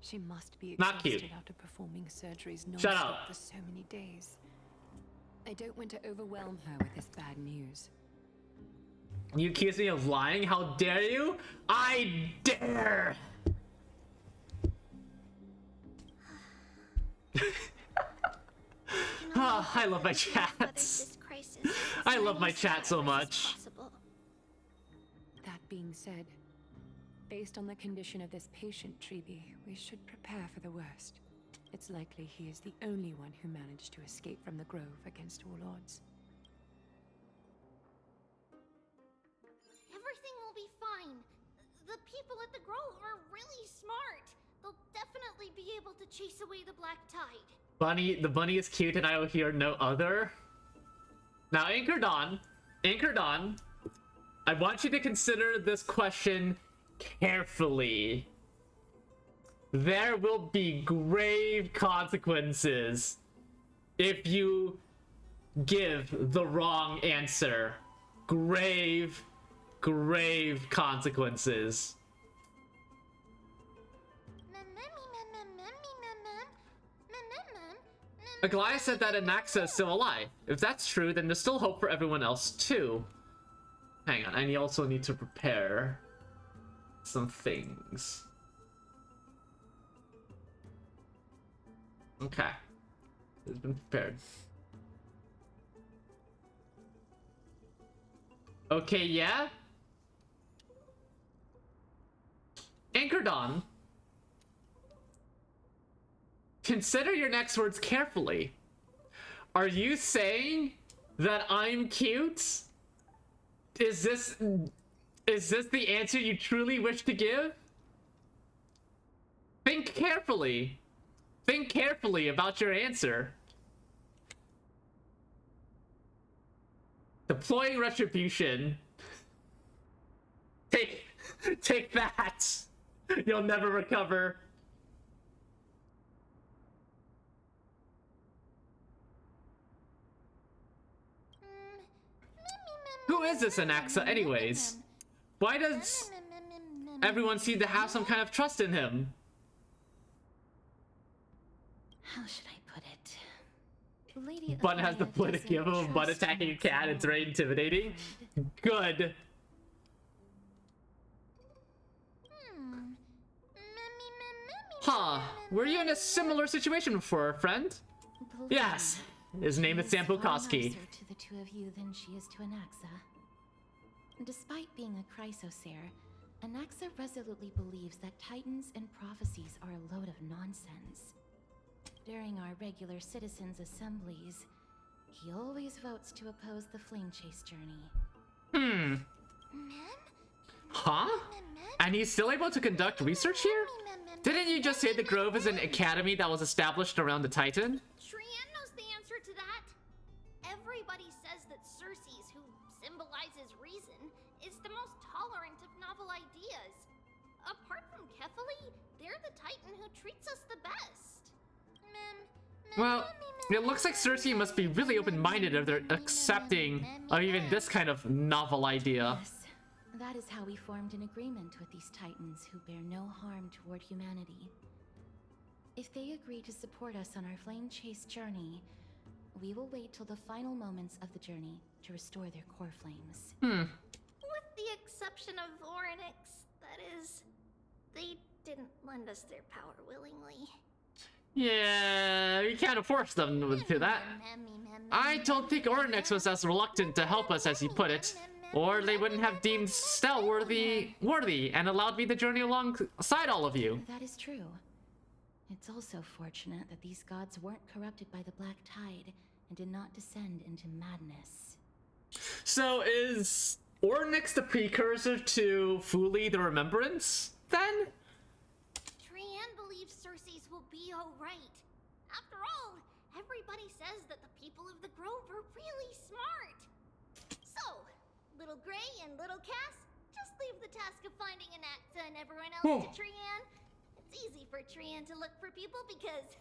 She must be Not cute. exhausted after performing surgeries Shut non-stop up. for so many days. I don't want to overwhelm her with this bad news. You accuse me of lying? How dare you? I dare! I love my chats. I love my chat so much. That being said, based on the condition of this patient, Treeby, we should prepare for the worst. It's likely he is the only one who managed to escape from the Grove against all odds. Everything will be fine. The people at the Grove are really smart. They'll definitely be able to chase away the Black Tide. The bunny is cute and I will hear no other. Now, Anchor Dawn, I want you to consider this question carefully. There will be grave consequences if you give the wrong answer. Grave consequences. Aglaia said that Anaxa is still alive. If that's true, then there's still hope for everyone else too. Hang on, I also need to prepare some things. Okay. It's been prepared. Okay, yeah? Anchor Dawn. Consider your next words carefully. Are you saying that I'm cute? Is this the answer you truly wish to give? Think carefully. Think carefully about your answer. Deploying retribution. Take that. You'll never recover. Who is this Anaxa anyways? Why does everyone seem to have some kind of trust in him? How should I put it? Lady Bun has the Aglaia play to doesn't give him a Bun trust attacking a Anaxa cat. It's very intimidating. Good. Huh. Were you in a similar situation before, friend? Believe Yes. me, His name she is Sampo far Koski. nicer to the two of you than she is to Anaxa. Despite being a chrysosaur, Anaxa resolutely believes that titans and prophecies are a load of nonsense. During our regular citizens' assemblies, he always votes to oppose the flame chase journey. Huh? And he's still able to conduct research here? Didn't you just say the Grove is an academy that was established around the Titan? Trienne knows the answer to that. Everybody says that Circes, who symbolizes reason, is the most tolerant of novel ideas. Apart from Kefali, they're the Titan who treats us the best. Well, it looks like Circe must be really open-minded if they're accepting of even this kind of novel idea. Yes, that is how we formed an agreement with these titans who bear no harm toward humanity. If they agree to support us on our flame chase journey, We will wait till the final moments of the journey to restore their core flames. With the exception of Orynyx, that is. They didn't lend us their power willingly. Yeah, we can't force them to do that. I don't think Orynyx was as reluctant to help us as he put it, or they wouldn't have deemed Stell worthy and allowed me to journey alongside all of you. That is true. It's also fortunate that these gods weren't corrupted by the Black Tide and did not descend into madness. So is Orynyx the precursor to Fuli the Remembrance, then? Trianne believes Circe's will be alright. After all, everybody says that the people of the Grove are really smart. So, Little Gray and Little Cass, just leave the task of finding Anaxa and everyone else to Trianne. It's easy for Trianne to look for people because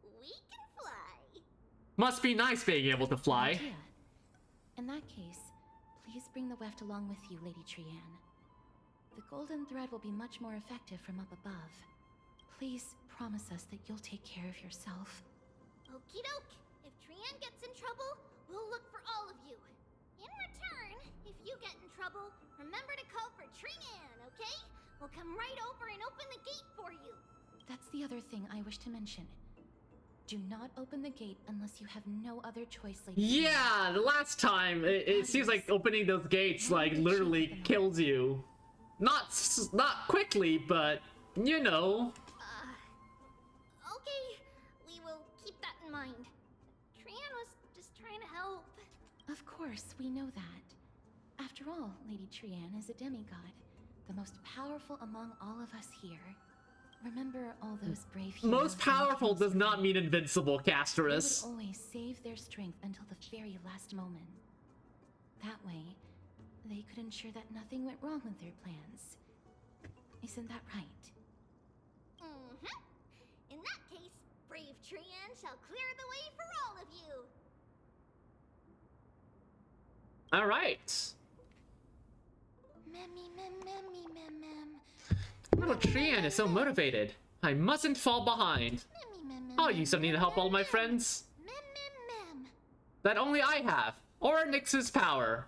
we can fly. Must be nice being able to fly. Idea. In that case, please bring the weft along with you, Lady Trianne. The golden thread will be much more effective from up above. Please promise us that you'll take care of yourself. Okie doke. If Trianne gets in trouble, we'll look for all of you. In return, if you get in trouble, remember to call for Trianne, okay? We'll come right over and open the gate for you. That's the other thing I wish to mention. Do not open the gate unless you have no other choice, Lady Trianne. Yeah, the last time, it seems like opening those gates, like, literally kills you. Not quickly, but, you know. Okay, we will keep that in mind. Trianne was just trying to help. Of course, we know that. After all, Lady Trianne is a demigod, the most powerful among all of us here. Remember all those brave heroes. Most powerful does not mean invincible, Casterus. They would always save their strength until the very last moment. That way, they could ensure that nothing went wrong with their plans. Isn't that right? In that case, brave Trianne shall clear the way for all of you. All right. Little Trianne is so motivated. I mustn't fall behind. I'll use something to help all my friends. That only I have. Orynyx's power.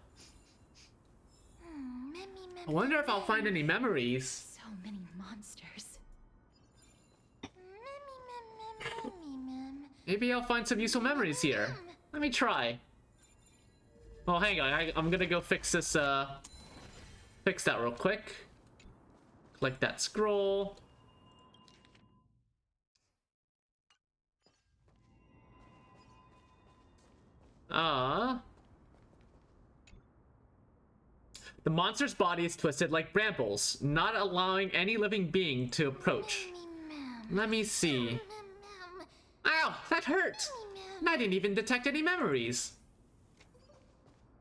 I wonder if I'll find any memories. So many monsters. Maybe I'll find some useful memories here. Let me try. Oh, hang on. I'm gonna go fix this, fix that real quick. Click that scroll. The monster's body is twisted like brambles, not allowing any living being to approach. Let me see. Ow, that hurt! And I didn't even detect any memories.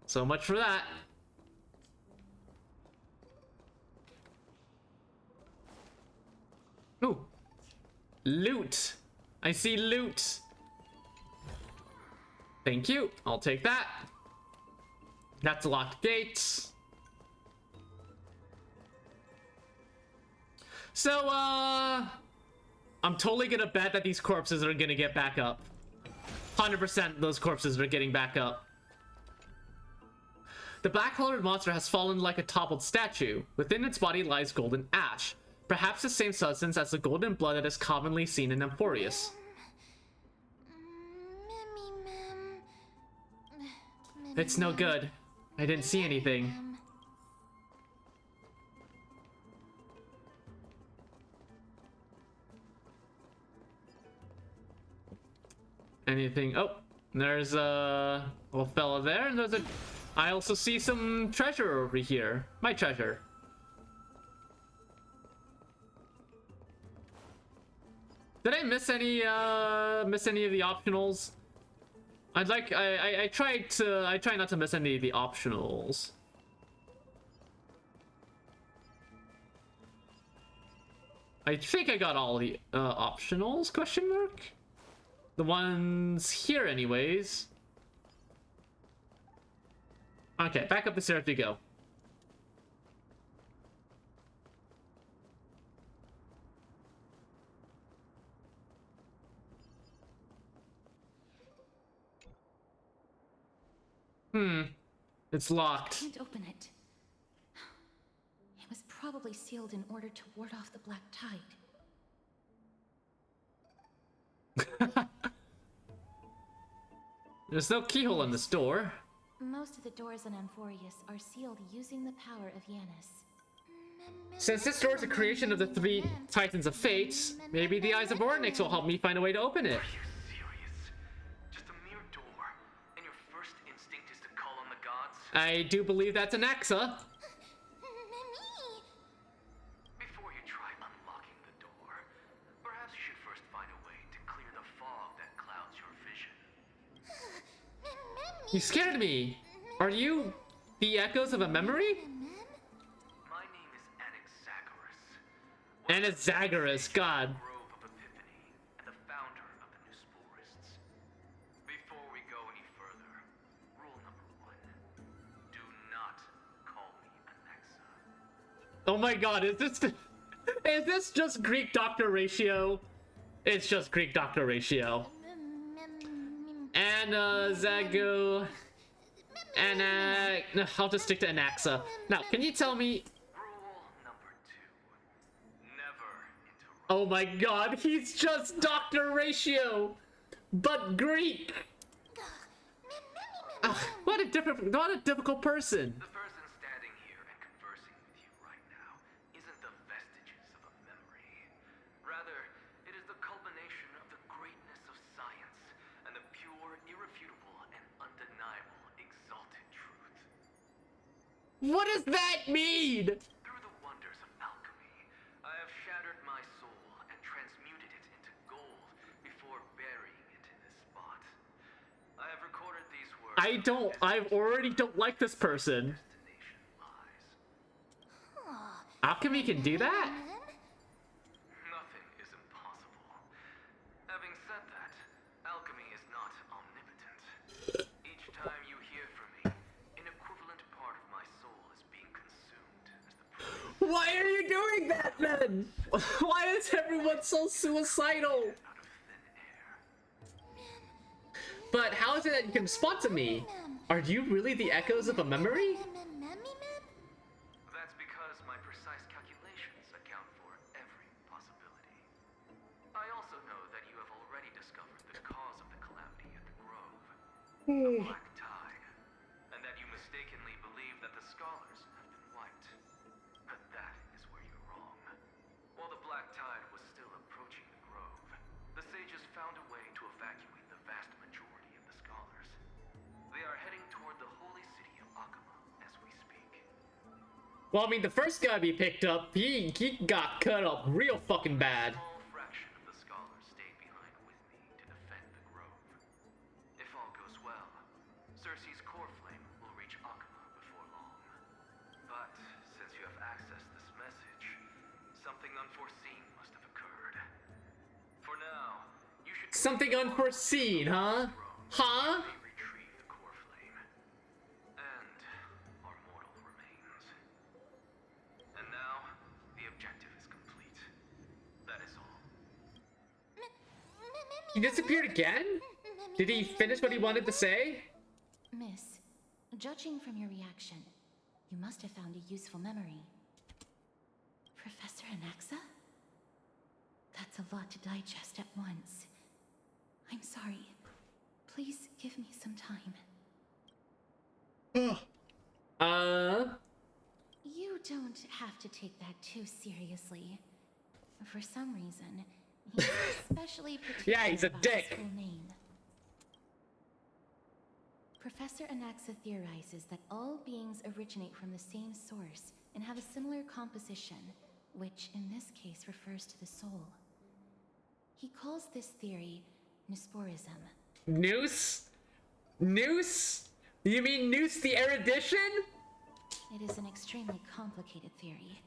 So much for that. Ooh. Loot. I see loot. Thank you. I'll take that. That's a locked gate. So, I'm totally gonna bet that these corpses are gonna get back up. 100% those corpses are getting back up. The black-colored monster has fallen like a toppled statue. Within its body lies golden ash. Perhaps the same substance as the golden blood that is commonly seen in Emporius. It's no good. I didn't see anything. Anything? Oh, there's a little fella there, and there's a... I also see some treasure over here. My treasure. Did I miss any of the optionals? I try not to miss any of the optionals. I think I got all the optionals, question mark? The ones here anyways. Okay, back up the stairs we go. It's locked. I can't open it. It was probably sealed in order to ward off the black tide. There's no keyhole in this door. Most of the doors in Amphorius are sealed using the power of Yanis. Since this door is a creation of the 3 Titans of Fate, maybe the Eyes of Oryx will help me find a way to open it. Just a mere door, and your first instinct is to call on the gods? I do believe that's an Axa. Before you try unlocking the door, perhaps you should first find a way to clear the fog that clouds your vision. You scared me. Are you the echoes of a memory? My name is Anaxagoras, God. Grove of Epiphany, and the founder of the Newsporists. Before we go any further, rule number 1. Do not call me Anaxa. Oh my god, is this just Greek doctor ratio? It's just Greek doctor ratio. Zago. No, I'll just stick to Anaxa. Now, can you tell me? Rule number 2. Never interrupt. Oh my god, he's just Doctor Ratio, but Greek. What a difficult person. The person standing here and conversing with you right now isn't the vestiges of a memory. Rather, it is the culmination of the greatness of science and the pure, irrefutable, and undeniable exalted truth. What does that mean? Through the wonders of alchemy, I have shattered my soul and transmuted it into gold before burying it in this spot. I have recorded these words. I already don't like this person. Alchemy can do that? Nothing is impossible. Having said that, alchemy is not omnipotent. Each time you hear from me, an equivalent part of my soul is being consumed as the prey Why are you doing that then? Why is everyone so suicidal? out of thin air. But how is it that you can respond to me? Are you really the echoes of a memory? That's because my precise calculations account for every possibility. I also know that you have already discovered the cause of the calamity at the Grove, the Black Tide, and that you mistakenly believe that the scholars have been wiped. But that is where you're wrong. While the Black Tide was still approaching the Grove, the sages found a way to evacuate the vast majority of the scholars. They are heading toward the holy city of Akama as we speak. Well, I mean, the first guy we picked up, he got cut up real fucking bad. A small fraction of the scholars stayed behind with me to defend the Grove. If all goes well, Circe's core flame will reach Akama before long. But since you have accessed this message, something unforeseen must have occurred. For now, you should Something unforeseen, huh? Huh? retrieve the core flame. And our mortal remains. And now, the objective is complete. That is all. He disappeared again? Did he finish what he wanted to say? Miss, judging from your reaction, you must have found a useful memory. Professor Anaxa? That's a lot to digest at once. I'm sorry. Please give me some time. You don't have to take that too seriously. For some reason, he's especially particular Yeah, he's a about dick. his full name. Professor Anaxa theorizes that all beings originate from the same source and have a similar composition, which in this case refers to the soul. He calls this theory Newsporism. Noose? Noose? You mean Noose the erudition? It is an extremely complicated theory.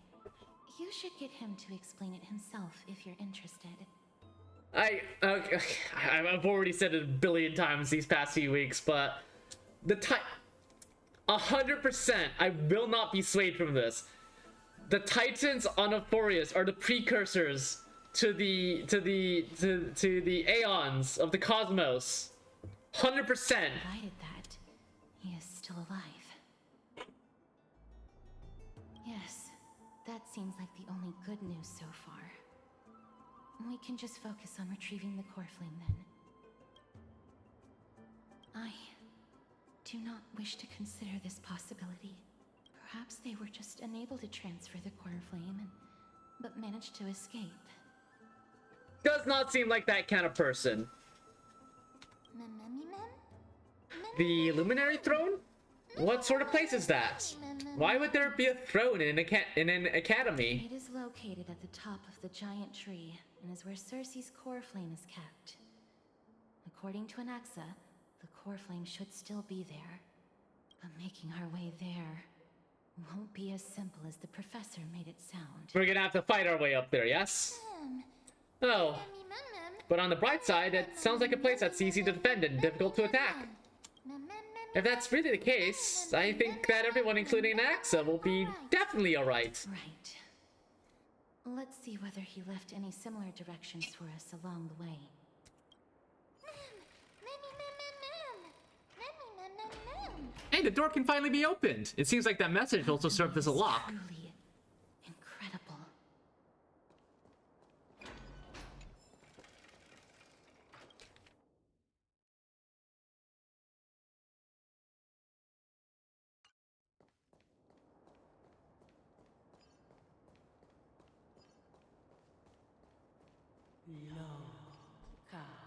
You should get him to explain it himself if you're interested. I've already said it a billion times these past few weeks, but 100%, I will not be swayed from this. The Titans on Euphorius are the precursors to the aeons of the cosmos. 100%. Provided that, he is still alive. Yes, that seems like the only good news so far. We can just focus on retrieving the core flame then. I do not wish to consider this possibility. Perhaps they were just unable to transfer the core flame, but managed to escape. Does not seem like that kind of person. The Luminary Throne? What sort of place is that? Why would there be a throne in an academy? It is located at the top of the giant tree, and is where Circe's core flame is kept. According to Anaxa, the core flame should still be there. But making our way there won't be as simple as the professor made it sound. We're gonna have to fight our way up there, yes? Oh. But on the bright side, it sounds like a place that's easy to defend and difficult to attack. If that's really the case, I think that everyone, including Anaxa, will be definitely alright. Right. Let's see whether he left any similar directions for us along the way. Hey, the door can finally be opened! It seems like that message also served as a lock. Truly incredible.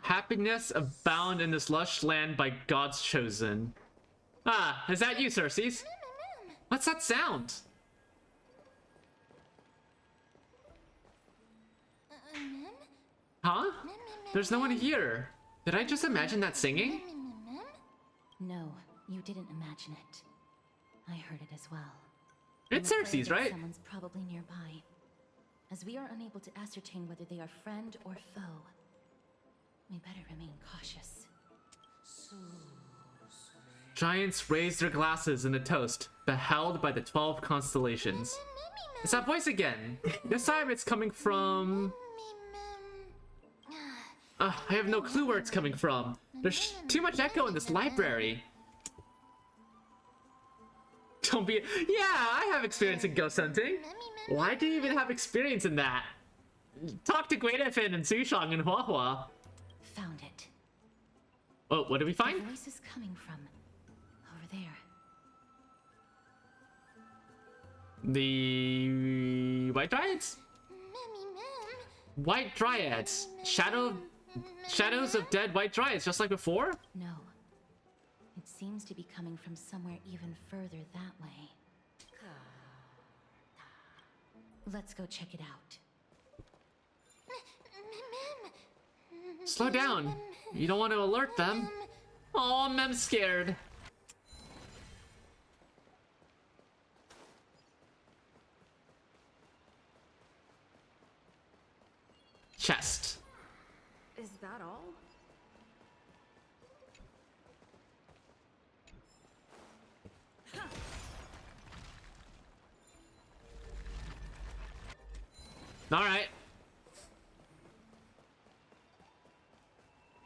Happiness abound in this lush land by God's chosen. Ah, is that you, Circes? What's that sound? Huh? There's no one here. Did I just imagine that singing? No, you didn't imagine it. I heard it as well. It's I'm afraid Circes, that right? Someone's probably nearby. As we are unable to ascertain whether they are friend or foe, we better remain cautious. Giants raise their glasses in a toast, beheld by the 12 constellations. It's that voice again. This time it's coming from... I have no clue where it's coming from. There's too much echo in this library. Don't be... Yeah, I have experience in ghost hunting. Why do you even have experience in that? Talk to Guinefin and Sushang and Huahua. Found it. Oh, what did we find? The voice is coming from over there. The White Dryads? White Dryads. Shadows of dead White Dryads, just like before? No. It seems to be coming from somewhere even further that way. Let's go check it out. Slow down. You don't want to alert them. Oh, Mem's scared. Chest. Is that all? All right.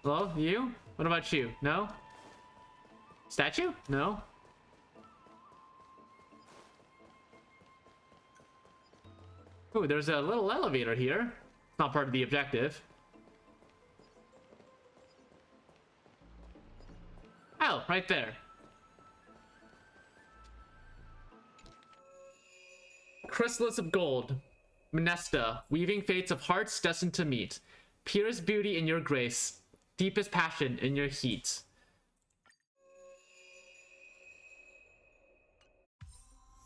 Hello, you? What about you? No? Statue? No? Ooh, there's a little elevator here. It's not part of the objective. Oh, right there. Chrysalis of gold. Minesta, weaving fates of hearts destined to meet. Purest beauty in your grace. Deepest passion in your heat.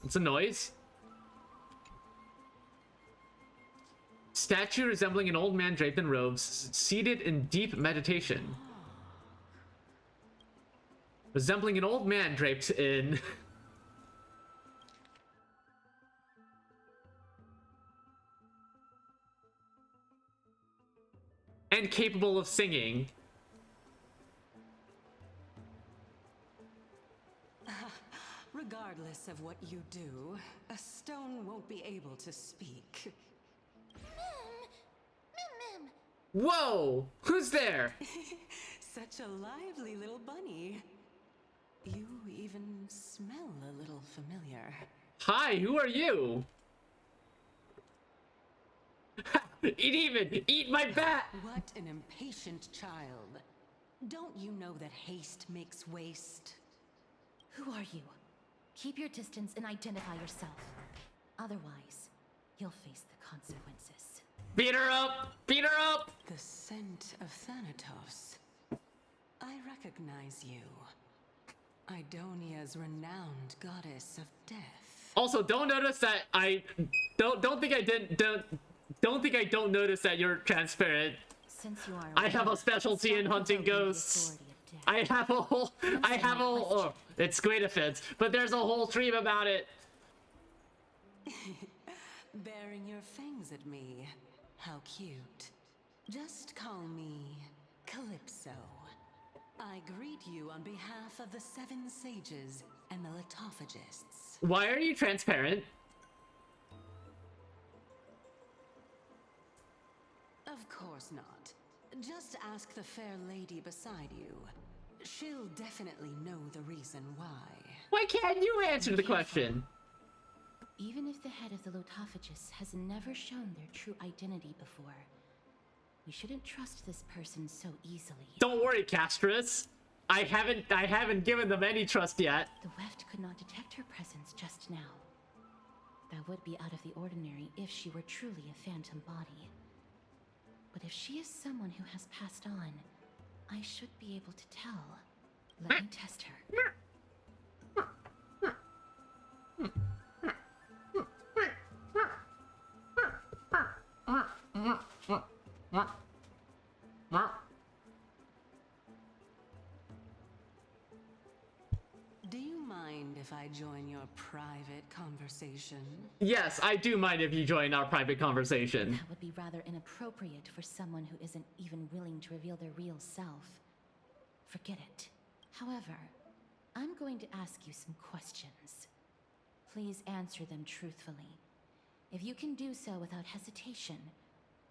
It's a noise. Statue resembling an old man draped in robes, seated in deep meditation. Resembling an old man draped in... and capable of singing. Regardless of what you do, a stone won't be able to speak. Whoa! Who's there? Such a lively little bunny. You even smell a little familiar. Hi, who are you? Eat my bat! What an impatient child. Don't you know that haste makes waste? Who are you? Keep your distance and identify yourself. Otherwise, you'll face the consequences. Beat her up! Beat her up! The scent of Thanatos. I recognize you. Idonia's renowned goddess of death. Also, don't notice that don't think I don't notice that you're transparent. Since you are I have a specialty in hunting ghosts. I have a whole oh, it's great offense, but there's a whole stream about it. Baring your fangs at me. How cute. Just call me Calypso. I greet you on behalf of the 7 sages and the litophagists. Why are you transparent? Of course not. Just ask the fair lady beside you. She'll definitely know the reason why. Why can't you answer the question? Even if the head of the Lotophagus has never shown their true identity before, we shouldn't trust this person so easily. Don't worry, Castris. I haven't given them any trust yet. The Weft could not detect her presence just now. That would be out of the ordinary if she were truly a phantom body. But if she is someone who has passed on, I should be able to tell. Let me test her. Do you mind if I join your private conversation? Yes, I do mind if you join our private conversation. That would be rather inappropriate for someone who isn't even willing to reveal their real self. Forget it. However, I'm going to ask you some questions. Please answer them truthfully. If you can do so without hesitation,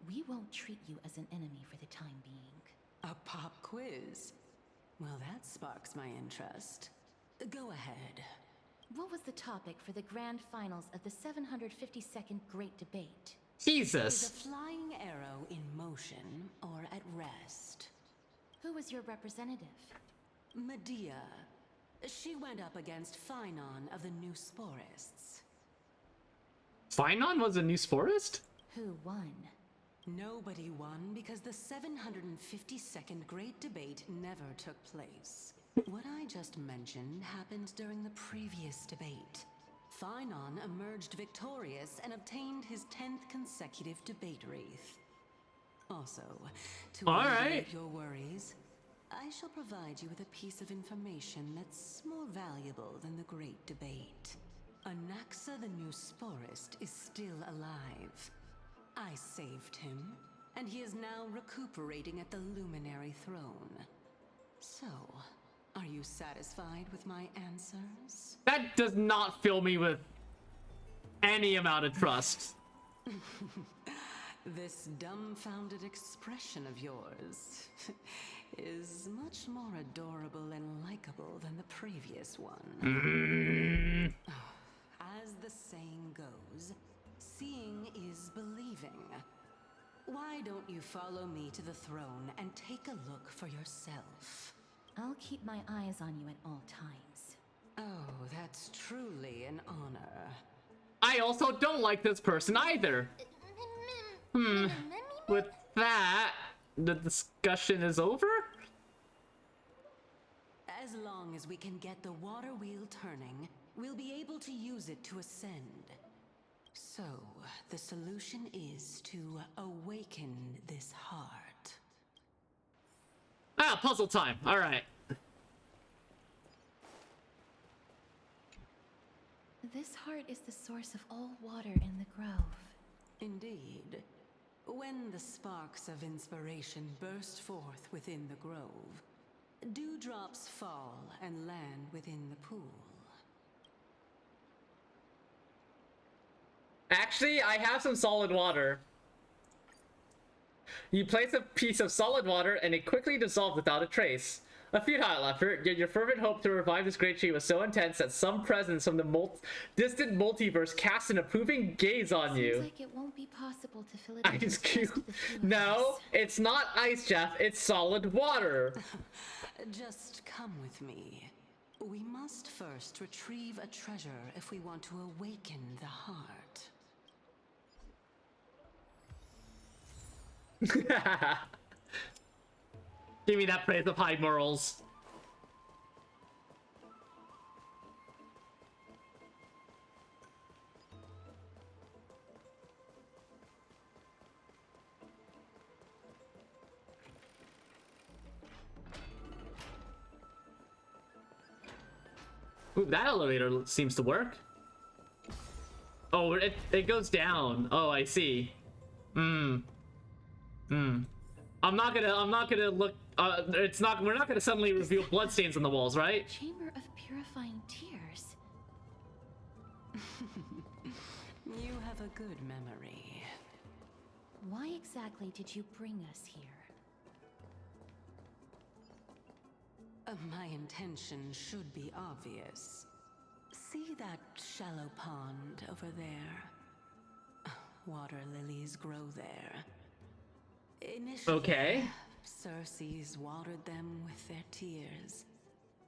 we won't treat you as an enemy for the time being. A pop quiz? Well, that sparks my interest. Go ahead. What was the topic for the grand finals of the 752nd Great Debate? Jesus. Is a flying arrow in motion or at rest? Who was your representative? Medea. She went up against Phynon of the New Sporists. Phynon was a new sporist? Who won? Nobody won because the 752nd Great Debate never took place. What I just mentioned happened during the previous debate. Phynon emerged victorious and obtained his 10th consecutive debate wreath. Also, to alleviate your worries, I shall provide you with a piece of information that's more valuable than the Great Debate. Anaxa the New Sporist is still alive. I saved him, and he is now recuperating at the Luminary Throne. So, are you satisfied with my answers? That does not fill me with any amount of trust. This dumbfounded expression of yours is much more adorable and likable than the previous one. As the saying goes, seeing is believing. Why don't you follow me to the throne and take a look for yourself? I'll keep my eyes on you at all times. Oh, that's truly an honor. I also don't like this person either. With that, the discussion is over? As long as we can get the water wheel turning, we'll be able to use it to ascend. So, the solution is to awaken this heart. Ah, puzzle time. All right. This heart is the source of all water in the grove. Indeed. When the sparks of inspiration burst forth within the grove, dewdrops fall and land within the pool. Actually, I have some solid water. You place a piece of solid water and it quickly dissolves without a trace. A futile effort, yet your fervent hope to revive this great tree was so intense that some presence from the distant multiverse cast an approving gaze on you. Seems like it won't be possible to fill it Ice cube. No, it's not ice, Jeff. It's solid water. Just come with me. We must first retrieve a treasure if we want to awaken the heart. Give me that praise of high morals. Ooh, that elevator seems to work. Oh, it goes down. Oh, I see. I'm not gonna look. We're not gonna suddenly reveal bloodstains on the walls, right? Chamber of purifying tears. You have a good memory. Why exactly did you bring us here? My intention should be obvious. See that shallow pond over there? Water lilies grow there. Initially, okay. Circes watered them with their tears,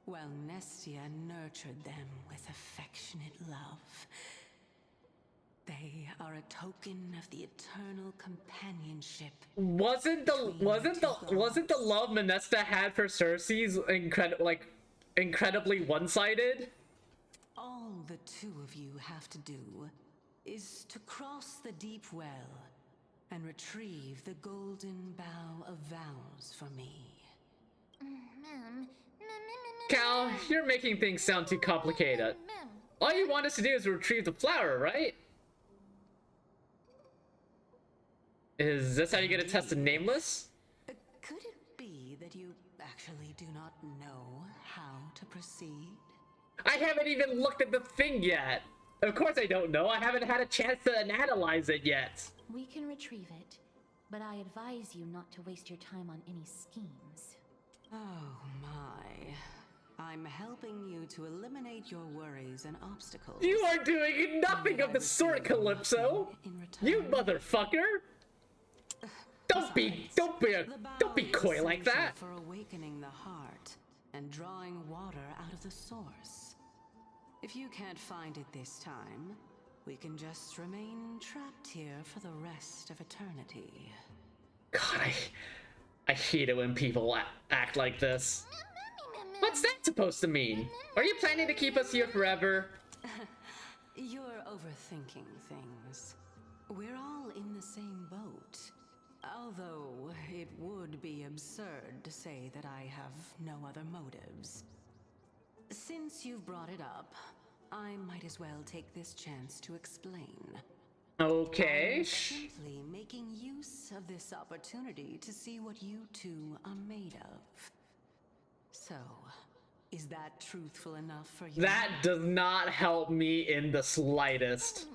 while Nestia nurtured them with affectionate love. They are a token of the eternal companionship. Wasn't the love Manesta had for Circes incredibly one-sided? All the two of you have to do is to cross the deep well and retrieve the golden bough of vows for me. Cal, you're making things sound too complicated. All you want us to do is retrieve the flower, right? Is this how you get a test of Nameless? Could it be that you actually do not know how to proceed? I haven't even looked at the thing yet. Of course I don't know. I haven't had a chance to analyze it yet. We can retrieve it, but I advise you not to waste your time on any schemes. Oh my. I'm helping you to eliminate your worries and obstacles. You are doing nothing of the sort, Calypso! You motherfucker! Don't be coy like that! For awakening the heart and drawing water out of the source. If you can't find it this time, we can just remain trapped here for the rest of eternity. God, I hate it when people act like this. What's that supposed to mean? Are you planning to keep us here forever? You're overthinking things. We're all in the same boat. Although it would be absurd to say that I have no other motives. Since you've brought it up, I might as well take this chance to explain. Okay. I'm simply making use of this opportunity to see what you two are made of. So, is that truthful enough for you? That does not help me in the slightest.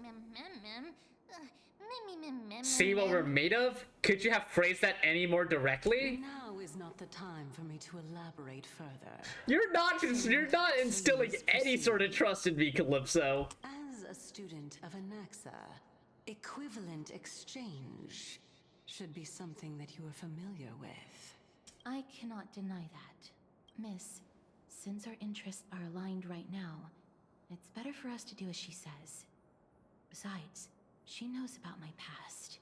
See what we're made of? Could you have phrased that any more directly? Now is not the time for me to elaborate further. You're not instilling any sort of trust in me, Calypso. As a student of Anaxa, equivalent exchange should be something that you are familiar with. I cannot deny that. Miss, since our interests are aligned right now, it's better for us to do as she says. Besides, she knows about my past.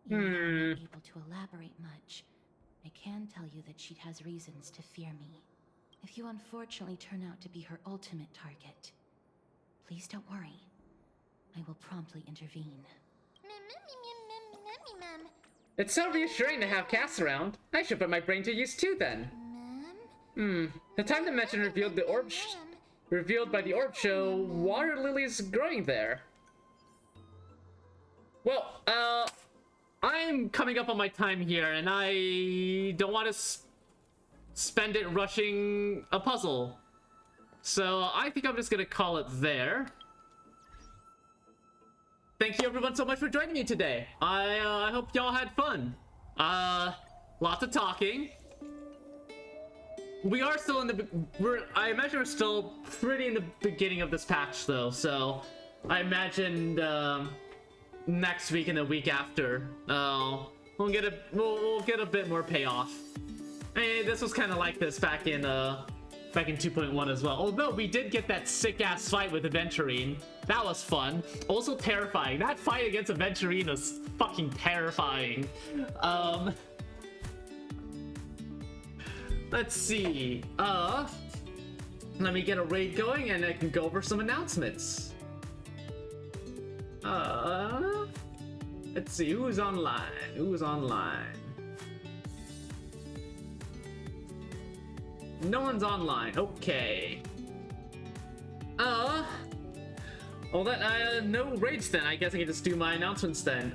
Even though I'm not able to elaborate much, I can tell you that she has reasons to fear me. If you unfortunately turn out to be her ultimate target, please don't worry. I will promptly intervene. It's so reassuring to have Cass around. I should put my brain to use too then. The time dimension revealed by the orb show water lilies growing there. Well, I'm coming up on my time here, and I don't want to spend it rushing a puzzle. So I think I'm just gonna call it there. Thank you everyone so much for joining me today. I hope y'all had fun. Lots of talking. we are still in the I imagine we're still pretty in the beginning of this patch though, so I imagine next week and the week after we'll get a bit more payoff. Hey, this was kind of like this back in 2.1 as well, although we did get that sick ass fight with Aventurine. That was fun, also terrifying. That fight against Aventurine was fucking terrifying. Let's see. Let me get a raid going and I can go over some announcements. Let's see who's online. Who's online? No one's online. Okay. Well then, no raids then. I guess I can just do my announcements then.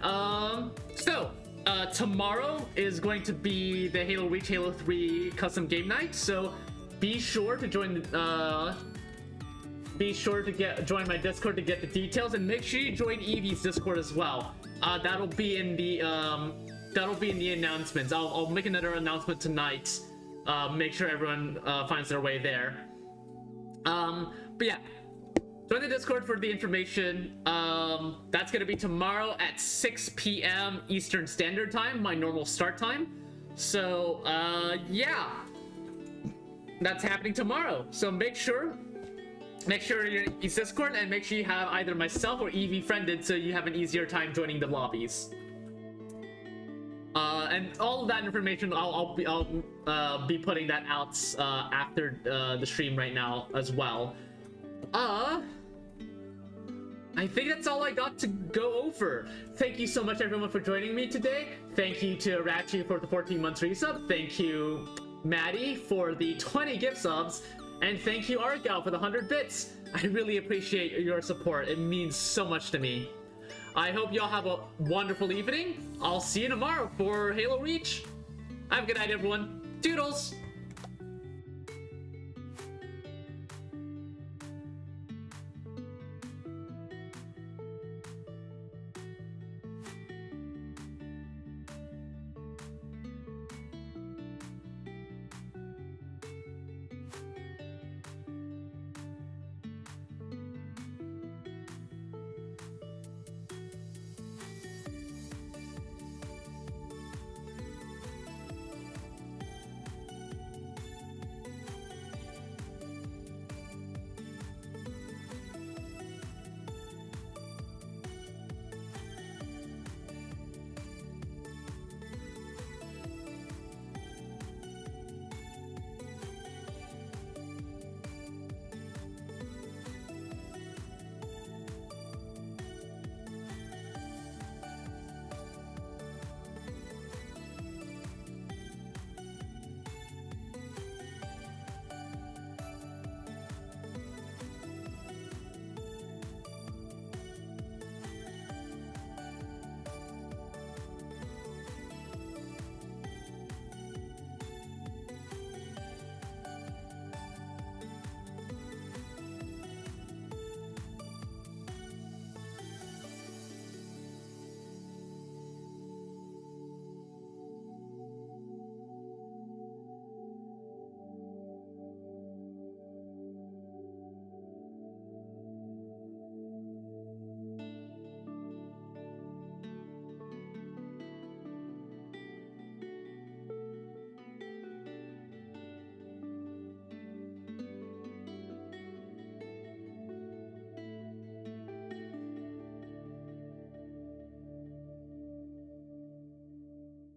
Tomorrow is going to be the Halo Reach Halo 3 custom game night, so be sure to join join my Discord to get the details, and make sure you join Evie's Discord as well. That'll be in the announcements. I'll make another announcement tonight. Make sure everyone finds their way there. But yeah, join the Discord for the information. That's gonna be tomorrow at 6 p.m. Eastern Standard Time, my normal start time. So yeah, that's happening tomorrow. So make sure you're in Eve's Discord, and make sure you have either myself or Evie friended so you have an easier time joining the lobbies. And all of that information, I'll be putting that out after the stream right now as well. I think that's all I got to go over. Thank you so much everyone for joining me today. Thank you to Rachi for the 14 months resub. Thank you Maddie for the 20 gift subs. And thank you Argal for the 100 bits. I really appreciate your support. It means so much to me. I hope y'all have a wonderful evening. I'll see you tomorrow for Halo Reach. Have a good night everyone. Doodles!